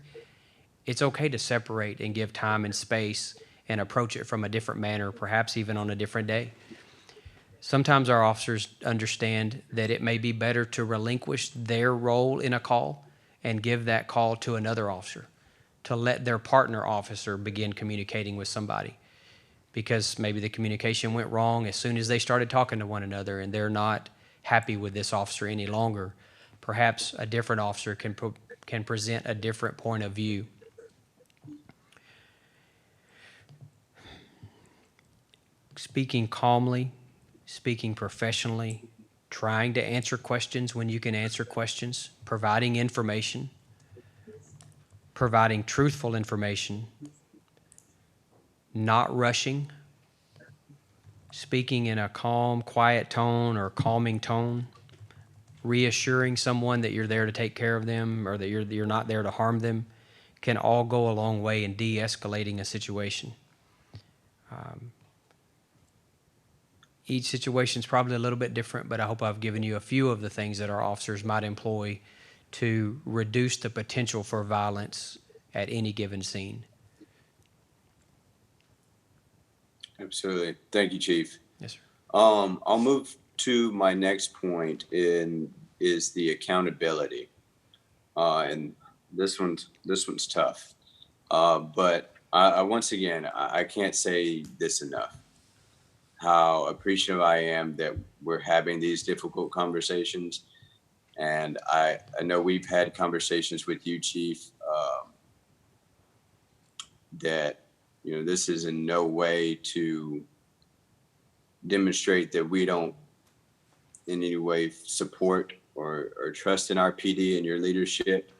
it's okay to separate and give time and space and approach it from a different manner, perhaps even on a different day. Sometimes our officers understand that it may be better to relinquish their role in a call and give that call to another officer, to let their partner officer begin communicating with somebody, because maybe the communication went wrong as soon as they started talking to one another and they're not happy with this officer any longer. Perhaps a different officer can present a different point of view. Speaking calmly, speaking professionally, trying to answer questions when you can answer questions, providing information, providing truthful information, not rushing, speaking in a calm, quiet tone or calming tone, reassuring someone that you're there to take care of them or that you're not there to harm them, can all go a long way in de-escalating a situation. Each situation is probably a little bit different, but I hope I've given you a few of the things that our officers might employ to reduce the potential for violence at any given scene. Absolutely. Thank you, Chief. Yes, sir. I'll move to my next point is the accountability. And this one's tough. But I once again, I can't say this enough, how appreciative I am that we're having these difficult conversations. And I know we've had conversations with you, Chief, that, this is in no way to demonstrate that we don't in any way support or trust in our PD and your leadership.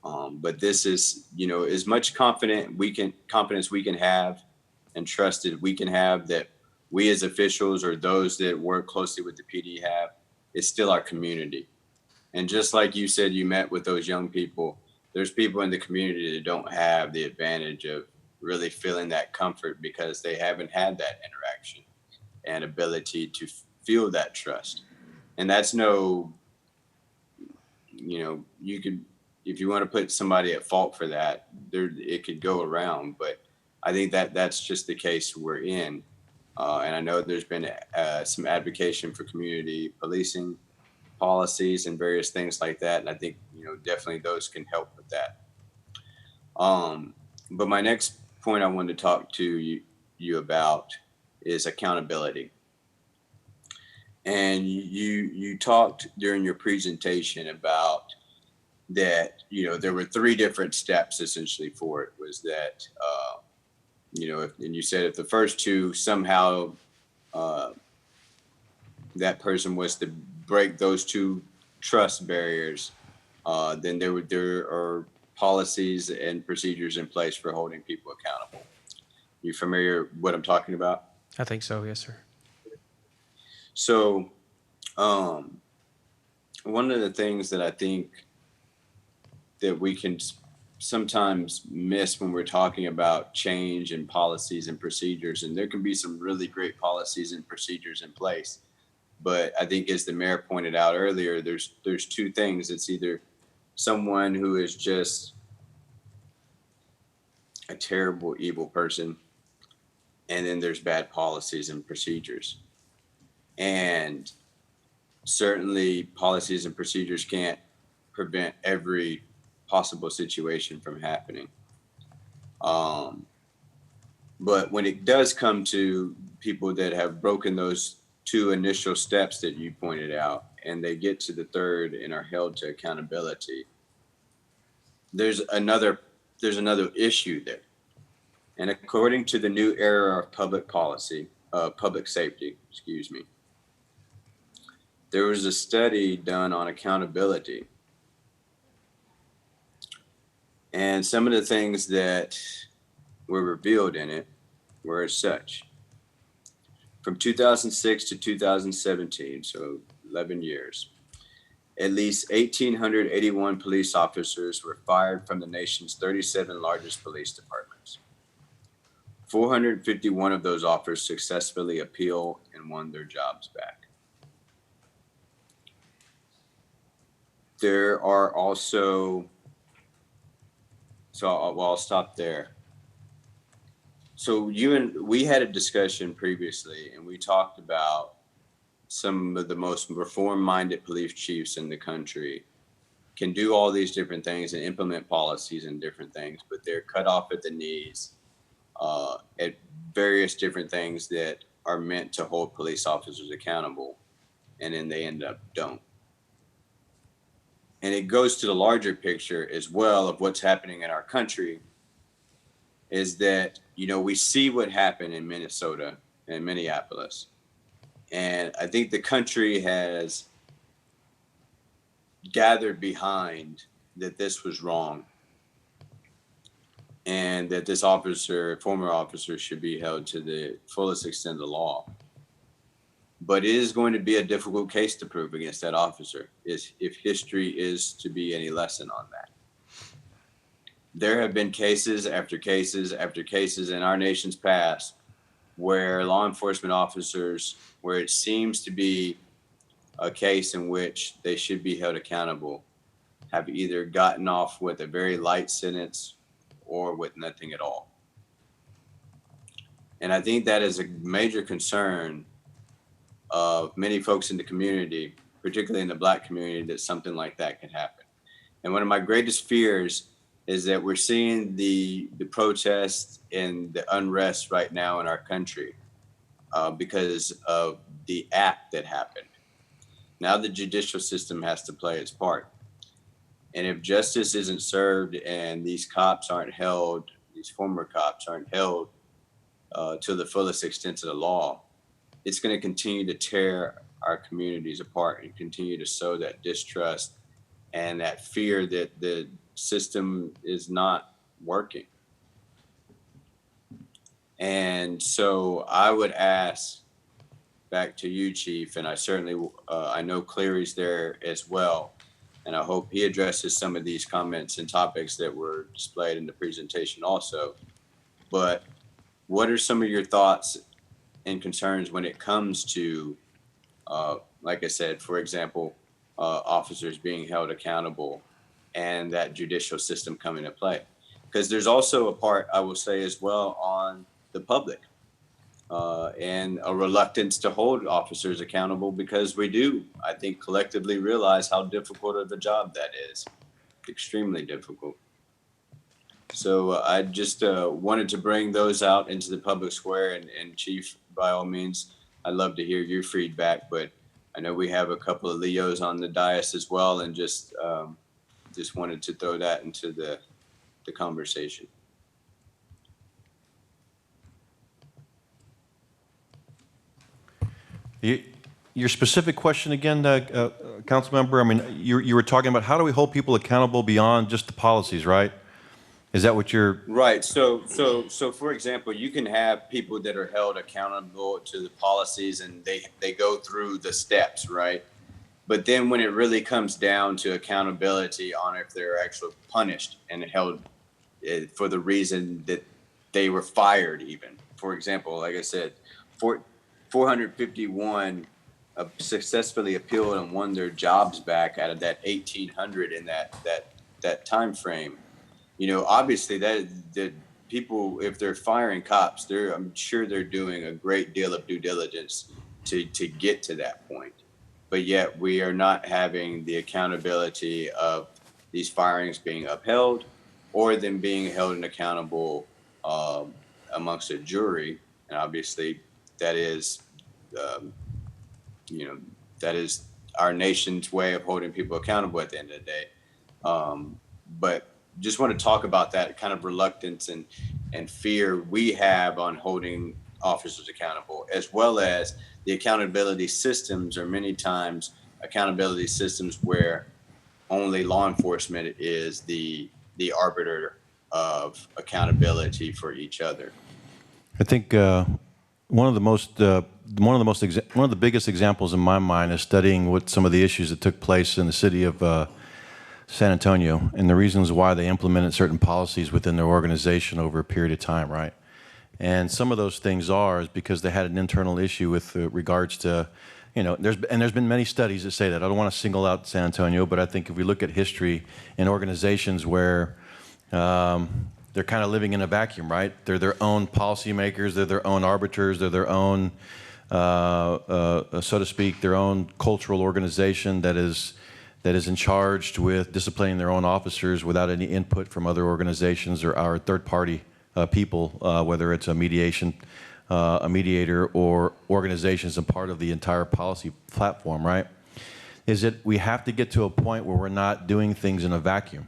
But this is, as much confidence we can have and trust that we can have, that we as officials or those that work closely with the PD have, it's still our community. And just like you said, you met with those young people, there's people in the community that don't have the advantage of really feeling that comfort because they haven't had that interaction and ability to feel that trust. And that's no, you could, if you want to put somebody at fault for that, it could go around. But I think that that's just the case we're in. And I know there's been some advocacy for community policing policies and various things like that. And I think, definitely those can help with that. But my next point I wanted to talk to you about is accountability. And you talked during your presentation about that, there were 3 different steps essentially for it. Was that, and you said if the first 2 somehow that person was to break those 2 trust barriers, then there are policies and procedures in place for holding people accountable. You familiar with what I'm talking about? I think so, yes, sir. So, one of the things that I think that we can sometimes miss when we're talking about change in policies and procedures, and there can be some really great policies and procedures in place, but I think as the mayor pointed out earlier, there's 2 things. It's either someone who is just a terrible, evil person, and then there's bad policies and procedures. And certainly policies and procedures can't prevent every possible situation from happening. But when it does come to people that have broken those 2 initial steps that you pointed out, and they get to the 3rd and are held to accountability, there's another issue there. And according to the new era of public safety, there was a study done on accountability. And some of the things that were revealed in it were as such. From 2006 to 2017, so 11 years, at least 1,881 police officers were fired from the nation's 37 largest police departments. 451 of those officers successfully appealed and won their jobs back. There are also, I'll stop there. So we had a discussion previously, and we talked about some of the most reform-minded police chiefs in the country can do all these different things and implement policies and different things, but they're cut off at the knees at various different things that are meant to hold police officers accountable, and then they end up don't. And it goes to the larger picture as well of what's happening in our country, is that, we see what happened in Minnesota and Minneapolis. And I think the country has gathered behind that this was wrong and that this former officer, should be held to the fullest extent of the law. But it is going to be a difficult case to prove against that officer if history is to be any lesson on that. There have been cases after cases after cases in our nation's past where law enforcement officers, where it seems to be a case in which they should be held accountable, have either gotten off with a very light sentence or with nothing at all. And I think that is a major concern of many folks in the community, particularly in the Black community, that something like that could happen. And one of my greatest fears is that we're seeing the protests and the unrest right now in our country because of the act that happened. Now the judicial system has to play its part. And if justice isn't served and these former cops aren't held to the fullest extent of the law, it's going to continue to tear our communities apart and continue to sow that distrust and that fear that the system is not working. And so I would ask back to you, Chief, and I certainly, I know Cleary's there as well. And I hope he addresses some of these comments and topics that were displayed in the presentation also. But what are some of your thoughts and concerns when it comes to, like I said, for example, officers being held accountable and that judicial system coming into play? Because there's also a part, I will say as well, on the public and a reluctance to hold officers accountable, because we do, I think, collectively realize how difficult of a job that is. Extremely difficult. So I just wanted to bring those out into the public square, and Chief, by all means, I'd love to hear your feedback, but I know we have a couple of Leos on the dais as well, and just wanted to throw that into the conversation. Your specific question again, council member, I mean, you were talking about how do we hold people accountable beyond just the policies, right? Is that what you're? Right. So for example, you can have people that are held accountable to the policies and they go through the steps, right? But then when it really comes down to accountability on if they're actually punished and held for the reason that they were fired even. For example, like I said, 451 successfully appealed and won their jobs back out of that 1,800 in that time frame. You know, obviously that people, if they're firing cops, I'm sure they're doing a great deal of due diligence to get to that point. But yet we are not having the accountability of these firings being upheld or them being held and accountable amongst a jury. And obviously that is, that is our nation's way of holding people accountable at the end of the day. But just want to talk about that kind of reluctance and fear we have on holding officers accountable, as well as the accountability systems are many times accountability systems where only law enforcement is the arbiter of accountability for each other. I think one of the biggest examples in my mind is studying what some of the issues that took place in the city of San Antonio and the reasons why they implemented certain policies within their organization over a period of time, right? And some of those things is because they had an internal issue with regards to, there's been many studies that say that. I don't want to single out San Antonio, but I think if we look at history in organizations where they're kind of living in a vacuum, right? They're their own policymakers, they're their own arbiters, they're their own, so to speak, their own cultural organization that is in charge with disciplining their own officers without any input from other organizations or our third-party people, whether it's a mediator or organizations and part of the entire policy platform, right? Is that we have to get to a point where we're not doing things in a vacuum.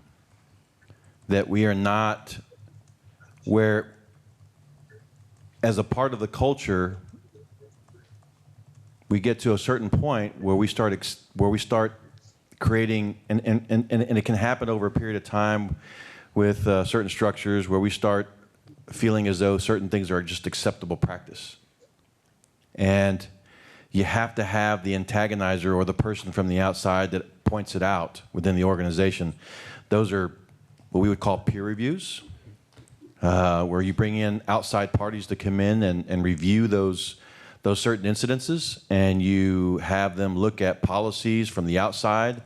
That we are not where, as a part of the culture, we get to a certain point where we start creating, and it can happen over a period of time with certain structures where we start feeling as though certain things are just acceptable practice. And you have to have the antagonizer or the person from the outside that points it out within the organization. Those are what we would call peer reviews, where you bring in outside parties to come in and review those certain incidences, and you have them look at policies from the outside.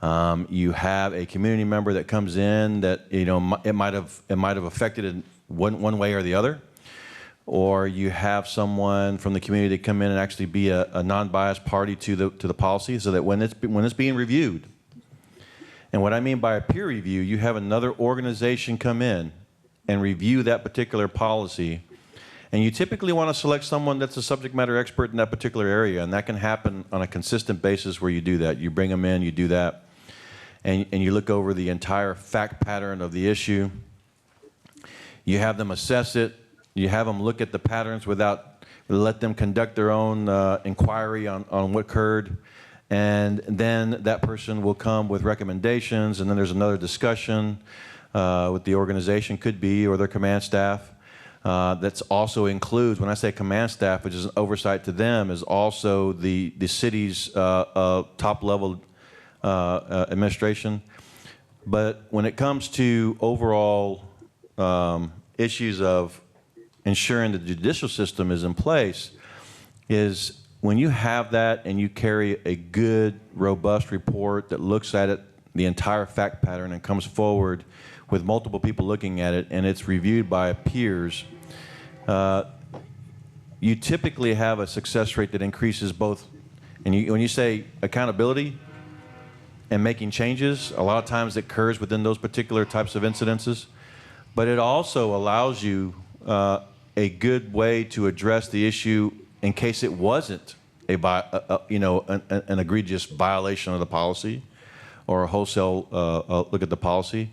You have a community member that comes in that it might have affected in one way or the other, or you have someone from the community come in and actually be a non-biased party to the policy, so that when it's being reviewed. And what I mean by a peer review, you have another organization come in and review that particular policy. And you typically want to select someone that's a subject matter expert in that particular area. And that can happen on a consistent basis where you do that. You bring them in, you do that. And you look over the entire fact pattern of the issue. You have them assess it. You have them look at the patterns let them conduct their own inquiry on what occurred. And then that person will come with recommendations, and then there's another discussion with the organization, could be, or their command staff. That's also includes, when I say command staff, which is an oversight to them, is also the city's top-level administration. But when it comes to overall issues of ensuring the judicial system is in place, is when you have that and you carry a good, robust report that looks at it, the entire fact pattern, and comes forward with multiple people looking at it, and it's reviewed by peers, you typically have a success rate that increases both. And when you say accountability and making changes, a lot of times it occurs within those particular types of incidences, but it also allows you a good way to address the issue in case it wasn't an egregious violation of the policy or a wholesale look at the policy.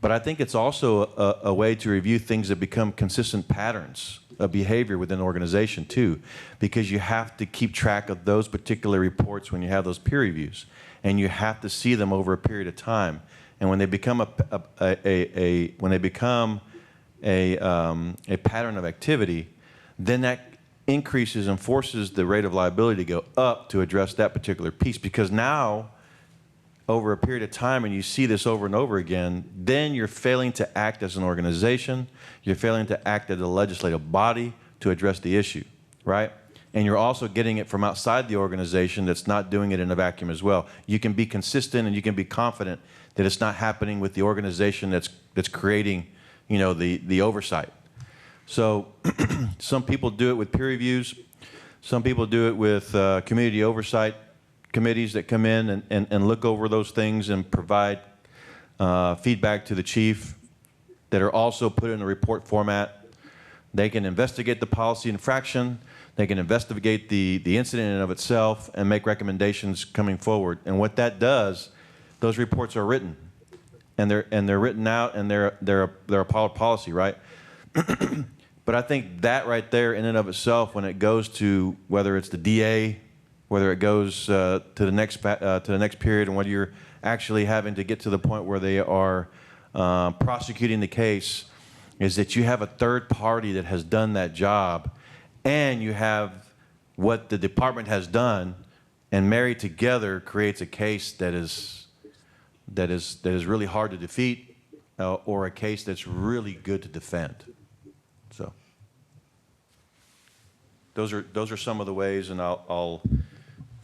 But I think it's also a way to review things that become consistent patterns of behavior within an organization too, because you have to keep track of those particular reports when you have those peer reviews, and you have to see them over a period of time. And when they become a pattern of activity, then that increases and forces the rate of liability to go up to address that particular piece. Because now, over a period of time, and you see this over and over again, then you're failing to act as an organization, you're failing to act as a legislative body to address the issue, right? And you're also getting it from outside the organization that's not doing it in a vacuum as well. You can be consistent and you can be confident that it's not happening with the organization that's creating, the oversight. So some people do it with peer reviews. Some people do it with community oversight committees that come in and look over those things and provide feedback to the chief that are also put in a report format. They can investigate the policy infraction. They can investigate the incident in and of itself and make recommendations coming forward. And what that does, those reports are written, and they're written out, and they're a policy, right? But I think that right there, in and of itself, when it goes to whether it's the DA, whether it goes to the next period, and whether you're actually having to get to the point where they are prosecuting the case, is that you have a third party that has done that job, and you have what the department has done, and married together creates a case that is really hard to defeat, or a case that's really good to defend. So those are some of the ways, and I'll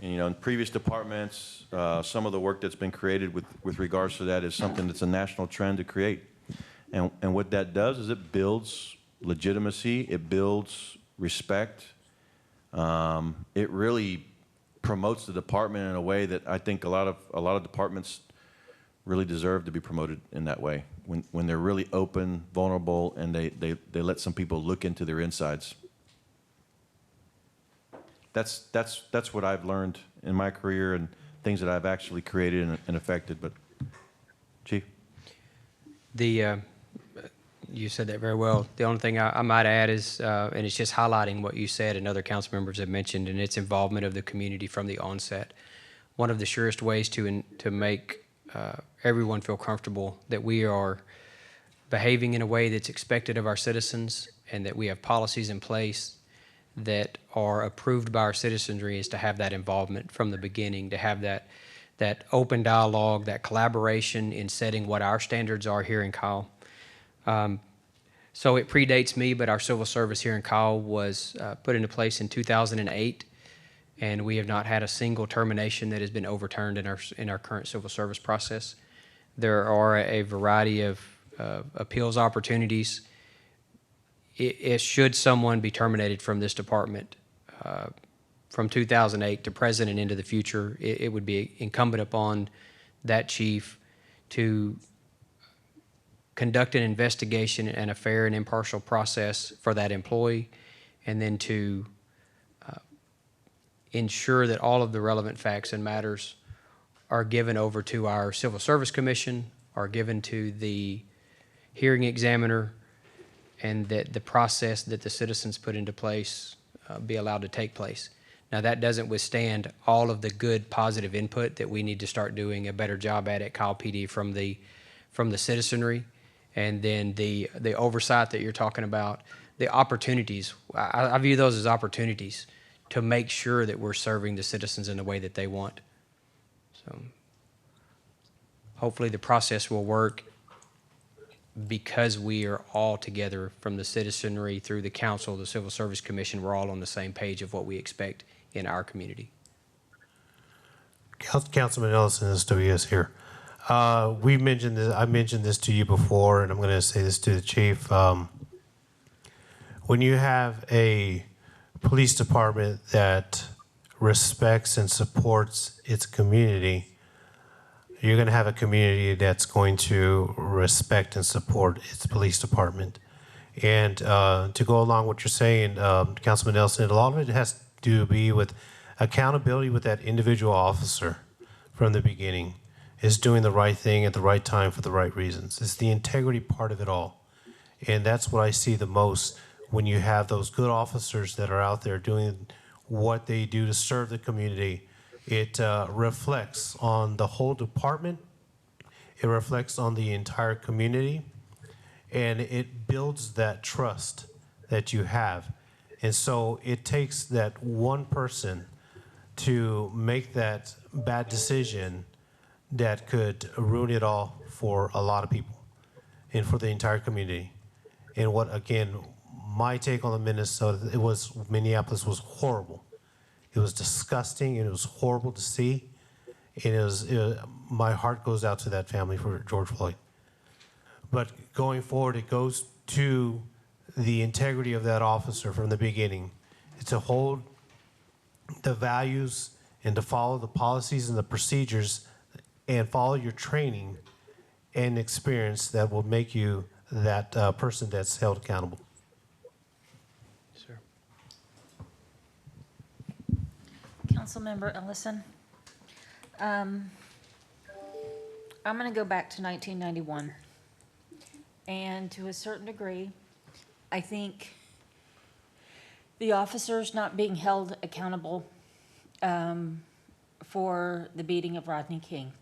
in previous departments, some of the work that's been created with regards to that is something that's a national trend to create. And what that does is it builds legitimacy, it builds respect. It really promotes the department in a way that I think a lot of departments really deserve to be promoted in that way, when they're really open, vulnerable, and they let some people look into their insides. That's what I've learned in my career and things that I've actually created and affected. But Chief? You said that very well. The only thing I might add is, and it's just highlighting what you said and other council members have mentioned, and its involvement of the community from the onset. One of the surest ways to make everyone feel comfortable that we are behaving in a way that's expected of our citizens and that we have policies in place that are approved by our citizenry is to have that involvement from the beginning, to have that open dialogue, that collaboration in setting what our standards are here in Kyle. So it predates me, but our civil service here in Kyle was put into place in 2008, and we have not had a single termination that has been overturned in our current civil service process. There are a variety of appeals opportunities. Should someone be terminated from this department from 2008 to present and into the future, it would be incumbent upon that chief to conduct an investigation and a fair and impartial process for that employee, and then to ensure that all of the relevant facts and matters are given over to our Civil Service Commission, are given to the hearing examiner, and that the process that the citizens put into place be allowed to take place. Now, that doesn't withstand all of the good, positive input that we need to start doing a better job at Kyle PD from the citizenry, and then the oversight that you're talking about. the opportunities. I view those as opportunities to make sure that we're serving the citizens in the way that they want. So hopefully the process will work because we are all together from the citizenry through the council, the Civil Service Commission. We're all on the same page of what we expect in our community. Councilman Ellison, SWS here. We mentioned this, I mentioned this to you before, and I'm going to say this to the chief. When you have a police department that respects and supports its community, you're going to have a community that's going to respect and support its police department. And to go along with what you're saying, Councilman Nelson, a lot of it has to be with accountability with that individual officer from the beginning. Is doing the right thing at the right time for the right reasons. It's the integrity part of it all. And that's what I see the most when you have those good officers that are out there doing what they do to serve the community. It reflects on the whole department. It reflects on the entire community. And it builds that trust that you have. And so it takes that one person to make that bad decision that could ruin it all for a lot of people and for the entire community. And what, again, my take on the Minneapolis was horrible. It was disgusting and it was horrible to see. And my heart goes out to that family for George Floyd. But going forward, it goes to the integrity of that officer from the beginning. It's to hold the values and to follow the policies and the procedures and follow your training and experience that will make you that person that's held accountable. Sir. Councilmember Ellison, I'm going to go back to 1991. And to a certain degree, I think the officers not being held accountable for the beating of Rodney King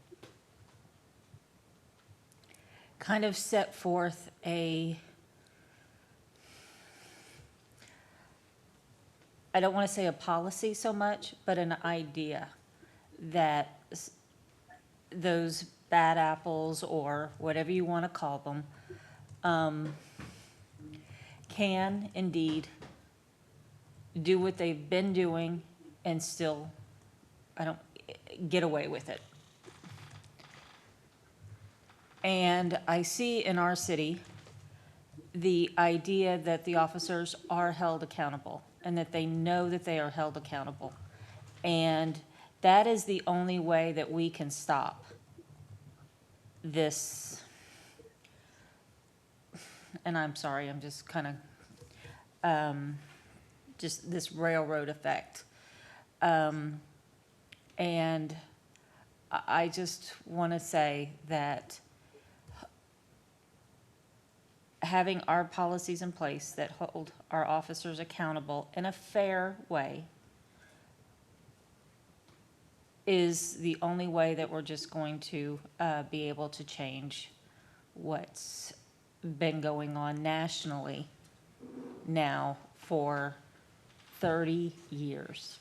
kind of set forth I don't want to say a policy so much, but an idea that those bad apples, or whatever you want to call them, can indeed do what they've been doing and still, get away with it. And I see in our city the idea that the officers are held accountable and that they know that they are held accountable. And that is the only way that we can stop this. And I'm sorry, I'm just kind of, just this railroad effect. And I just want to say that having our policies in place that hold our officers accountable in a fair way is the only way that we're just going to be able to change what's been going on nationally now for 30 years.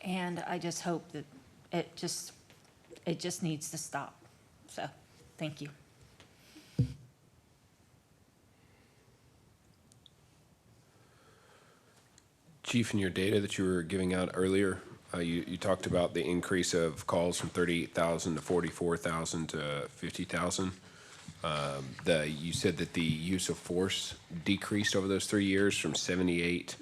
And I just hope that it just needs to stop. So, thank you. Chief, in your data that you were giving out earlier, you talked about the increase of calls from 38,000 to 44,000 to 50,000. You said that the use of force decreased over those 3 years from 78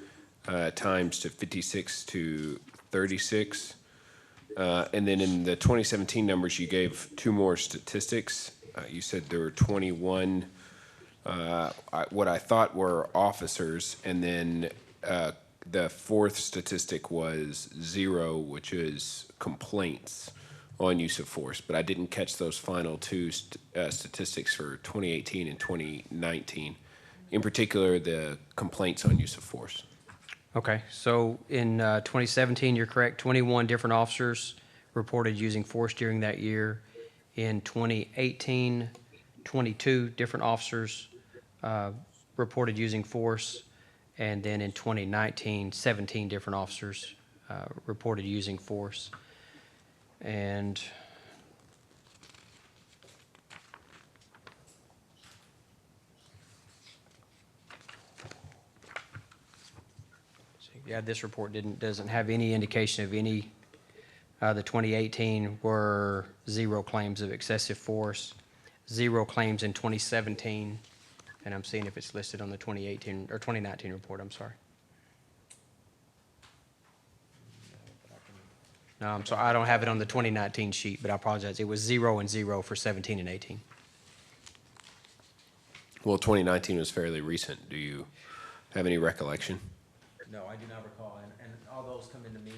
times to 56 to 36. And then in the 2017 numbers, you gave two more statistics. You said there were 21, what I thought were officers, and then the fourth statistic was 0, which is complaints on use of force. But I didn't catch those final two statistics for 2018 and 2019, in particular the complaints on use of force. Okay, so in 2017, you're correct, 21 different officers reported using force during that year. In 2018, 22 different officers reported using force, and then in 2019, 17 different officers reported using force. And yeah, this report doesn't have any indication of any. The 2018 were 0 claims of excessive force, 0 claims in 2017, and I'm seeing if it's listed on the 2018 or 2019 report. I'm sorry. No, I'm sorry. I don't have it on the 2019 sheet, but I apologize. It was 0 and 0 for 17 and 18. Well, 2019 was fairly recent. Do you have any recollection? No, I do not recall, and all those come into me,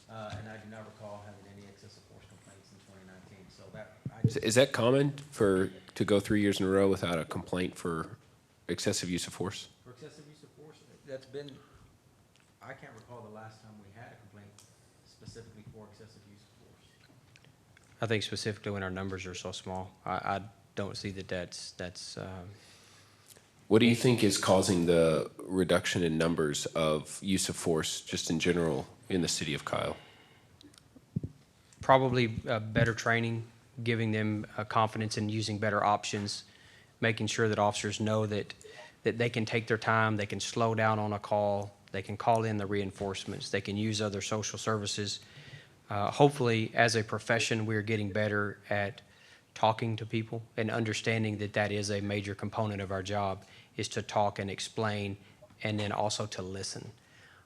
and I do not recall having any excessive force complaints in 2019, so that. Is that common to go 3 years in a row without a complaint for excessive use of force? For excessive use of force, that's been, I can't recall the last time we had a complaint specifically for excessive use of force. I think specifically when our numbers are so small, I don't see that's What do you think is causing the reduction in numbers of use of force just in general in the city of Kyle? probably better training, giving them confidence in using better options, making sure that officers know that they can take their time, they can slow down on a call, they can call in the reinforcements, they can use other social services. Hopefully, as a profession, we're getting better at talking to people and understanding that that is a major component of our job, is to talk and explain, and then also to listen.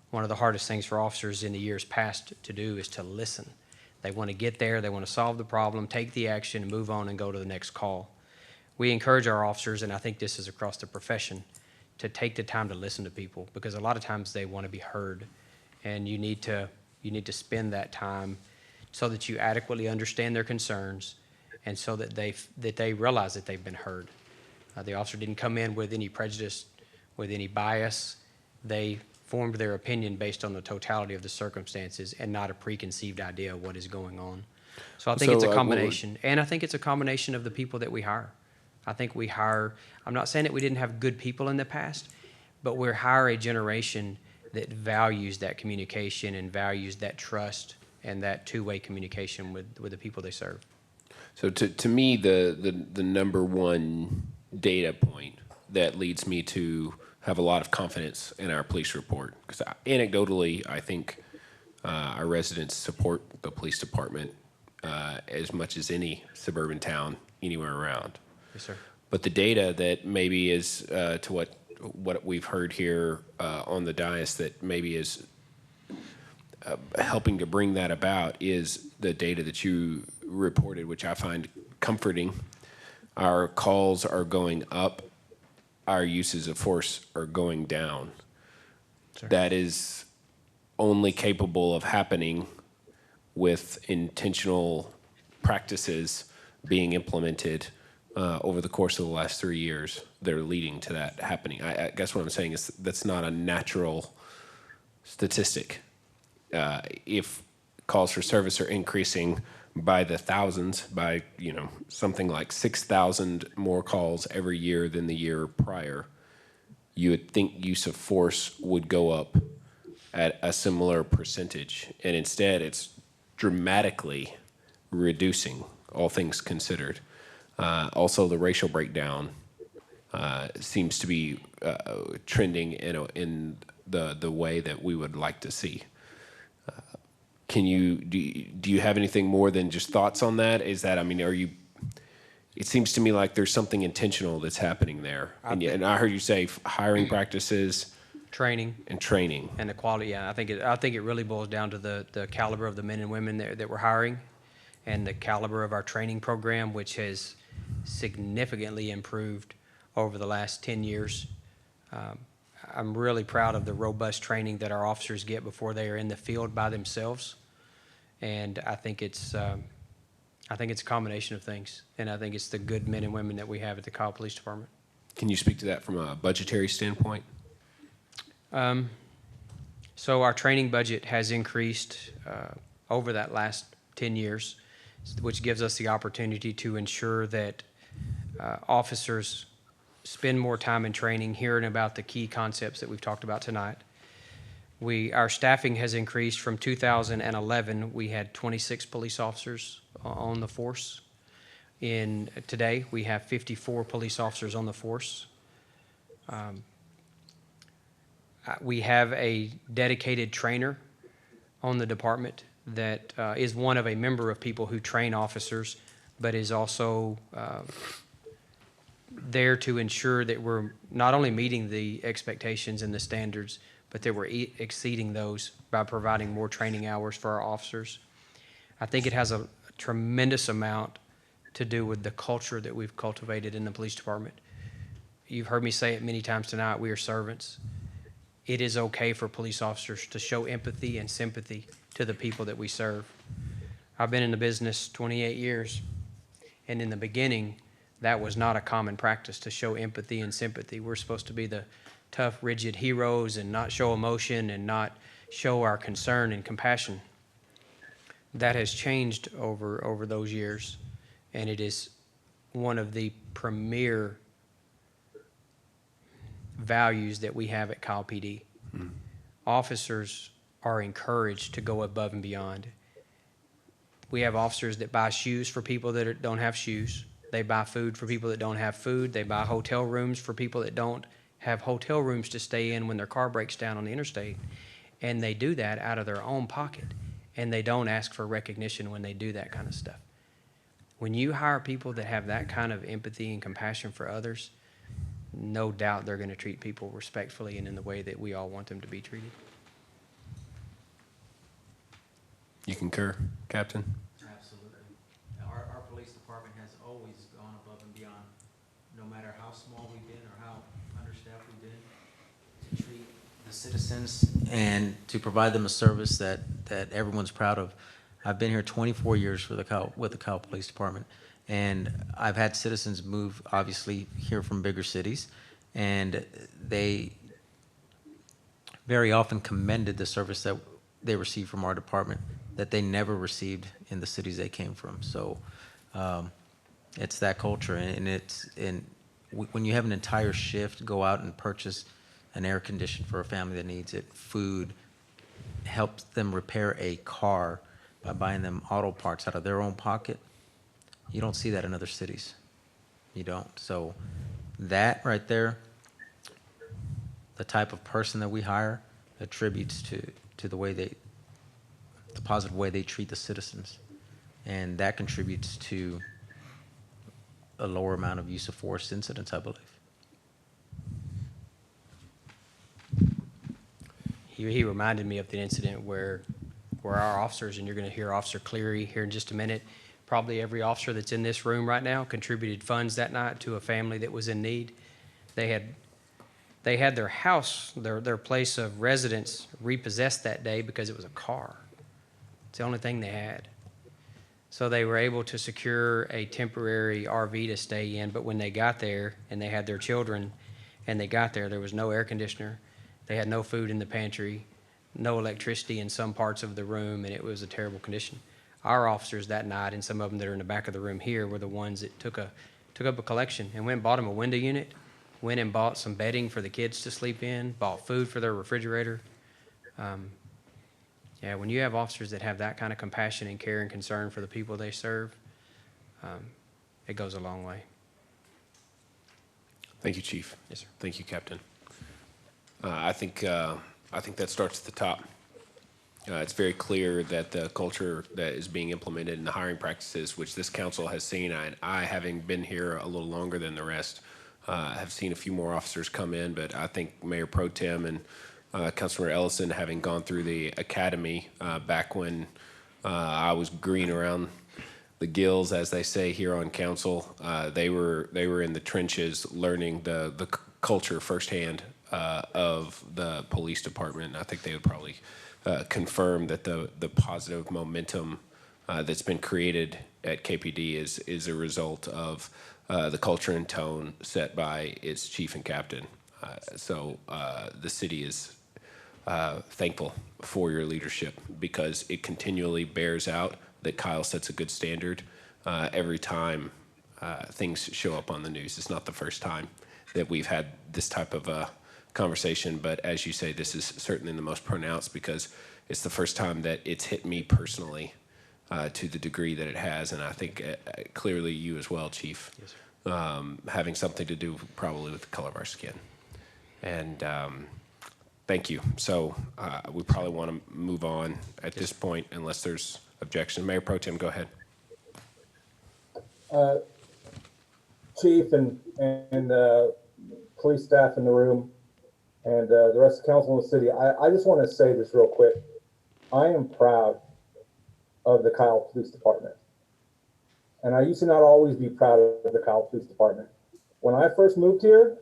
One of the hardest things for officers in the years past to do is to listen. They want to get there, they want to solve the problem, take the action, move on, and go to the next call. We encourage our officers, and I think this is across the profession, to take the time to listen to people, because a lot of times they want to be heard, and you need to spend that time so that you adequately understand their concerns and so that they realize that they've been heard. The officer didn't come in with any prejudice, with any bias. They formed their opinion based on the totality of the circumstances and not a preconceived idea of what is going on. So I think it's a combination. And I think it's a combination of the people that we hire. I think we hire, I'm not saying that we didn't have good people in the past, but we hire a generation that values that communication and values that trust and that two-way communication with the people they serve. So to me, the number one data point that leads me to have a lot of confidence in our police report, because anecdotally, I think our residents support the police department as much as any suburban town anywhere around. Yes, sir. But the data that maybe is to what we've heard here on the dais that maybe is helping to bring that about is the data that you reported, which I find comforting. Our calls are going up, our uses of force are going down. Sure. That is only capable of happening with intentional practices being implemented over the course of the last 3 years. They're leading to that happening. I guess what I'm saying is that's not a natural statistic. If calls for service are increasing by the thousands, by something like 6,000 more calls every year than the year prior, you would think use of force would go up at a similar percentage, and instead it's dramatically reducing, all things considered. Also, the racial breakdown seems to be trending in the way that we would like to see. Do you have anything more than just thoughts on that? Is that, it seems to me like there's something intentional that's happening there. And I heard you say hiring practices. Training. And training. And the quality, yeah. I think it really boils down to the caliber of the men and women that we're hiring and the caliber of our training program, which has significantly improved over the last 10 years. I'm really proud of the robust training that our officers get before they are in the field by themselves. And I think it's a combination of things. And I think it's the good men and women that we have at the Kyle Police Department. Can you speak to that from a budgetary standpoint? So our training budget has increased over that last 10 years, which gives us the opportunity to ensure that officers spend more time in training, hearing about the key concepts that we've talked about tonight. Our staffing has increased from 2011. We had 26 police officers on the force. Today, we have 54 police officers on the force. We have a dedicated trainer on the department that is one of a member of people who train officers, but is also there to ensure that we're not only meeting the expectations and the standards, but that we're exceeding those by providing more training hours for our officers. I think it has a tremendous amount to do with the culture that we've cultivated in the police department. You've heard me say it many times tonight, we are servants. It is okay for police officers to show empathy and sympathy to the people that we serve. I've been in the business 28 years, and in the beginning, that was not a common practice to show empathy and sympathy. We're supposed to be the tough, rigid heroes and not show emotion and not show our concern and compassion. That has changed over those years, and it is one of the premier values that we have at Kyle PD. Officers are encouraged to go above and beyond. We have officers that buy shoes for people that don't have shoes. They buy food for people that don't have food. They buy hotel rooms for people that don't have hotel rooms to stay in when their car breaks down on the interstate. And they do that out of their own pocket. And they don't ask for recognition when they do that kind of stuff. When you hire people that have that kind of empathy and compassion for others, no doubt they're going to treat people respectfully and in the way that we all want them to be treated. You concur, Captain? Absolutely. Our police department has always gone above and beyond, no matter how small we've been or how understaffed we've been, to treat the citizens and to provide them a service that everyone's proud of. I've been here 24 years with the Kyle Police Department, and I've had citizens move, obviously, here from bigger cities, and they very often commended the service that they received from our department that they never received in the cities they came from. So it's that culture, and when you have an entire shift go out and purchase an air conditioner for a family that needs it, food, helps them repair a car by buying them auto parts out of their own pocket, you don't see that in other cities. You don't. So that right there, the type of person that we hire, attributes to the way the positive way they treat the citizens. And that contributes to a lower amount of use of force incidents, I believe. He reminded me of the incident where our officers, and you're going to hear Officer Cleary here in just a minute, probably every officer that's in this room right now contributed funds that night to a family that was in need. They had their house, their place of residence repossessed that day because it was a car. It's the only thing they had. So they were able to secure a temporary RV to stay in, but when they got there and they had their children and they got there was no air conditioner. They had no food in the pantry, no electricity in some parts of the room, and it was a terrible condition. Our officers that night, and some of them that are in the back of the room here, were the ones that took up a collection and went and bought them a window unit, went and bought some bedding for the kids to sleep in, bought food for their refrigerator. Yeah, when you have officers that have that kind of compassion and care and concern for the people they serve, it goes a long way. Thank you, Chief. Yes, sir. Thank you, Captain. I think that starts at the top. It's very clear that the culture that is being implemented in the hiring practices, which this council has seen, and I, having been here a little longer than the rest, have seen a few more officers come in, but I think Mayor Pro Tem and Councilor Ellison, having gone through the academy back when I was green around the gills, as they say here on council, they were in the trenches learning the culture firsthand of the police department. And I think they would probably confirm that the positive momentum that's been created at KPD is a result of the culture and tone set by its chief and captain. So the city is thankful for your leadership, because it continually bears out that Kyle sets a good standard every time things show up on the news. It's not the first time that we've had this type of conversation. But as you say, this is certainly the most pronounced because it's the first time that it's hit me personally to the degree that it has. And I think clearly you as well, Chief, yes, having something to do probably with the color of our skin. And thank you. So we probably want to move on at this point unless there's objection. Mayor Pro Tem, go ahead. Chief and police staff in the room and the rest of the council in the city, I just want to say this real quick. I am proud of the Kyle Police Department. And I used to not always be proud of the Kyle Police Department. When I first moved here,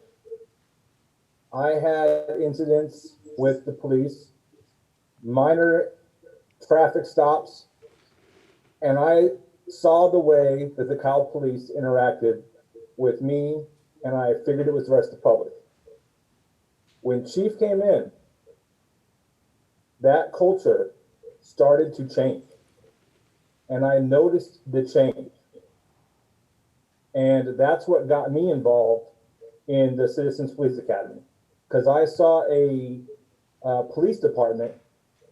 I had incidents with the police, minor traffic stops, and I saw the way that the Kyle Police interacted with me, and I figured it was the rest of the public. When Chief came in, that culture started to change, and I noticed the change. And that's what got me involved in the Citizens Police Academy, because I saw a police department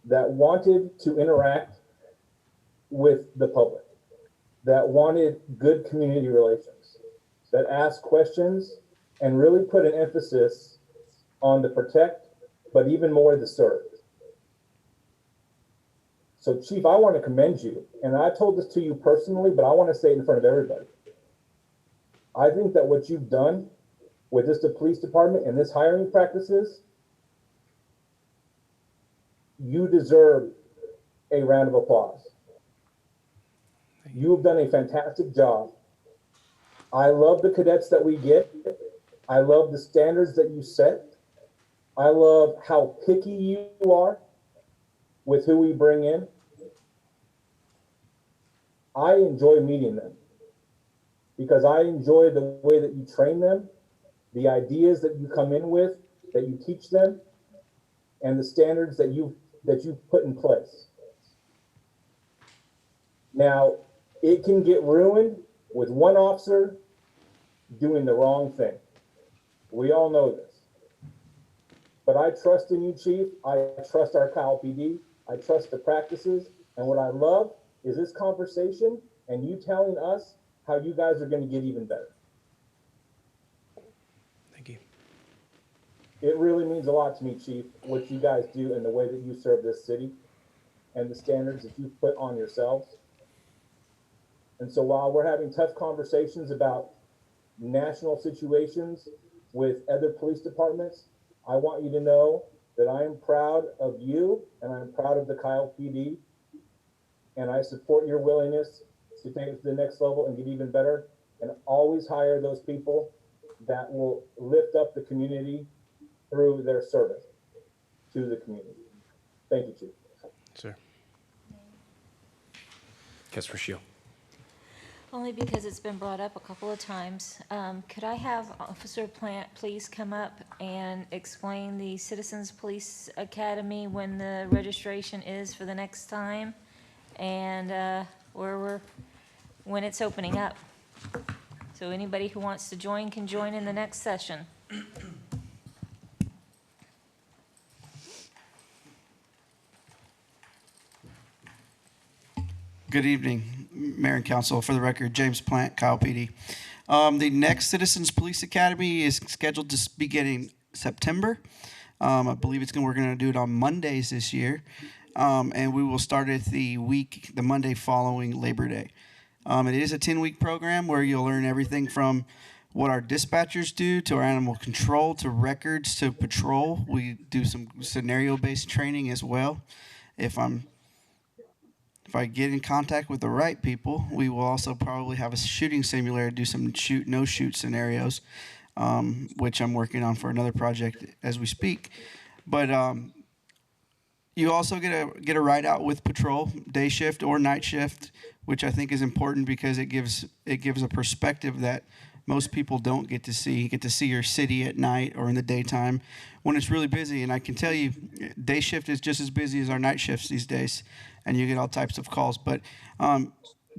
that wanted to interact with the public, that wanted good community relations, that asked questions and really put an emphasis on the protect, but even more the serve. So Chief, I want to commend you. And I told this to you personally, but I want to say it in front of everybody. I think that what you've done with this police department and this hiring practices, you deserve a round of applause. You have done a fantastic job. I love the cadets that we get. I love the standards that you set. I love how picky you are with who we bring in. I enjoy meeting them because I enjoy the way that you train them, the ideas that you come in with, that you teach them, and the standards that you put in place. Now, it can get ruined with one officer doing the wrong thing. We all know this. But I trust in you, Chief. I trust our Kyle PD. I trust the practices. And what I love is this conversation and you telling us how you guys are going to get even better. Thank you. It really means a lot to me, Chief, what you guys do and the way that you serve this city and the standards that you put on yourselves. And so while we're having tough conversations about national situations with other police departments, I want you to know that I am proud of you and I'm proud of the Kyle PD. And I support your willingness to take it to the next level and get even better, and always hire those people that will lift up the community through their service to the community. Thank you, Chief. Sir. Councilor Shield. Only because it's been brought up a couple of times. Could I have Officer Plant please come up and explain the Citizens Police Academy when the registration is for the next time and when it's opening up? So anybody who wants to join can join in the next session. Good evening, Mayor and Council. For the record, James Plant, Kyle PD. The next Citizens Police Academy is scheduled to begin in September. I believe we're going to do it on Mondays this year, and we will start it the Monday following Labor Day. It is a 10-week program where you'll learn everything from what our dispatchers do to our animal control to records to patrol. We do some scenario-based training as well. If I get in contact with the right people, we will also probably have a shooting simulator, do some shoot, no shoot scenarios, which I'm working on for another project as we speak. But you also get a ride out with patrol, day shift or night shift, which I think is important because it gives a perspective that most people don't get to see. You get to see your city at night or in the daytime when it's really busy. And I can tell you, day shift is just as busy as our night shifts these days, and you get all types of calls. But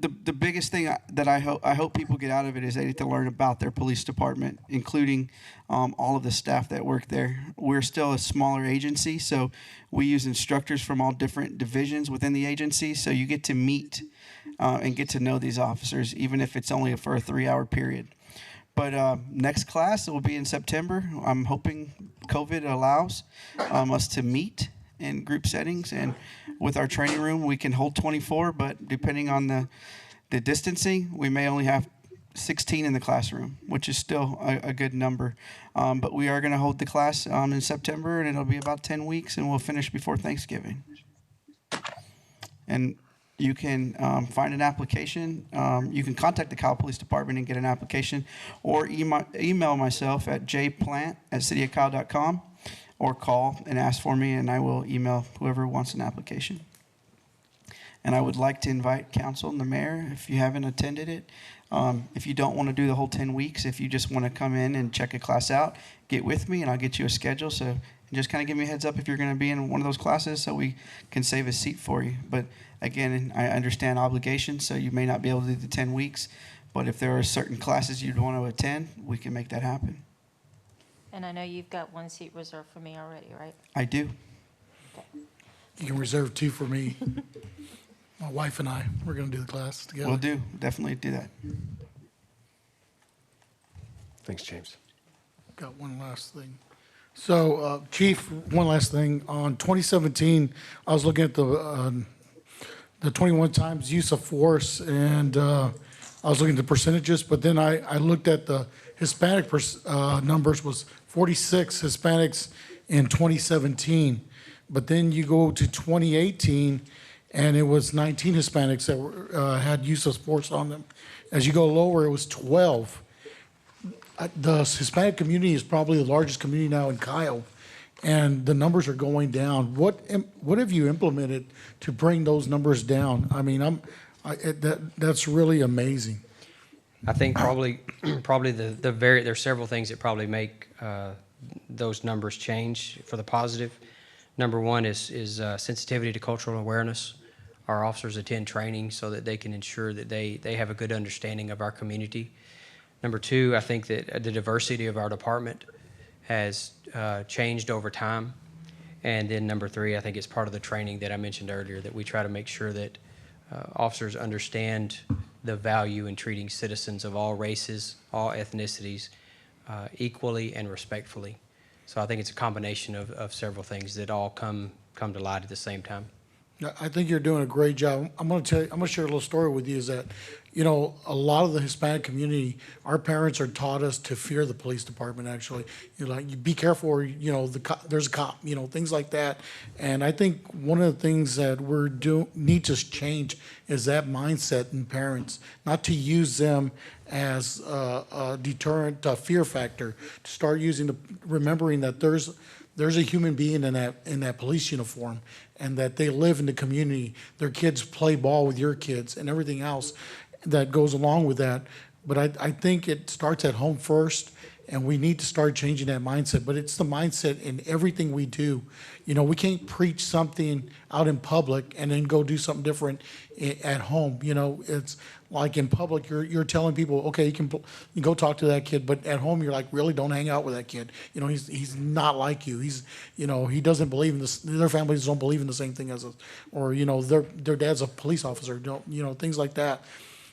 the biggest thing that I hope people get out of it is they get to learn about their police department, including all of the staff that work there. We're still a smaller agency, so we use instructors from all different divisions within the agency. So you get to meet and get to know these officers, even if it's only for a 3-hour period. But next class will be in September. I'm hoping COVID allows us to meet in group settings, and with our training room we can hold 24, but depending on the distancing, we may only have 16 in the classroom, which is still a good number. But we are going to hold the class in September, and it'll be about 10 weeks, and we'll finish before Thanksgiving. And you can find an application. You can contact the Kyle Police Department and get an application, or email myself at jplant@cityofkyle.com, or call and ask for me, and I will email whoever wants an application. And I would like to invite council and the mayor, if you haven't attended it, if you don't want to do the whole 10 weeks, if you just want to come in and check a class out, get with me and I'll get you a schedule. So just kind of give me a heads up if you're going to be in one of those classes so we can save a seat for you. But again, I understand obligations, so you may not be able to do the 10 weeks. But if there are certain classes you'd want to attend, we can make that happen. And I know you've got one seat reserved for me already, right? I do. You can reserve 2 for me. My wife and I, we're going to do the class together. We'll do. Definitely do that. Thanks, James. Got one last thing. So, Chief, one last thing. On 2017, I was looking at the 21 times use of force, and I was looking at the percentages, but then I looked at the Hispanic numbers was 46 Hispanics in 2017. But then you go to 2018, and it was 19 Hispanics that had use of force on them. As you go lower, it was 12. The Hispanic community is probably the largest community now in Kyle, and the numbers are going down. What have you implemented to bring those numbers down? I mean, that's really amazing. I think probably there's several things that probably make those numbers change for the positive. Number one is sensitivity to cultural awareness. Our officers attend training so that they can ensure that they have a good understanding of our community. Number two, I think that the diversity of our department has changed over time. And then number three, I think it's part of the training that I mentioned earlier, that we try to make sure that officers understand the value in treating citizens of all races, all ethnicities, equally and respectfully. So I think it's a combination of several things that all come to light at the same time. I think you're doing a great job. I'm going to share a little story with you. Is that, you know, a lot of the Hispanic community, our parents are taught us to fear the police department. Actually, you know, like, you be careful, or, you know, there's a cop, you know, things like that. And I think one of the things that need to change is that mindset in parents, not to use them as a deterrent, a fear factor. To start remembering that there's a human being in that police uniform, and that they live in the community. Their kids play ball with your kids and everything else that goes along with that. But I think it starts at home first, and we need to start changing that mindset. But it's the mindset in everything we do. You know, we can't preach something out in public and then go do something different at home. You know, it's like in public, you're telling people, okay, you can go talk to that kid, but at home you're like, really, don't hang out with that kid. You know, he's not like you. He doesn't believe in this. Their families don't believe in the same thing as us, or, you know, their dad's a police officer. Don't, you know, things like that.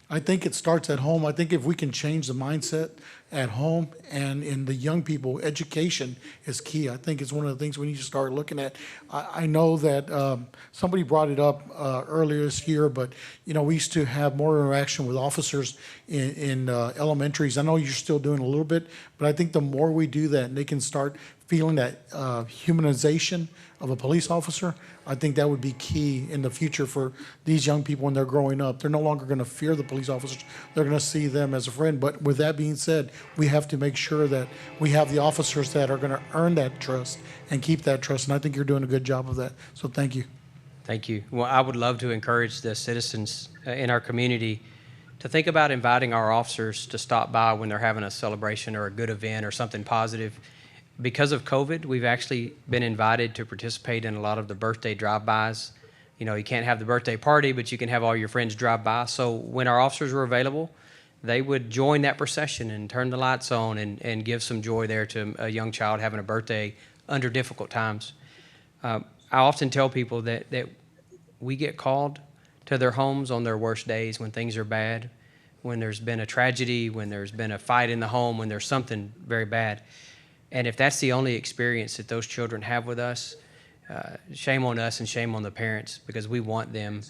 I think it starts at home. I think if we can change the mindset at home and in the young people, education is key. I think it's one of the things we need to start looking at. I know that somebody brought it up earlier this year, but, you know, we used to have more interaction with officers in elementaries. I know you're still doing a little bit, but I think the more we do that and they can start feeling that humanization of a police officer, I think that would be key in the future for these young people when they're growing up. They're no longer going to fear the police officers. They're going to see them as a friend. But with that being said, we have to make sure that we have the officers that are going to earn that trust and keep that trust. And I think you're doing a good job of that. So thank you. Thank you. Well, I would love to encourage the citizens in our community to think about inviting our officers to stop by when they're having a celebration or a good event or something positive. Because of COVID, we've actually been invited to participate in a lot of the birthday drive-bys You can't have the birthday party, but you can have all your friends drive by. So when our officers were available, they would join that procession and turn the lights on and give some joy there to a young child having a birthday under difficult times. I often tell people that we get called to their homes on their worst days when things are bad, when there's been a tragedy, when there's been a fight in the home, when there's something very bad. And if that's the only experience that those children have with us, shame on us and shame on the parents, because we want them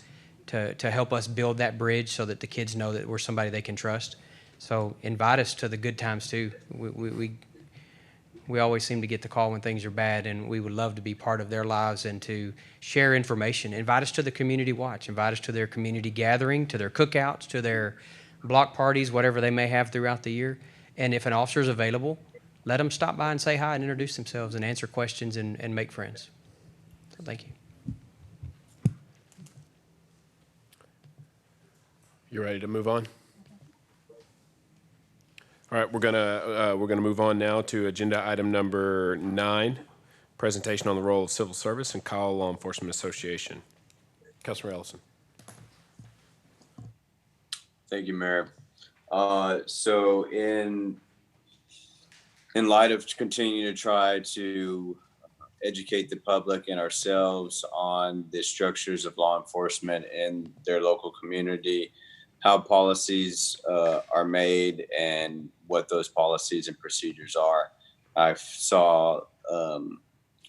to help us build that bridge so that the kids know that we're somebody they can trust. So invite us to the good times too. We always seem to get the call when things are bad, and we would love to be part of their lives and to share information. Invite us to the community watch. Invite us to their community gathering, to their cookouts, to their block parties, whatever they may have throughout the year. And if an officer is available, let them stop by and say hi and introduce themselves and answer questions and make friends. So thank you. You ready to move on? All right, we're gonna move on now to agenda item number 9, presentation on the role of civil service and Kyle Law Enforcement Association. Councilor Ellison. Thank you, Mayor. So in light of continuing to try to educate the public and ourselves on the structures of law enforcement in their local community, how policies are made, and what those policies and procedures are, I thought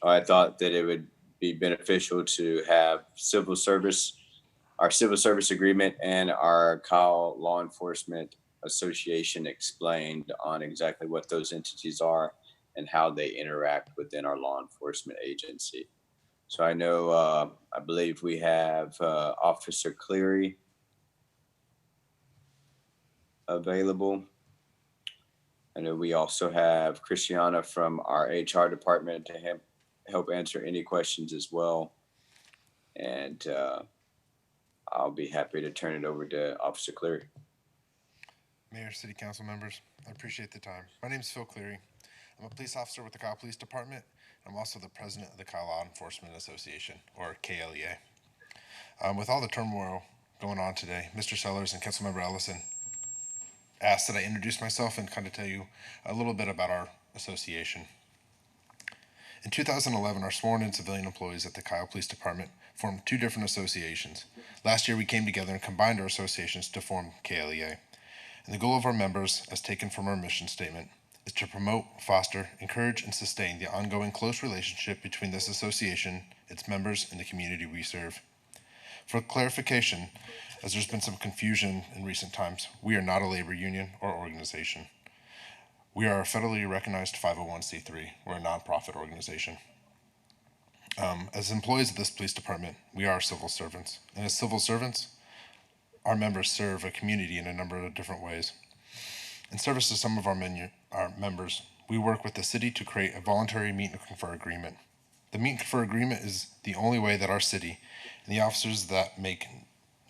that it would be beneficial to have our civil service agreement and our Kyle Law Enforcement Association explained on exactly what those entities are and how they interact within our law enforcement agency. So I know, I believe we have Officer Cleary available. I know we also have Christiana from our HR department to help answer any questions as well. And I'll be happy to turn it over to Officer Cleary. Mayor, City Council members, I appreciate the time. My name is Phil Cleary. I'm a police officer with the Kyle Police Department. I'm also the president of the Kyle Law Enforcement Association, or KLEA. With all the turmoil going on today, Mr. Sellers and Councilmember Ellison asked that I introduce myself and kind of tell you a little bit about our association. In 2011, our sworn-in civilian employees at the Kyle Police Department formed 2 different associations. Last year, we came together and combined our associations to form KLEA. And the goal of our members, as taken from our mission statement, is to promote, foster, encourage, and sustain the ongoing close relationship between this association, its members, and the community we serve. For clarification, as there's been some confusion in recent times, we are not a labor union or organization. We are a federally recognized 501c3. We're a nonprofit organization. As employees of this police department, we are civil servants. And as civil servants, our members serve a community in a number of different ways. In service to some of our members, we work with the city to create a voluntary meet and confer agreement. The meet and confer agreement is the only way that our city and the officers that make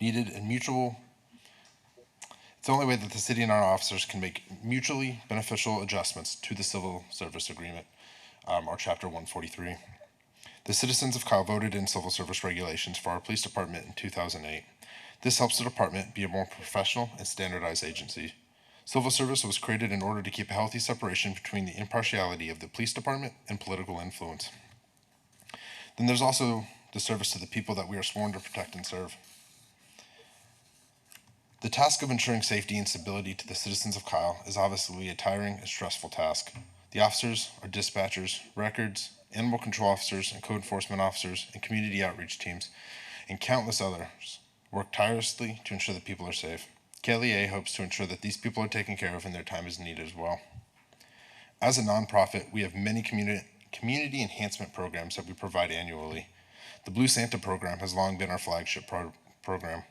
needed and mutual, it's the only way that the city and our officers can make mutually beneficial adjustments to the civil service agreement, or Chapter 143. The citizens of Kyle voted in civil service regulations for our police department in 2008. This helps the department be a more professional and standardized agency. Civil service was created in order to keep a healthy separation between the impartiality of the police department and political influence. Then there's also the service to the people that we are sworn to protect and serve. The task of ensuring safety and stability to the citizens of Kyle is obviously a tiring and stressful task. The officers, our dispatchers, records, animal control officers, and code enforcement officers, and community outreach teams, and countless others work tirelessly to ensure that people are safe. KLEA hopes to ensure that these people are taken care of and their time is needed as well. As a nonprofit, we have many community enhancement programs that we provide annually. The Blue Santa program has long been our flagship program.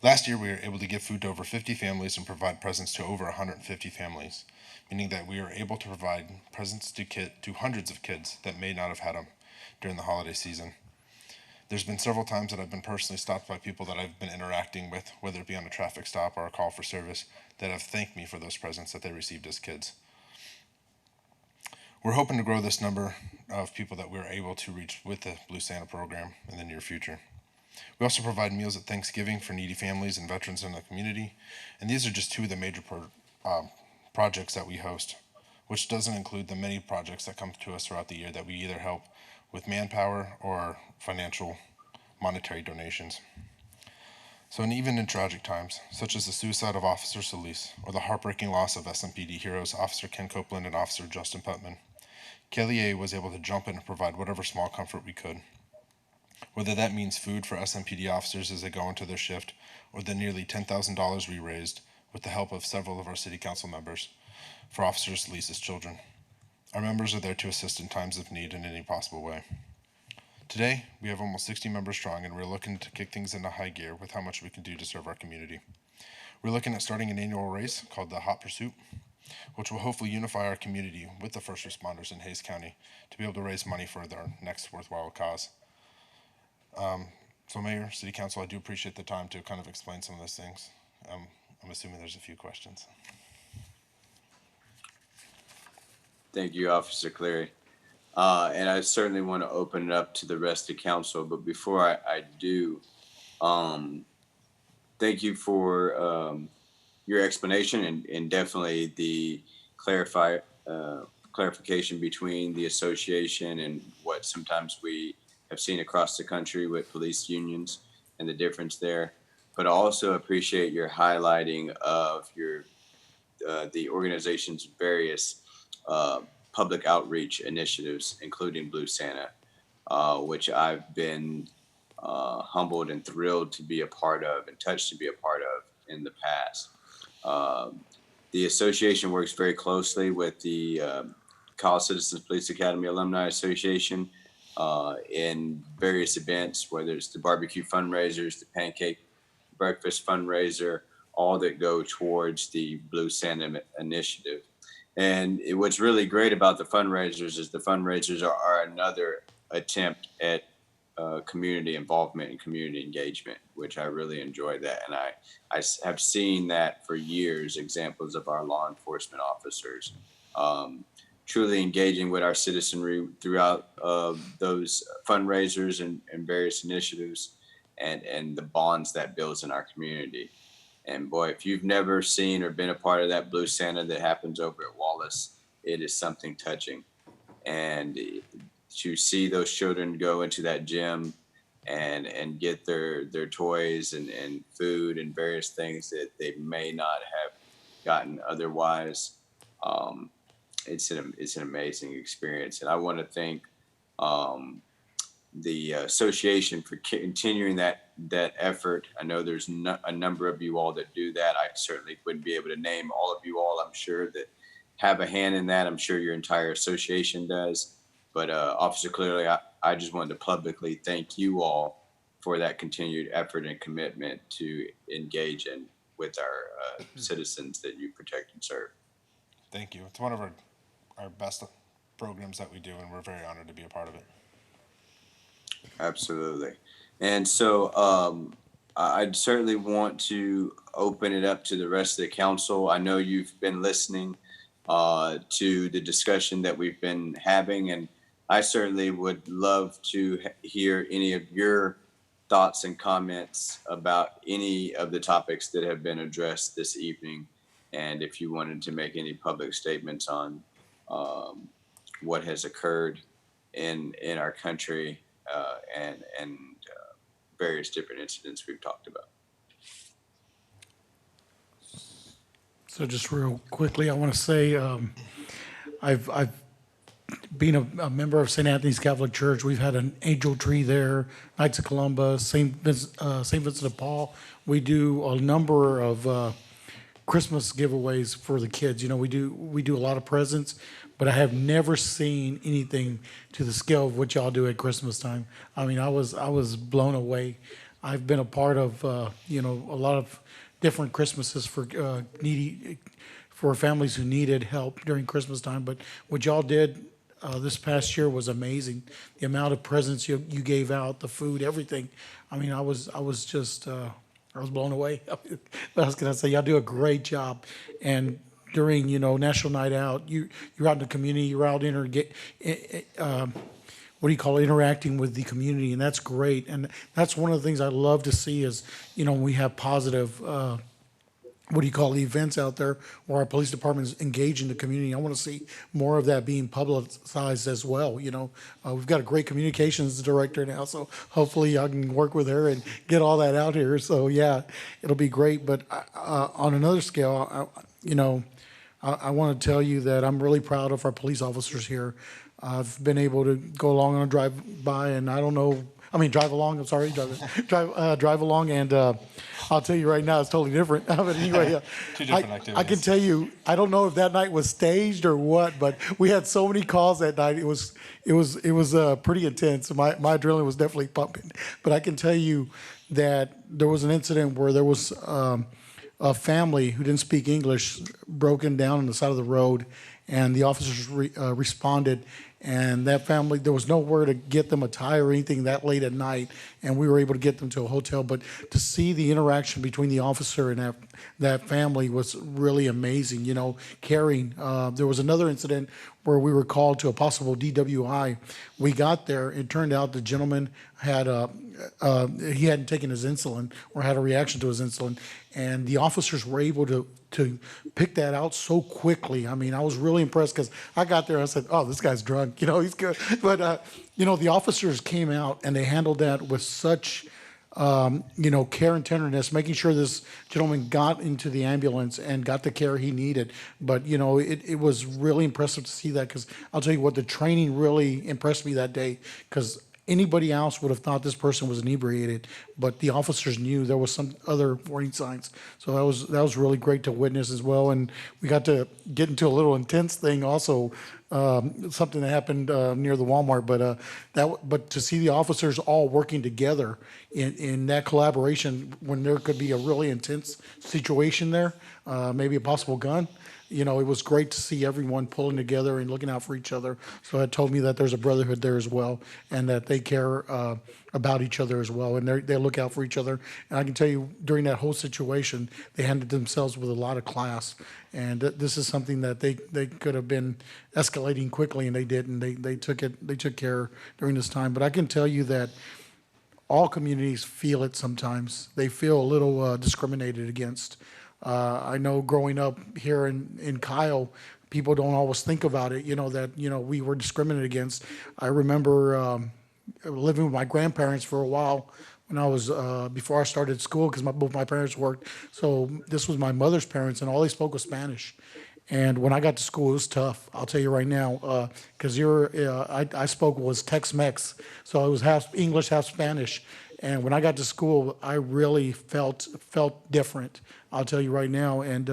Last year, we were able to give food to over 50 families and provide presents to over 150 families, meaning that we are able to provide presents to hundreds of kids that may not have had them during the holiday season. There's been several times that I've been personally stopped by people that I've been interacting with, whether it be on a traffic stop or a call for service, that have thanked me for those presents that they received as kids. We're hoping to grow this number of people that we're able to reach with the Blue Santa program in the near future. We also provide meals at Thanksgiving for needy families and veterans in the community. And these are just two of the major projects that we host, which doesn't include the many projects that come to us throughout the year that we either help with manpower or financial monetary donations. So, and even in tragic times, such as the suicide of Officer Solis or the heartbreaking loss of SMPD heroes Officer Ken Copeland and Officer Justin Putman, KLEA was able to jump in and provide whatever small comfort we could. Whether that means food for SMPD officers as they go into their shift, or the nearly $10,000 we raised with the help of several of our city council members for Officer Solis's children. Our members are there to assist in times of need in any possible way. Today, we have almost 60 members strong, and we're looking to kick things into high gear with how much we can do to serve our community. We're looking at starting an annual race called the Hot Pursuit, which will hopefully unify our community with the first responders in Hays County to be able to raise money for their next worthwhile cause. So Mayor, City Council, I do appreciate the time to kind of explain some of those things. I'm assuming there's a few questions. Thank you, Officer Cleary. And I certainly want to open it up to the rest of council, but before I do, thank you for your explanation and definitely the clarification between the association and what sometimes we have seen across the country with police unions and the difference there. But I also appreciate your highlighting of your the organization's various public outreach initiatives, including Blue Santa, which I've been humbled and thrilled to be a part of and touched to be a part of in the past. The association works very closely with the College Citizens Police Academy Alumni Association in various events, whether it's the barbecue fundraisers, the pancake breakfast fundraiser, all that go towards the Blue Santa initiative. And what's really great about the fundraisers is the fundraisers are another attempt at community involvement and community engagement, which I really enjoy that. And I have seen that for years, examples of our law enforcement officers truly engaging with our citizenry throughout those fundraisers and various initiatives and the bonds that builds in our community. And boy, if you've never seen or been a part of that Blue Santa that happens over at Wallace, it is something touching. And to see those children go into that gym and get their toys and food and various things that they may not have gotten otherwise, it's an amazing experience. And I want to thank the association for continuing that effort. I know there's a number of you all that do that. I certainly wouldn't be able to name all of you all, I'm sure, that have a hand in that. I'm sure your entire association does. But Officer Cleary, I just wanted to publicly thank you all for that continued effort and commitment to engage in with our citizens that you protect and serve. Thank you. It's one of our best programs that we do, and we're very honored to be a part of it. Absolutely. And so I'd certainly want to open it up to the rest of the council. I know you've been listening to the discussion that we've been having, and I certainly would love to hear any of your thoughts and comments about any of the topics that have been addressed this evening. And if you wanted to make any public statements on what has occurred in our country and various different incidents we've talked about. So just real quickly, I want to say I've been a member of St. Anthony's Catholic Church. We've had an angel tree there, Knights of Columbus, St. Vincent de Paul. We do a number of Christmas giveaways for the kids. You know, we do a lot of presents, but I have never seen anything to the scale of what y'all do at Christmas time. I mean, I was blown away. I've been a part of a lot of different Christmases for for families who needed help during Christmas time. But what y'all did this past year was amazing. The amount of presents you gave out, the food, everything. I mean, I was blown away. What else can I say? Y'all do a great job. And during National Night Out, you're out in the community, you're out what do you call it, interacting with the community, and that's great. And that's one of the things I love to see is, when we have positive, what do you call it, events out there where our police departments engage in the community. I want to see more of that being publicized as well. We've got a great communications director now, so hopefully I can work with her and get all that out here. So yeah, it'll be great. But on another scale, I want to tell you that I'm really proud of our police officers here. I've been able to go along on a drive by, and drive along. I'm sorry, drive along, and I'll tell you right now, it's totally different. But anyway, Two different activities. I can tell you, I don't know if that night was staged or what, but we had so many calls that night. It was pretty intense. My adrenaline was definitely pumping. But I can tell you that there was an incident where there was a family who didn't speak English broken down on the side of the road, and the officers responded. And that family, there was nowhere to get them a tie or anything that late at night, and we were able to get them to a hotel. But to see the interaction between the officer and that family was really amazing. Caring. There was another incident where we were called to a possible DWI. We got there. It turned out the gentleman had he hadn't taken his insulin or had a reaction to his insulin, and the officers were able to pick that out so quickly. I mean, I was really impressed because I got there and I said, "Oh, this guy's drunk. He's good." But the officers came out and they handled that with such care and tenderness, making sure this gentleman got into the ambulance and got the care he needed. But, it was really impressive to see that, because I'll tell you what, the training really impressed me that day, because anybody else would have thought this person was inebriated, but the officers knew there was some other warning signs. So that was really great to witness as well. And we got to get into a little intense thing also, something that happened near the Walmart. But to see the officers all working together in that collaboration when there could be a really intense situation there, maybe a possible gun. It was great to see everyone pulling together and looking out for each other. So it told me that there's a brotherhood there as well, and that they care about each other as well, and they look out for each other. And I can tell you, during that whole situation, they handled themselves with a lot of class. And this is something that they could have been escalating quickly, and they didn't. They took care during this time. But I can tell you that all communities feel it sometimes. They feel a little discriminated against. I know growing up here in Kyle, people don't always think about it, that, we were discriminated against. I remember living with my grandparents for a while when I was, before I started school, because both my parents worked. So this was my mother's parents, and all they spoke was Spanish. And when I got to school, it was tough. I'll tell you right now, because I spoke was Tex-Mex, so it was half English, half Spanish. And when I got to school, I really felt different. I'll tell you right now, and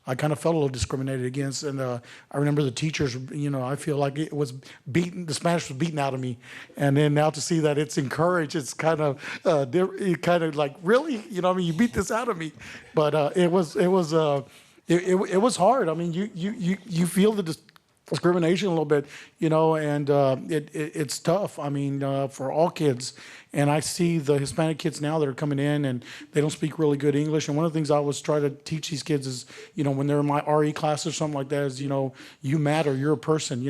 I kind of felt a little discriminated against. And I remember the teachers, I feel like the Spanish was beaten out of me. And then now to see that it's encouraged, it's kind of like, really, you beat this out of me. But it was hard. I mean, you feel the discrimination a little bit, and it's tough. I mean, for all kids. And I see the Hispanic kids now that are coming in, and they don't speak really good English. And one of the things I always try to teach these kids is, when they're in my RE class or something like that, is, you matter, you're a person,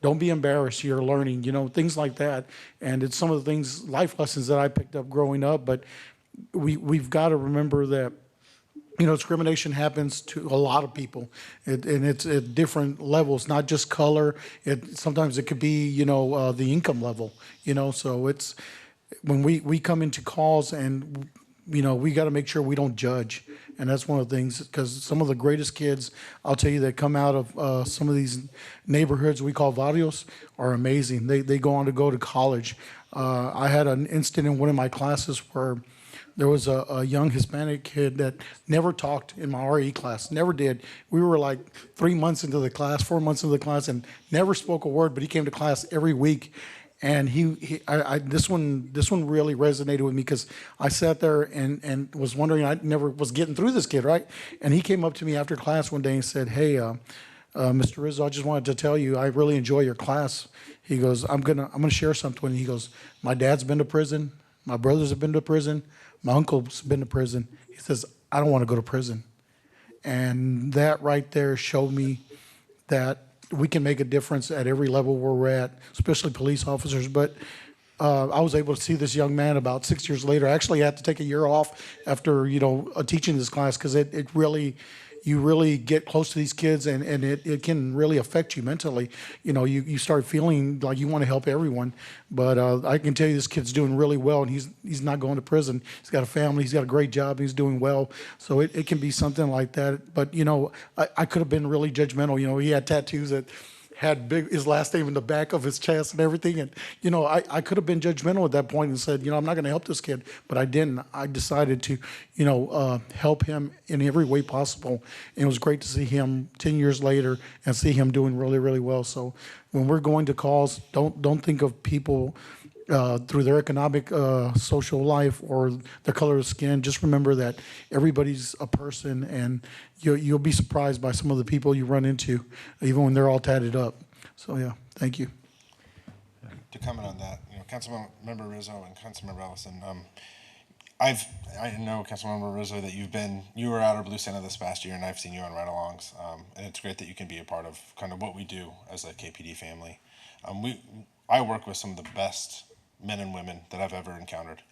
don't be embarrassed, you're learning, things like that. And it's some of the things, life lessons that I picked up growing up. But we've got to remember that, discrimination happens to a lot of people, and it's at different levels, not just color. Sometimes it could be, the income level, so it's, when we come into calls, and, we got to make sure we don't judge. And that's one of the things, because some of the greatest kids, I'll tell you, that come out of some of these neighborhoods we call barrios are amazing. They go on to go to college. I had an incident in one of my classes where there was a young Hispanic kid that never talked in my RE class, never did. We were like 3 months into the class, 4 months into the class, and never spoke a word, but he came to class every week. And this one really resonated with me, because I sat there and was wondering, I never was getting through this kid, right? And he came up to me after class one day and said, "Hey, Mr. Rizzo, I just wanted to tell you, I really enjoy your class." He goes, I'm gonna share something. And he goes, "My dad's been to prison. My brothers have been to prison. My uncle's been to prison." He says, "I don't want to go to prison." And that right there showed me that we can make a difference at every level where we're at, especially police officers. But I was able to see this young man about 6 years later. I actually had to take a year off after, teaching this class, because it really, you really get close to these kids, and it can really affect you mentally. You start feeling like you want to help everyone. But I can tell you this kid's doing really well, and he's not going to prison. He's got a family. He's got a great job. He's doing well. So it can be something like that. But, I could have been really judgmental. He had tattoos that had his last name in the back of his chest and everything. And, I could have been judgmental at that point and said, I'm not going to help this kid. But I didn't. I decided to, help him in every way possible. And it was great to see him 10 years later and see him doing really, really well. So when we're going to calls, don't think of people through their economic, social life or their color of skin. Just remember that everybody's a person, and you'll be surprised by some of the people you run into, even when they're all tatted up. So yeah, thank you. To comment on that, Councilmember Rizzo and Councilmember Ellison, I know Councilmember Rizzo that you were at our Blue Santa this past year, and I've seen you on ride-alongs, and it's great that you can be a part of kind of what we do as a KPD family. I work with some of the best men and women that I've ever encountered.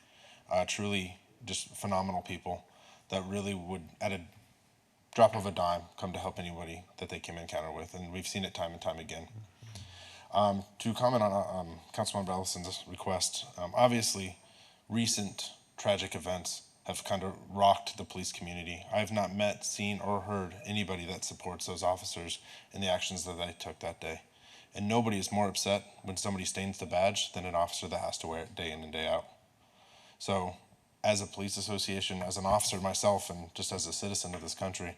Truly just phenomenal people that really would, at a drop of a dime, come to help anybody that they came encounter with, and we've seen it time and time again. To comment on Councilmember Ellison's request, obviously recent tragic events have kind of rocked the police community. I have not met, seen, or heard anybody that supports those officers in the actions that they took that day. And nobody is more upset when somebody stains the badge than an officer that has to wear it day in and day out. So as a police association, as an officer myself, and just as a citizen of this country,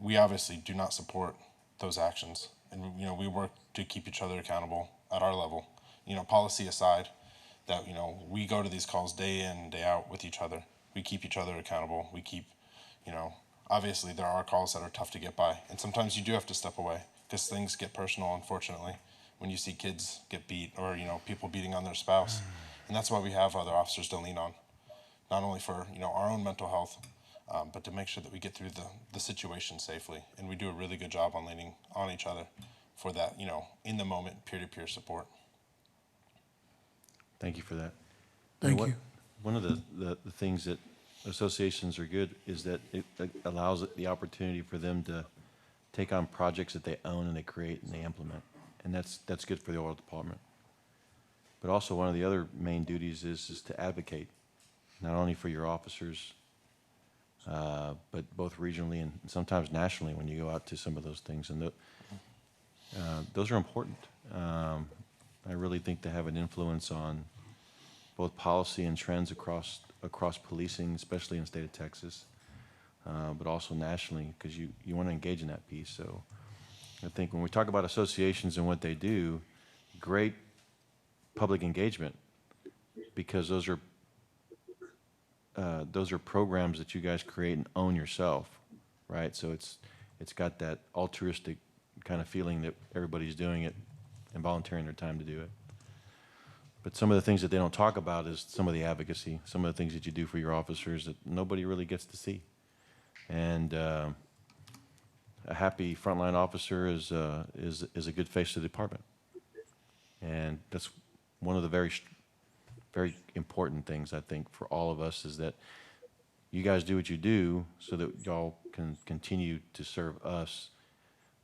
we obviously do not support those actions. And we work to keep each other accountable at our level. Policy aside, that we go to these calls day in and day out with each other. We keep each other accountable. We keep, obviously there are calls that are tough to get by, and sometimes you do have to step away because things get personal, unfortunately, when you see kids get beat or people beating on their spouse. And that's why we have other officers to lean on, not only for our own mental health, but to make sure that we get through the situation safely. And we do a really good job on leaning on each other for that, in the moment, peer-to-peer support. Thank you for that. Thank you. One of the things that associations are good is that it allows the opportunity for them to take on projects that they own and they create and they implement. And that's good for the oil department. But also one of the other main duties is to advocate, not only for your officers, but both regionally and sometimes nationally when you go out to some of those things. And those are important. I really think they have an influence on both policy and trends across policing, especially in the state of Texas, but also nationally, because you want to engage in that piece. So I think when we talk about associations and what they do, great public engagement, because those are programs that you guys create and own yourself, right? So it's got that altruistic kind of feeling that everybody's doing it and volunteering their time to do it. But some of the things that they don't talk about is some of the advocacy, some of the things that you do for your officers that nobody really gets to see. And a happy frontline officer is a good face to the department. And that's one of the very important things, I think, for all of us, is that you guys do what you do so that y'all can continue to serve us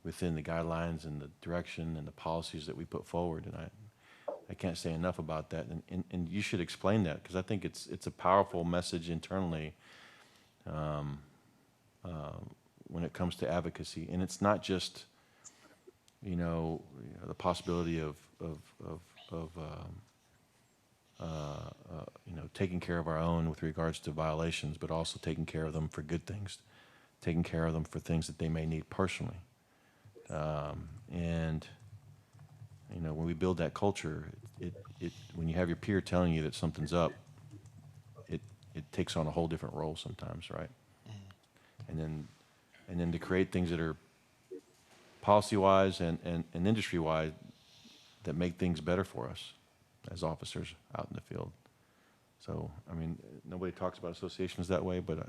within the guidelines and the direction and the policies that we put forward. And I can't say enough about that. And you should explain that, because I think it's a powerful message internally when it comes to advocacy. And it's not just, the possibility of taking care of our own with regards to violations, but also taking care of them for good things, taking care of them for things that they may need personally. And when we build that culture, when you have your peer telling you that something's up, it takes on a whole different role sometimes, right? And then to create things that are policy-wise and industry-wide that make things better for us as officers out in the field. So, nobody talks about associations that way, but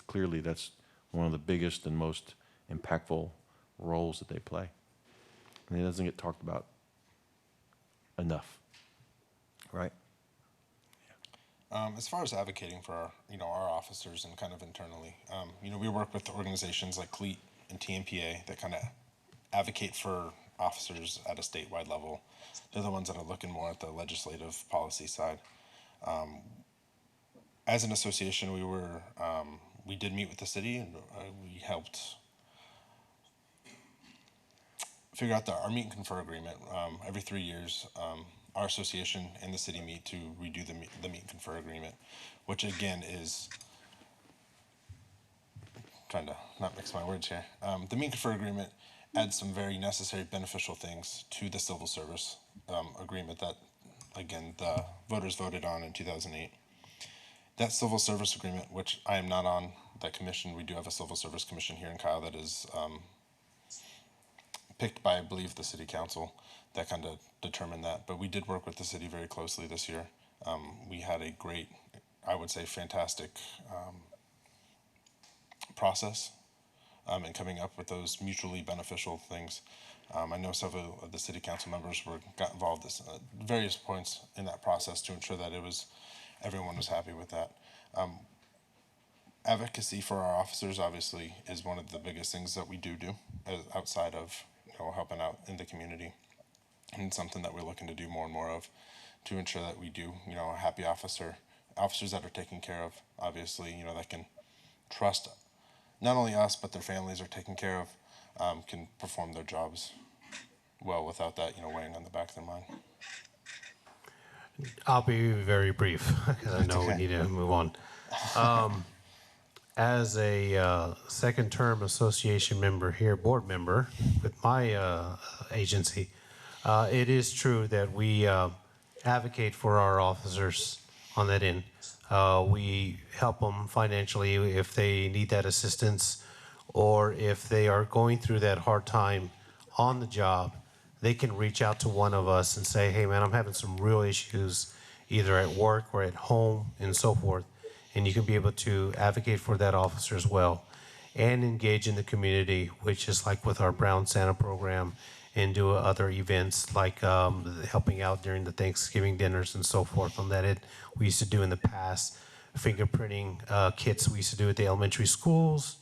clearly that's one of the biggest and most impactful roles that they play. and it doesn't get talked about enough, right? As far as advocating for our, our officers and kind of internally, we work with organizations like CLEAT and TMPA that kind of advocate for officers at a statewide level. They're the ones that are looking more at the legislative policy side. As an association, we did meet with the city, and we helped figure out our meet and confer agreement. Every 3 years, our association and the city meet to redo the meet and confer agreement, which again is, trying to not mix my words here. The meet and confer agreement adds some very necessary beneficial things to the civil service agreement that, again, the voters voted on in 2008. That civil service agreement, which I am not on that commission, we do have a civil service commission here in Kyle that is picked by, I believe, the city council that kind of determined that. But we did work with the city very closely this year. We had a great, I would say, fantastic process in coming up with those mutually beneficial things. I know several of the city council members got involved at various points in that process to ensure that everyone was happy with that. Advocacy for our officers obviously is one of the biggest things that we do outside of helping out in the community, and it's something that we're looking to do more and more of to ensure that we do a happy officers that are taken care of, obviously, that can trust not only us but their families are taken care of, can perform their jobs well without that weighing on the back of their mind. I'll be very brief because I know we need to move on. As a second-term association member here, board member with my agency, it is true that we advocate for our officers on that end. We help them financially if they need that assistance, or if they are going through that hard time on the job, they can reach out to one of us and say, hey man, I'm having some real issues either at work or at home and so forth. And you can be able to advocate for that officer as well and engage in the community, which is like with our Brown Santa program, and do other events like helping out during the Thanksgiving dinners and so forth on that. We used to do in the past fingerprinting kits we used to do at the elementary schools,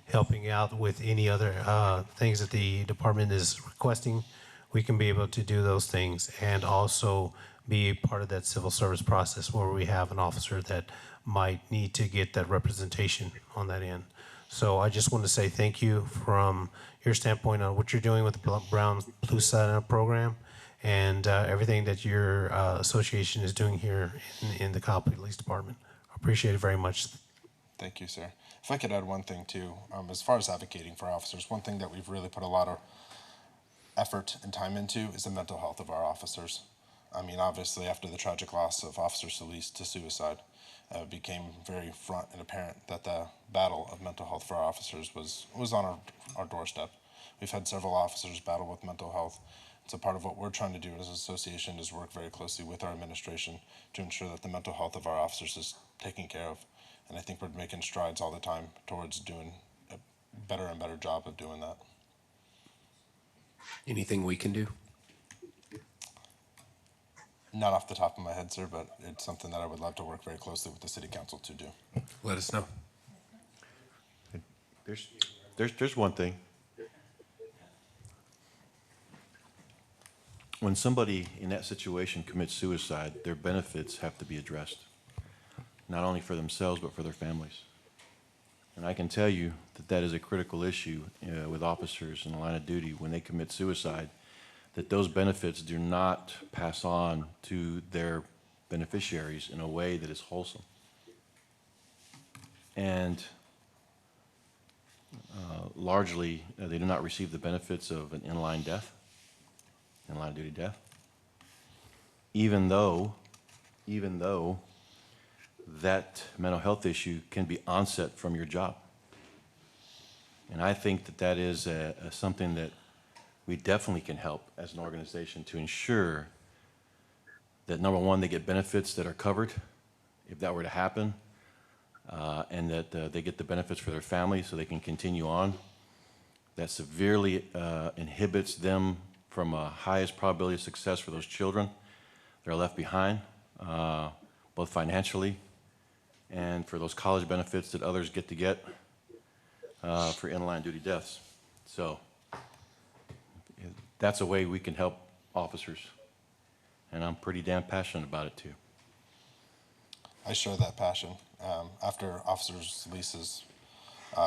helping out with any other things that the department is requesting. We can be able to do those things and also be part of that civil service process where we have an officer that might need to get that representation on that end. So I just want to say thank you from your standpoint on what you're doing with the Brown Blue Santa program and everything that your association is doing here in the Kyle Police Department. I appreciate it very much. Thank you, sir. If I could add one thing too, as far as advocating for officers, one thing that we've really put a lot of effort and time into is the mental health of our officers. I mean, obviously, after the tragic loss of Officer Solis to suicide, it became very front and apparent that the battle of mental health for our officers was on our doorstep. We've had several officers battle with mental health. So part of what we're trying to do as an association is work very closely with our administration to ensure that the mental health of our officers is taken care of. And I think we're making strides all the time towards doing a better and better job of doing that. Anything we can do? Not off the top of my head, sir, but it's something that I would love to work very closely with the city council to do. Let us know. There's one thing. When somebody in that situation commits suicide, their benefits have to be addressed, not only for themselves, but for their families. And I can tell you that that is a critical issue with officers in the line of duty when they commit suicide, that those benefits do not pass on to their beneficiaries in a way that is wholesome. And largely, they do not receive the benefits of an in-line death, in-line duty death, even though that mental health issue can be onset from your job. And I think that that is something that we definitely can help as an organization to ensure that, number one, they get benefits that are covered if that were to happen, and that they get the benefits for their family so they can continue on. that severely inhibits them from a highest probability of success for those children that are left behind, both financially and for those college benefits that others get to get for in-line duty deaths. So that's a way we can help officers, and I'm pretty damn passionate about it too. I share that passion. After Officer Lisa's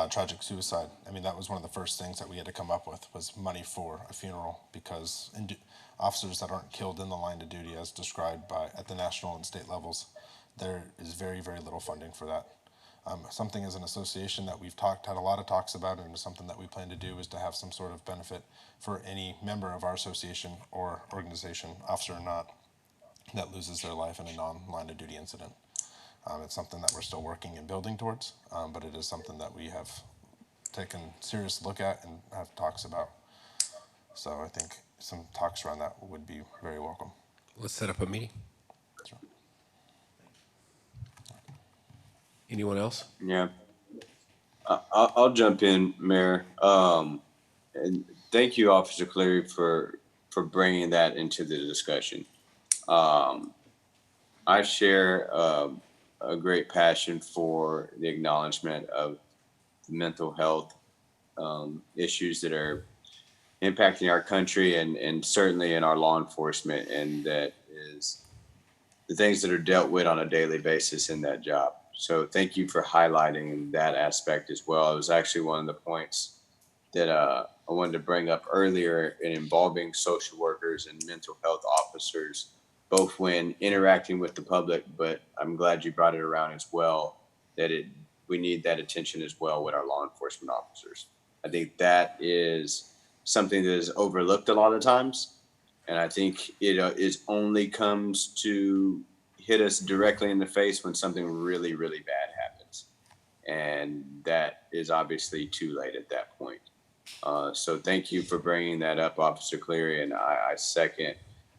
tragic suicide, I mean, that was one of the first things that we had to come up with was money for a funeral, because officers that aren't killed in the line of duty as described by at the national and state levels, there is very, very little funding for that. Something as an association that we've had a lot of talks about, and something that we plan to do is to have some sort of benefit for any member of our association or organization, officer or not, that loses their life in a non-line of duty incident. It's something that we're still working and building towards, but it is something that we have taken a serious look at and have talks about. So I think some talks around that would be very welcome. Let's set up a meeting. Sure. Anyone else? Yeah. I'll jump in, Mayor. And thank you, Officer Cleary, for bringing that into the discussion. I share a great passion for the acknowledgement of the mental health issues that are impacting our country and certainly in our law enforcement, and that is the things that are dealt with on a daily basis in that job. So thank you for highlighting that aspect as well. It was actually one of the points that I wanted to bring up earlier in involving social workers and mental health officers, both when interacting with the public, but I'm glad you brought it around as well, that we need that attention as well with our law enforcement officers. I think that is something that is overlooked a lot of times. And I think it only comes to hit us directly in the face when something really, really bad happens. And that is obviously too late at that point. So thank you for bringing that up, Officer Cleary. And I second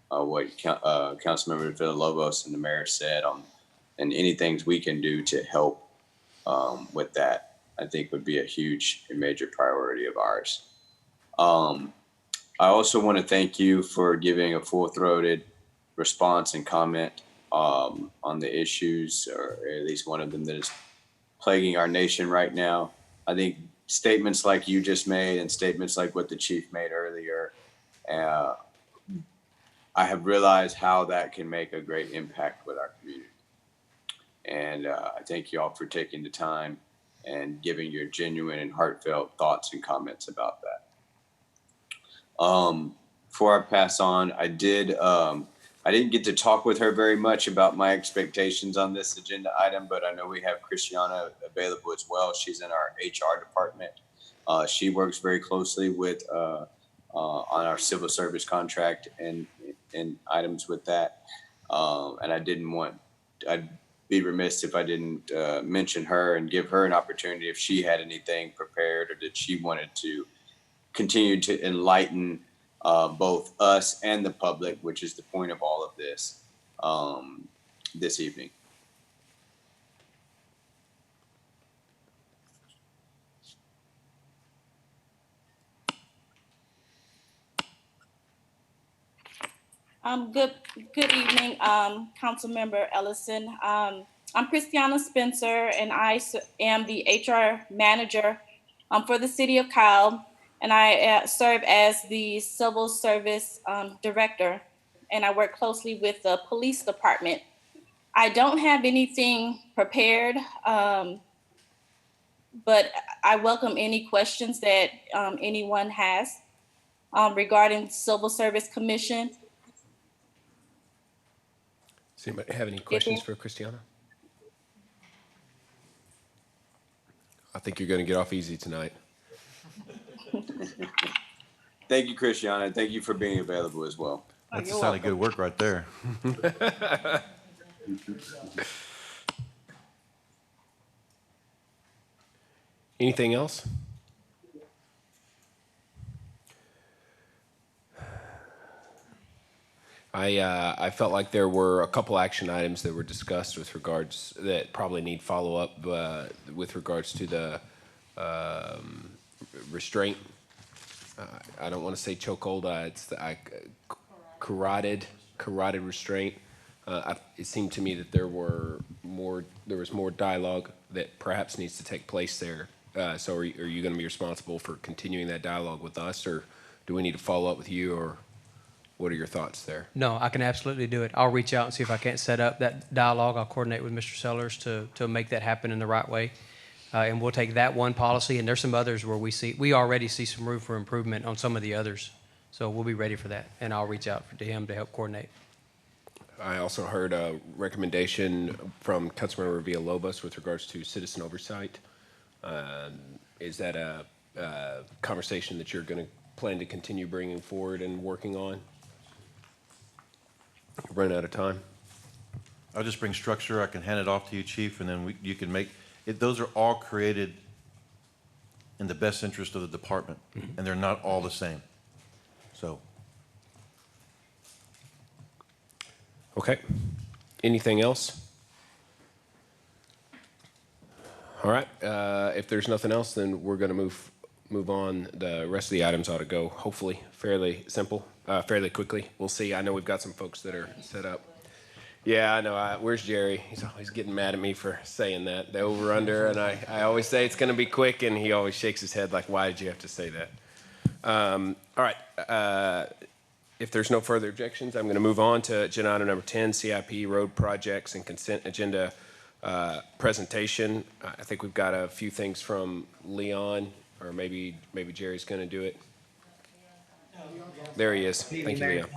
what Councilmember Villalobos and the mayor said and anything we can do to help with that, I think would be a huge and major priority of ours. I also want to thank you for giving a full-throated response and comment on the issues, or at least one of them that is plaguing our nation right now. I think statements like you just made and statements like what the chief made earlier, I have realized how that can make a great impact with our community. And I thank you all for taking the time and giving your genuine and heartfelt thoughts and comments about that. Before I pass on, I didn't get to talk with her very much about my expectations on this agenda item, but I know we have Christiana available as well. She's in our HR department. She works very closely with on our civil service contract and items with that. And I'd be remiss if I didn't mention her and give her an opportunity if she had anything prepared or that she wanted to continue to enlighten both us and the public, which is the point of all of this, this evening. Good evening, Councilmember Ellison. I'm Christiana Spencer, and I am the HR manager for the City of Kyle, and I serve as the Civil Service Director, and I work closely with the Police Department. I don't have anything prepared, but I welcome any questions that anyone has regarding Civil Service Commission. Does anybody have any questions for Christiana? I think you're going to get off easy tonight. Thank you, Christiana. Thank you for being available as well. That's a sign of good work right there. Anything else? I felt like there were a couple action items that were discussed with regards that probably need follow-up with regards to the restraint I don't want to say chokehold, it's the carotid restraint. It seemed to me that there was more dialogue that perhaps needs to take place there. So are you going to be responsible for continuing that dialogue with us, or do we need to follow up with you, or what are your thoughts there? No, I can absolutely do it. I'll reach out and see if I can't set up that dialogue. I'll coordinate with Mr. Sellers to make that happen in the right way. And we'll take that one policy, and there's some others where we already see some room for improvement on some of the others. So we'll be ready for that, and I'll reach out to him to help coordinate. I also heard a recommendation from Councilmember Villalobos with regards to citizen oversight. Is that a conversation that you're going to plan to continue bringing forward and working on? Run out of time. I'll just bring structure. I can hand it off to you, Chief, and then you can make it. Those are all created in the best interest of the department, and they're not all the same. So. Okay. Anything else? All right. If there's nothing else, then we're going to move on. The rest of the items ought to go, hopefully, fairly simple, fairly quickly. We'll see. I know we've got some folks that are set up. Yeah, I know. Where's Jerry? He's always getting mad at me for saying that, the over-under, and I always say it's going to be quick, and he always shakes his head like, why did you have to say that? All right. If there's no further objections, I'm going to move on to agenda item number 10, CIP road projects and consent agenda presentation. I think we've got a few things from Leon, or maybe Jerry's going to do it. There he is. Thank you, Leon.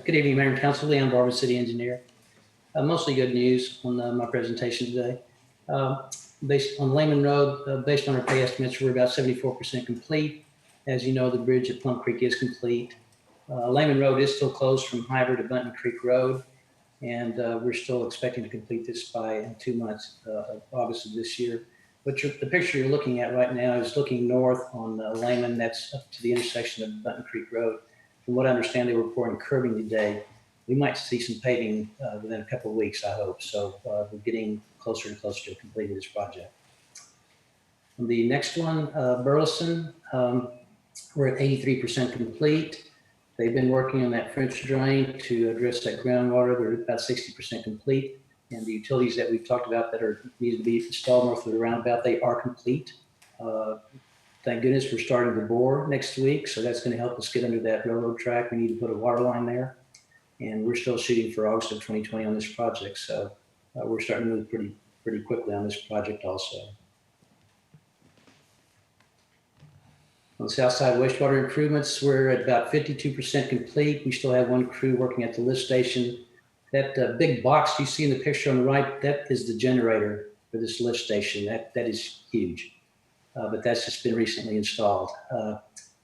Good evening, Mayor and Council. Leon Barber, City Engineer. Mostly good news on my presentation today. Based on Lehman Road, based on our pay estimates, we're about 74% complete. As you know, the bridge at Plum Creek is complete. Lehman Road is still closed from Hyber to Bunton Creek Road, and we're still expecting to complete this by 2 months, August of this year. But the picture you're looking at right now is looking north on Lehman. That's up to the intersection of Bunton Creek Road. From what I understand, they were pouring curbing today. We might see some paving within a couple of weeks, I hope. So we're getting closer and closer to completing this project. On the next one, Burleson, we're at 83% complete. They've been working on that French drain to address that groundwater. They're about 60% complete. And the utilities that we've talked about that need to be installed north of the roundabout, they are complete. Thank goodness we're starting to bore next week, so that's going to help us get under that railroad track. We need to put a water line there, and we're still shooting for August of 2020 on this project. So we're starting to move pretty quickly on this project also. On the south side wastewater improvements, we're at about 52% complete. We still have one crew working at the lift station. That big box you see in the picture on the right, that is the generator for this lift station. That is huge. But that's just been recently installed.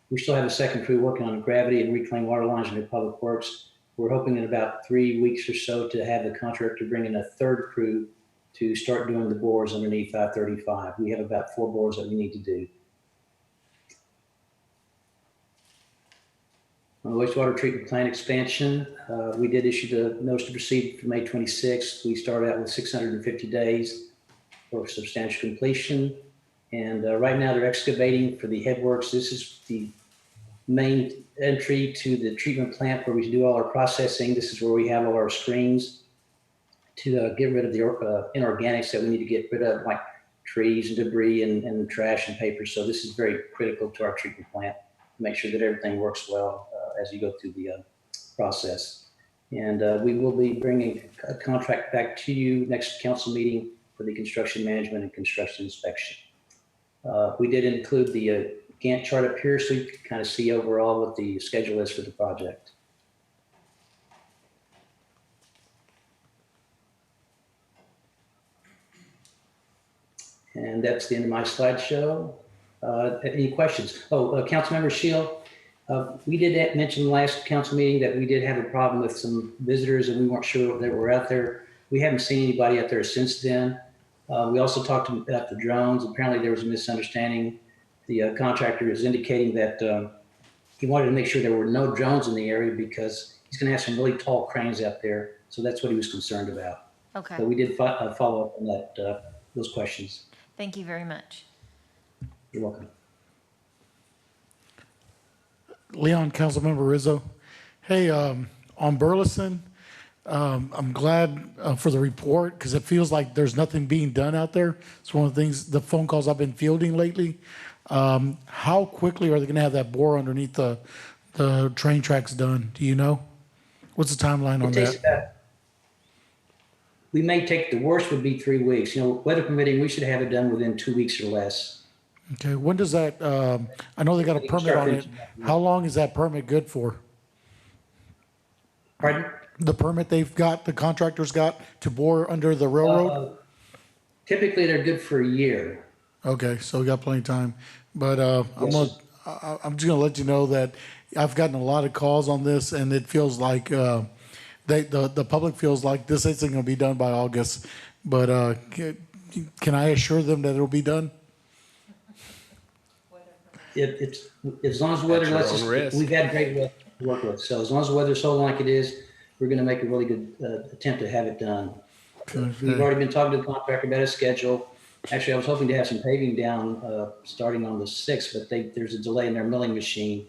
We still have a second crew working on gravity and reclaimed water lines in Public Works. We're hoping in about 3 weeks or so to have the contractor bring in a third crew to start doing the bores underneath I-35. We have about 4 bores that we need to do. On the wastewater treatment plant expansion, we did issue the notice to proceed for May 26th. We started out with 650 days for substantial completion. And right now they're excavating for the headworks. This is the main entry to the treatment plant where we do all our processing. This is where we have all our screens to get rid of the inorganics that we need to get rid of, like trees and debris and trash and paper. So this is very critical to our treatment plant to make sure that everything works well as you go through the process. And we will be bringing a contract back to you next council meeting for the construction management and construction inspection. We did include the Gantt chart up here so you can kind of see overall what the schedule is for the project. And that's the end of my slideshow. Any questions? Councilmember Shield, we did mention last council meeting that we did have a problem with some visitors and we weren't sure that were out there. We haven't seen anybody out there since then. We also talked about the drones. Apparently there was a misunderstanding. The contractor is indicating that he wanted to make sure there were no drones in the area because he's going to have some really tall cranes out there. So that's what he was concerned about. Okay. So we did follow up on that, those questions. Thank you very much. You're welcome. Leon, Councilmember Rizzo. Hey, on Burleson, I'm glad for the report because it feels like there's nothing being done out there. It's one of the things, the phone calls I've been fielding lately. How quickly are they going to have that bore underneath the train tracks done? Do you know? What's the timeline on It takes that? about, we may take, the worst would be 3 weeks. You know, weather permitting, we should have it done within 2 weeks or less. Okay, when does that, I know they got a We can permit start on it. finishing that. How long is that permit good for? Pardon? The permit they've got, the contractors got to bore under the railroad? Typically, they're good for a year. Okay, so we got plenty of time. But Yes. I'm just gonna let you know that I've gotten a lot of calls on this, and it feels like the public feels like this isn't gonna be done by August. But can I assure them that it'll be done? It's, as long as the weather At your lets own us, risk. we've had great weather to work with. So as long as the weather's holding like it is, we're gonna make a really good attempt to have it done. We've already been talking to the contractor about a schedule. Actually, I was hoping to have some paving down starting on the 6th, but there's a delay in their milling machine.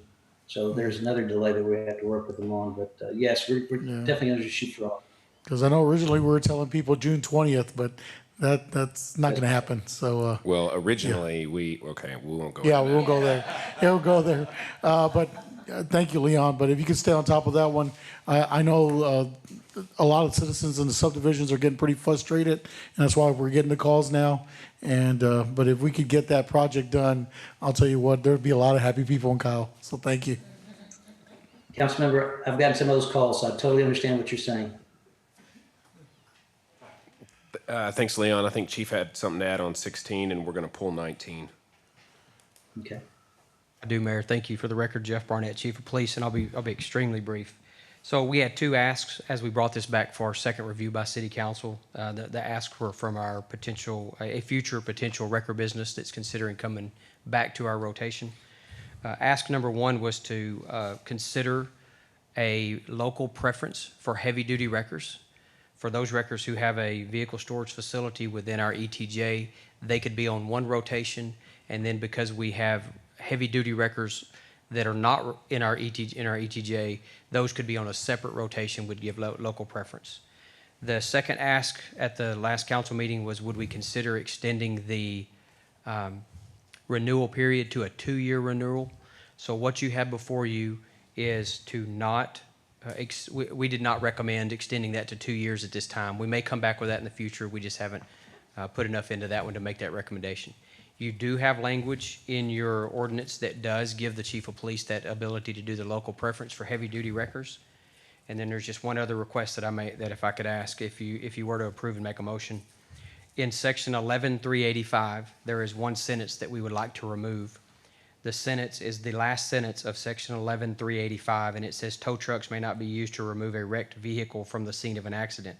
So there's another delay that we have to work with them on. But yes, we're definitely going to shoot for all. Because I know originally we were telling people June 20th, but that's not gonna happen. So Well, originally, we won't go. yeah, into we won't that. go there. Yeah, we'll go there. But thank you, Leon. But if you could stay on top of that one, I know a lot of citizens in the subdivisions are getting pretty frustrated, and that's why we're getting the calls now. And but if we could get that project done, I'll tell you what, there'd be a lot of happy people in Kyle. So thank you. Councilmember, I've gotten some of those calls, so I totally understand what you're saying. Thanks, Leon. I think Chief had something to add on 16, and we're going to pull 19. Okay. I do, Mayor. Thank you. For the record, Jeff Barnett, Chief of Police, and I'll be extremely brief. So we had two asks as we brought this back for our second review by City Council. The asks were from our a future potential record business that's considering coming back to our rotation. Ask number one was to consider a local preference for heavy-duty wreckers. For those wreckers who have a vehicle storage facility within our ETJ, they could be on one rotation, and then because we have heavy-duty wreckers that are not in our ETJ, those could be on a separate rotation, would give local preference. The second ask at the last council meeting was, would we consider extending the renewal period to a 2-year renewal? So what you have before you is to not, we did not recommend extending that to 2 years at this time. We may come back with that in the future. We just haven't put enough into that one to make that recommendation. You do have language in your ordinance that does give the chief of police that ability to do the local preference for heavy-duty wreckers. And then there's just one other request that if I could ask, if you were to approve and make a motion. In section 11-385, there is one sentence that we would like to remove. The sentence is the last sentence of section 11-385, and it says tow trucks may not be used to remove a wrecked vehicle from the scene of an accident.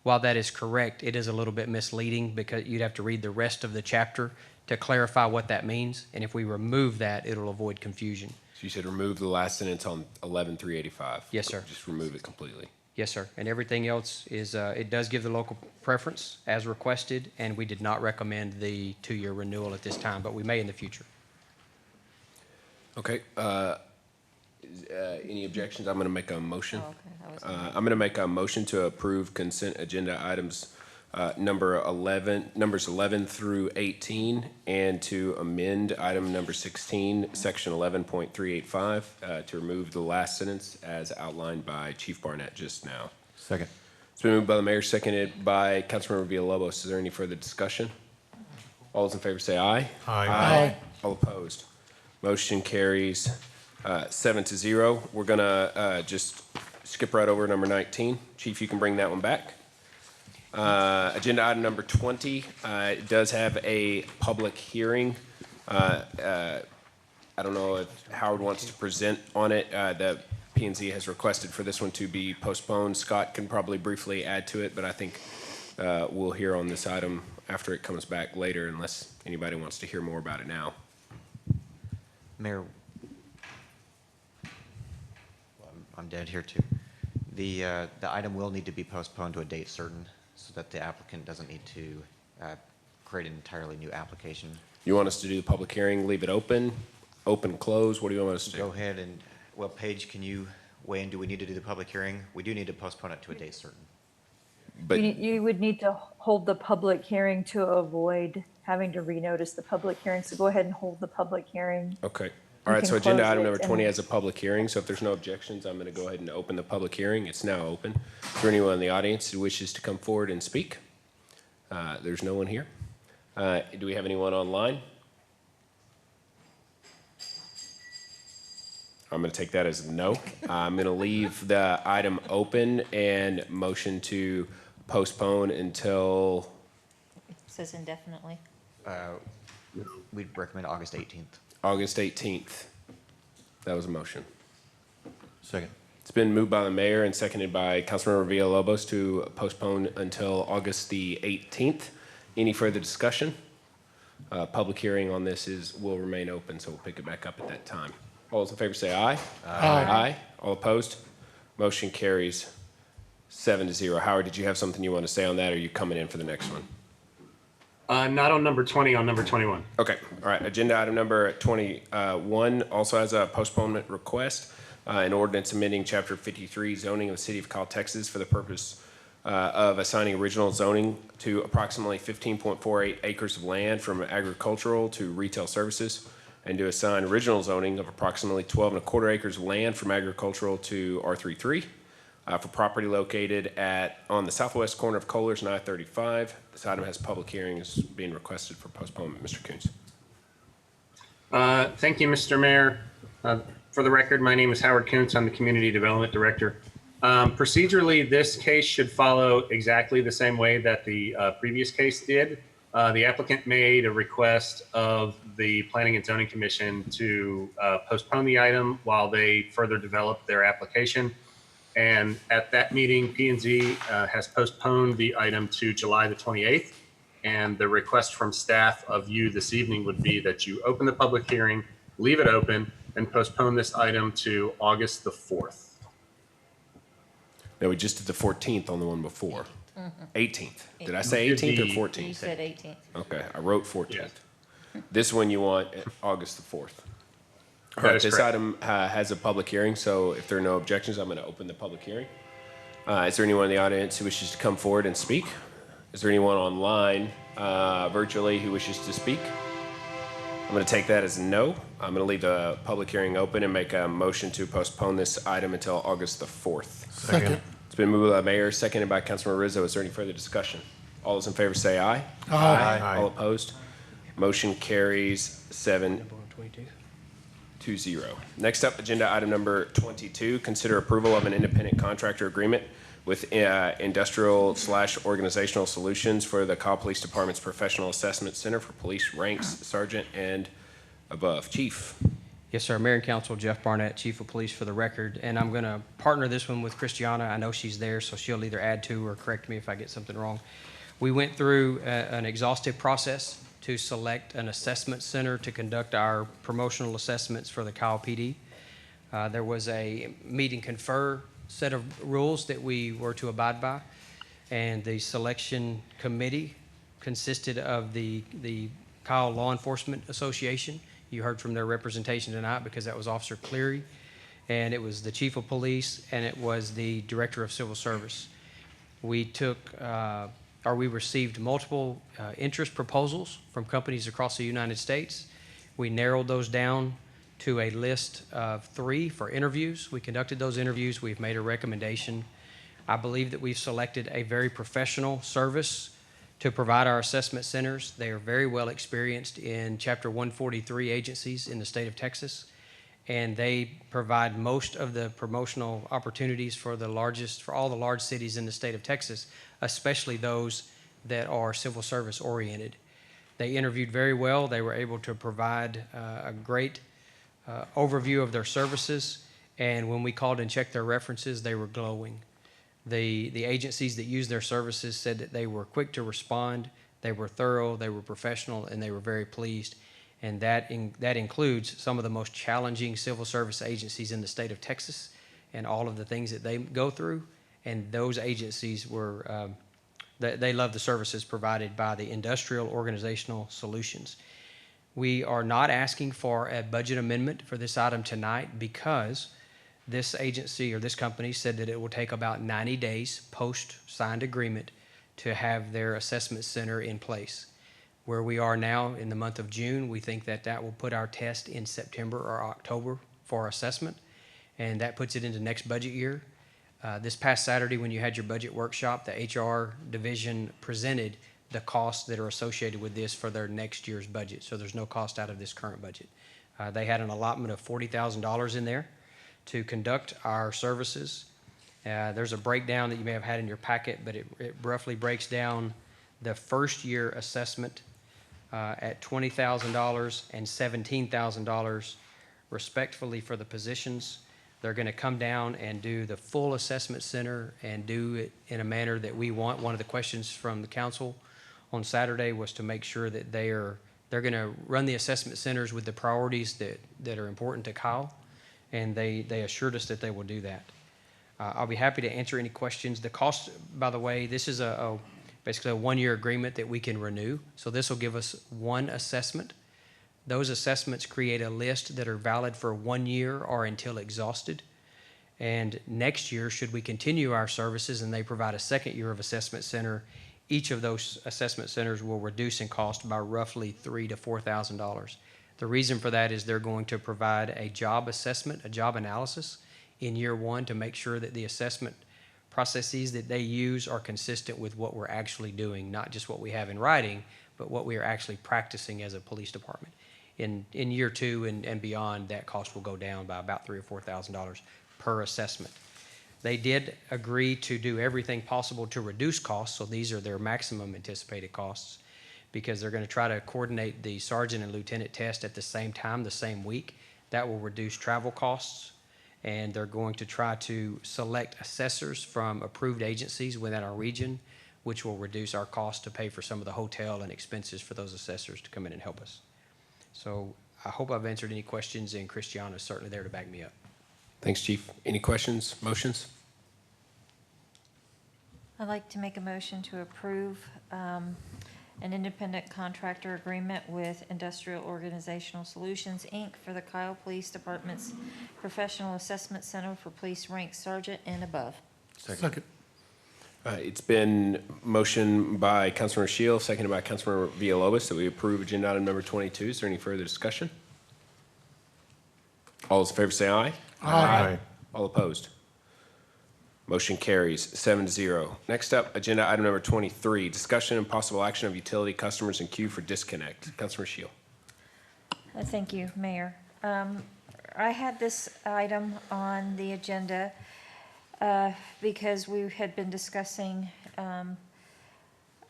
While that is correct, it is a little bit misleading because you'd have to read the rest of the chapter to clarify what that means. And if we remove that, it'll avoid confusion. So you said remove the last sentence on 11-385. Yes, sir. Just remove it completely. Yes, sir. And everything else is, it does give the local preference as requested, and we did not recommend the 2-year renewal at this time, but we may in the future. Okay. Any objections? I'm going to make a motion. Oh, okay. I'm going to make a motion to approve consent agenda items numbers 11 through 18, and to amend item number 16, section 11.385, to remove the last sentence as outlined by Chief Barnett just now. Second. It's been moved by the mayor, seconded by Councilmember Villalobos. Is there any further discussion? All those in favor say aye. Aye. Aye. All opposed. Motion carries 7-0. We're gonna just skip right over number 19. Chief, you can bring that one back. Agenda item number 20, it does have a public hearing. I don't know if Howard wants to present on it. The P&Z has requested for this one to be postponed. Scott can probably briefly add to it, but I think we'll hear on this item after it comes back later, unless anybody wants to hear more about it now. Mayor, I'm dead here too. The item will need to be postponed to a date certain so that the applicant doesn't need to create an entirely new application. You want us to do the public hearing, leave it open, close? What do you want us to do? Go ahead and Well, Paige, can you weigh in? Do we need to do the public hearing? We do need to postpone it to a date certain. But You would need to hold the public hearing to avoid having to renotice the public hearing, so go ahead and hold the public hearing. okay. All right, can so agenda close item it number 20 and- has a public hearing, so if there's no objections, I'm going to go ahead and open the public hearing. It's now open. Is there anyone in the audience who wishes to come forward and speak? There's no one here. Do we have anyone online? I'm going to take that as a no. I'm going to leave the item open and motion to postpone until, It says indefinitely. We'd recommend August 18th. August 18th. That was a motion. Second. It's been moved by the mayor and seconded by Councilmember Villalobos to postpone until August the 18th. Any further discussion? Public hearing on this will remain open, so we'll pick it back up at that time. All those in favor say aye. Aye. Aye. All opposed? Motion carries 7-0. Howard, did you have something you want to say on that, or are you coming in for the next one? Not on number 20, on number 21. Okay, all right. Agenda item number 21 also has a postponement request. An ordinance amending Chapter 53 zoning of the City of Kyle, Texas for the purpose of assigning original zoning to approximately 15.48 acres of land from agricultural to retail services, and to assign original zoning of approximately 12.25 acres of land from agricultural to R33 for property located on the southwest corner of Kohlers and I-35. This item has public hearings being requested for postponement. Mr. Coons. Thank you, Mr. Mayor. For the record, my name is Howard Kuntz. I'm the Community Development Director. Procedurally, this case should follow exactly the same way that the previous case did. The applicant made a request of the Planning and Zoning Commission to postpone the item while they further develop their application. And at that meeting, P&Z has postponed the item to July the 28th. And the request from staff of you this evening would be that you open the public hearing, leave it open, and postpone this item to August the 4th. No, we just did the 14th on the one before. 18th. Did I You say did 18th or the- 14th? You said 18th. Okay, I wrote 14th. This one you want August the 4th. All That right, is this correct. item has a public hearing, so if there are no objections, I'm going to open the public hearing. Is there anyone in the audience who wishes to come forward and speak? Is there anyone online virtually who wishes to speak? I'm going to take that as a no. I'm going to leave the public hearing open and make a motion to postpone this item until August the 4th. Second. It's been moved by the mayor, seconded by Councilmember Rizzo. Is there any further discussion? All those in favor say aye. Aye. All opposed? Motion carries 7-0. Next up, agenda item number 22, consider approval of an independent contractor agreement with Industrial/Organizational Solutions for the Kyle Police Department's Professional Assessment Center for Police Ranks Sergeant and above. Chief. Yes, sir. Mayor and Council, Jeff Barnett, Chief of Police for the record. And I'm going to partner this one with Christiana. I know she's there, so she'll either add to or correct me if I get something wrong. We went through an exhaustive process to select an assessment center to conduct our promotional assessments for the Kyle PD. There was a meet and confer set of rules that we were to abide by, and the selection committee consisted of the Kyle Law Enforcement Association. You heard from their representation tonight because that was Officer Cleary, and it was the Chief of Police, and it was the Director of Civil Service. We received multiple interest proposals from companies across the United States. We narrowed those down to a list of 3 for interviews. We conducted those interviews. We've made a recommendation. I believe that we've selected a very professional service to provide our assessment centers. They are very well experienced in Chapter 143 agencies in the state of Texas, and they provide most of the promotional opportunities for all the large cities in the state of Texas, especially those that are civil service oriented. They interviewed very well. They were able to provide a great overview of their services, and when we called and checked their references, they were glowing. The agencies that used their services said that they were quick to respond, they were thorough, they were professional, and they were very pleased. And that includes some of the most challenging civil service agencies in the state of Texas and all of the things that they go through. And those agencies they love the services provided by the Industrial Organizational Solutions. We are not asking for a budget amendment for this item tonight because This agency or this company said that it will take about 90 days post-signed agreement to have their assessment center in place. Where we are now in the month of June, we think that that will put our test in September or October for assessment, and that puts it into next budget year. This past Saturday, when you had your budget workshop, the HR division presented the costs that are associated with this for their next year's budget. So there's no cost out of this current budget. They had an allotment of $40,000 in there to conduct our services. There's a breakdown that you may have had in your packet, but it roughly breaks down the first year assessment at $20,000 and $17,000 respectively for the positions. They're going to come down and do the full assessment center and do it in a manner that we want. One of the questions from the council on Saturday was to make sure that they're going to run the assessment centers with the priorities that are important to Kyle, and they assured us that they will do that. I'll be happy to answer any questions. The cost, by the way, this is basically a one-year agreement that we can renew. So this will give us one assessment. Those assessments create a list that are valid for 1 year or until exhausted. And next year, should we continue our services and they provide a second year of assessment center, each of those assessment centers will reduce in cost by roughly $3,000 to $4,000. The reason for that is they're going to provide a job assessment, a job analysis in year one to make sure that the assessment processes that they use are consistent with what we're actually doing, not just what we have in writing, but what we are actually practicing as a police department. In year two and beyond, that cost will go down by about $3,000 or $4,000 per assessment. They did agree to do everything possible to reduce costs, so these are their maximum anticipated costs, because they're going to try to coordinate the sergeant and lieutenant test at the same time, the same week. That will reduce travel costs, and they're going to try to select assessors from approved agencies within our region, which will reduce our cost to pay for some of the hotel and expenses for those assessors to come in and help us. So I hope I've answered any questions, and Christiana is certainly there to back me up. Thanks, Chief. Any questions, motions? I'd like to make a motion to approve an independent contractor agreement with Industrial Organizational Solutions, Inc. for the Kyle Police Department's Professional Assessment Center for Police Rank Sergeant and above. Second. It's been motioned by Councilmember Shield, seconded by Councilmember Villalobos, that we approve agenda item number 22. Is there any further discussion? All those in favor say aye. Aye. All opposed? Motion carries 7-0. Next up, agenda item number 23, discussion and possible action of utility customers in queue for disconnect. Councilmember Shield. Thank you, Mayor. I had this item on the agenda because we had been discussing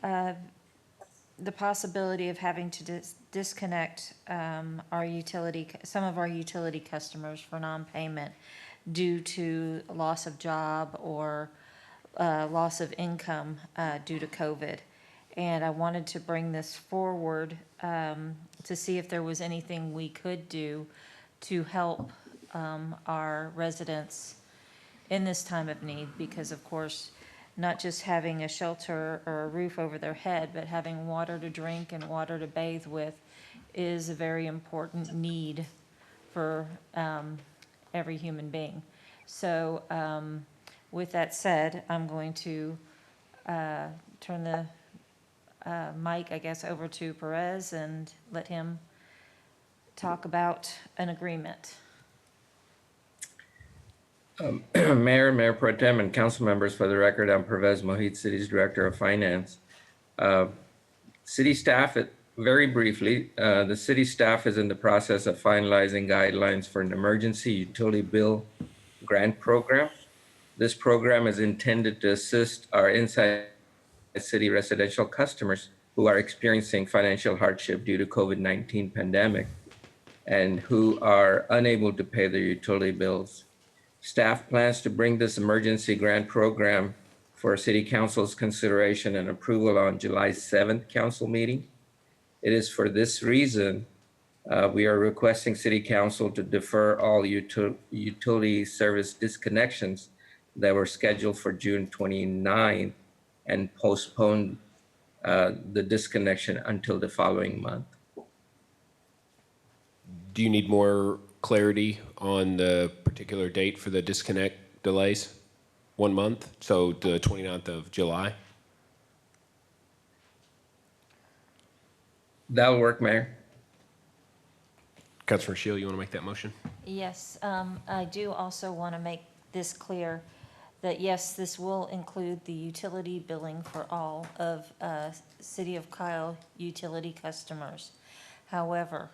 the possibility of having to disconnect some of our utility customers for non-payment due to loss of job or loss of income due to COVID. And I wanted to bring this forward to see if there was anything we could do to help our residents in this time of need, because of course, not just having a shelter or a roof over their head, but having water to drink and water to bathe with is a very important need for every human being. So with that said, I'm going to turn the mic, I guess, over to Perez and let him talk about an agreement. Mayor Pro Tem, and council members, for the record, I'm Pervez Mohit, City's Director of Finance. City staff, very briefly, the city staff is in the process of finalizing guidelines for an emergency utility bill grant program. This program is intended to assist our inside city residential customers who are experiencing financial hardship due to COVID-19 pandemic and who are unable to pay their utility bills. Staff plans to bring this emergency grant program for City Council's consideration and approval on July 7th council meeting. It is for this reason we are requesting City Council to defer all utility service disconnections that were scheduled for June 29 and postpone the disconnection until the following month. Do you need more clarity on the particular date for the disconnect delays? 1 month, so the 29th of July? That'll work, Mayor. Councilor Shield, you want to make that motion? Yes, I do also want to make this clear that yes, this will include the utility billing for all of City of Kyle utility customers. However,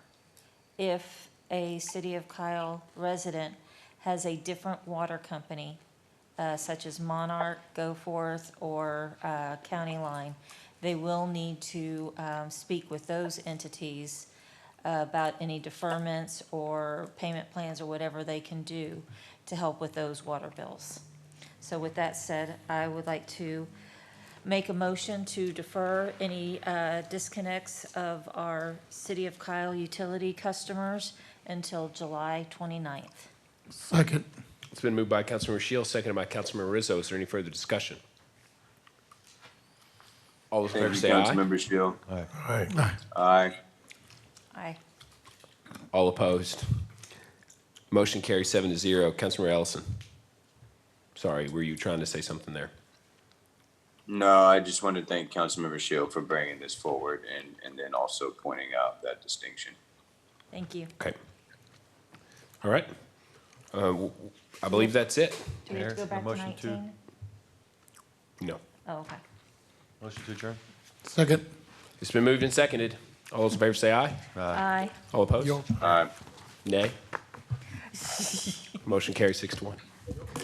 if a City of Kyle resident has a different water company, such as Monarch, Goforth, or County Line, they will need to speak with those entities about any deferments or payment plans or whatever they can do to help with those water bills. So with that said, I would like to make a motion to defer any disconnects of our City of Kyle utility customers until July 29th. Second. It's been moved by Councilmember Shield, seconded by Councilmember Rizzo. Is there any further discussion? All those in favor Thank you, say aye. Councilmember Shield. Aye. Aye. Aye. All opposed? Motion carries 7-0. Councilmember Ellison. Sorry, were you trying to say something there? No, I just want to thank Councilmember Shield for bringing this forward and then also pointing out that distinction. Thank you. Okay. All right. I believe that's it. Do we have to go back to motion to- 19? No. Oh, okay. Motion to adjourn? Second. It's been moved and seconded. All those in favor say aye. Aye. All opposed? Yo. Aye. Nay. Motion carries 6-1.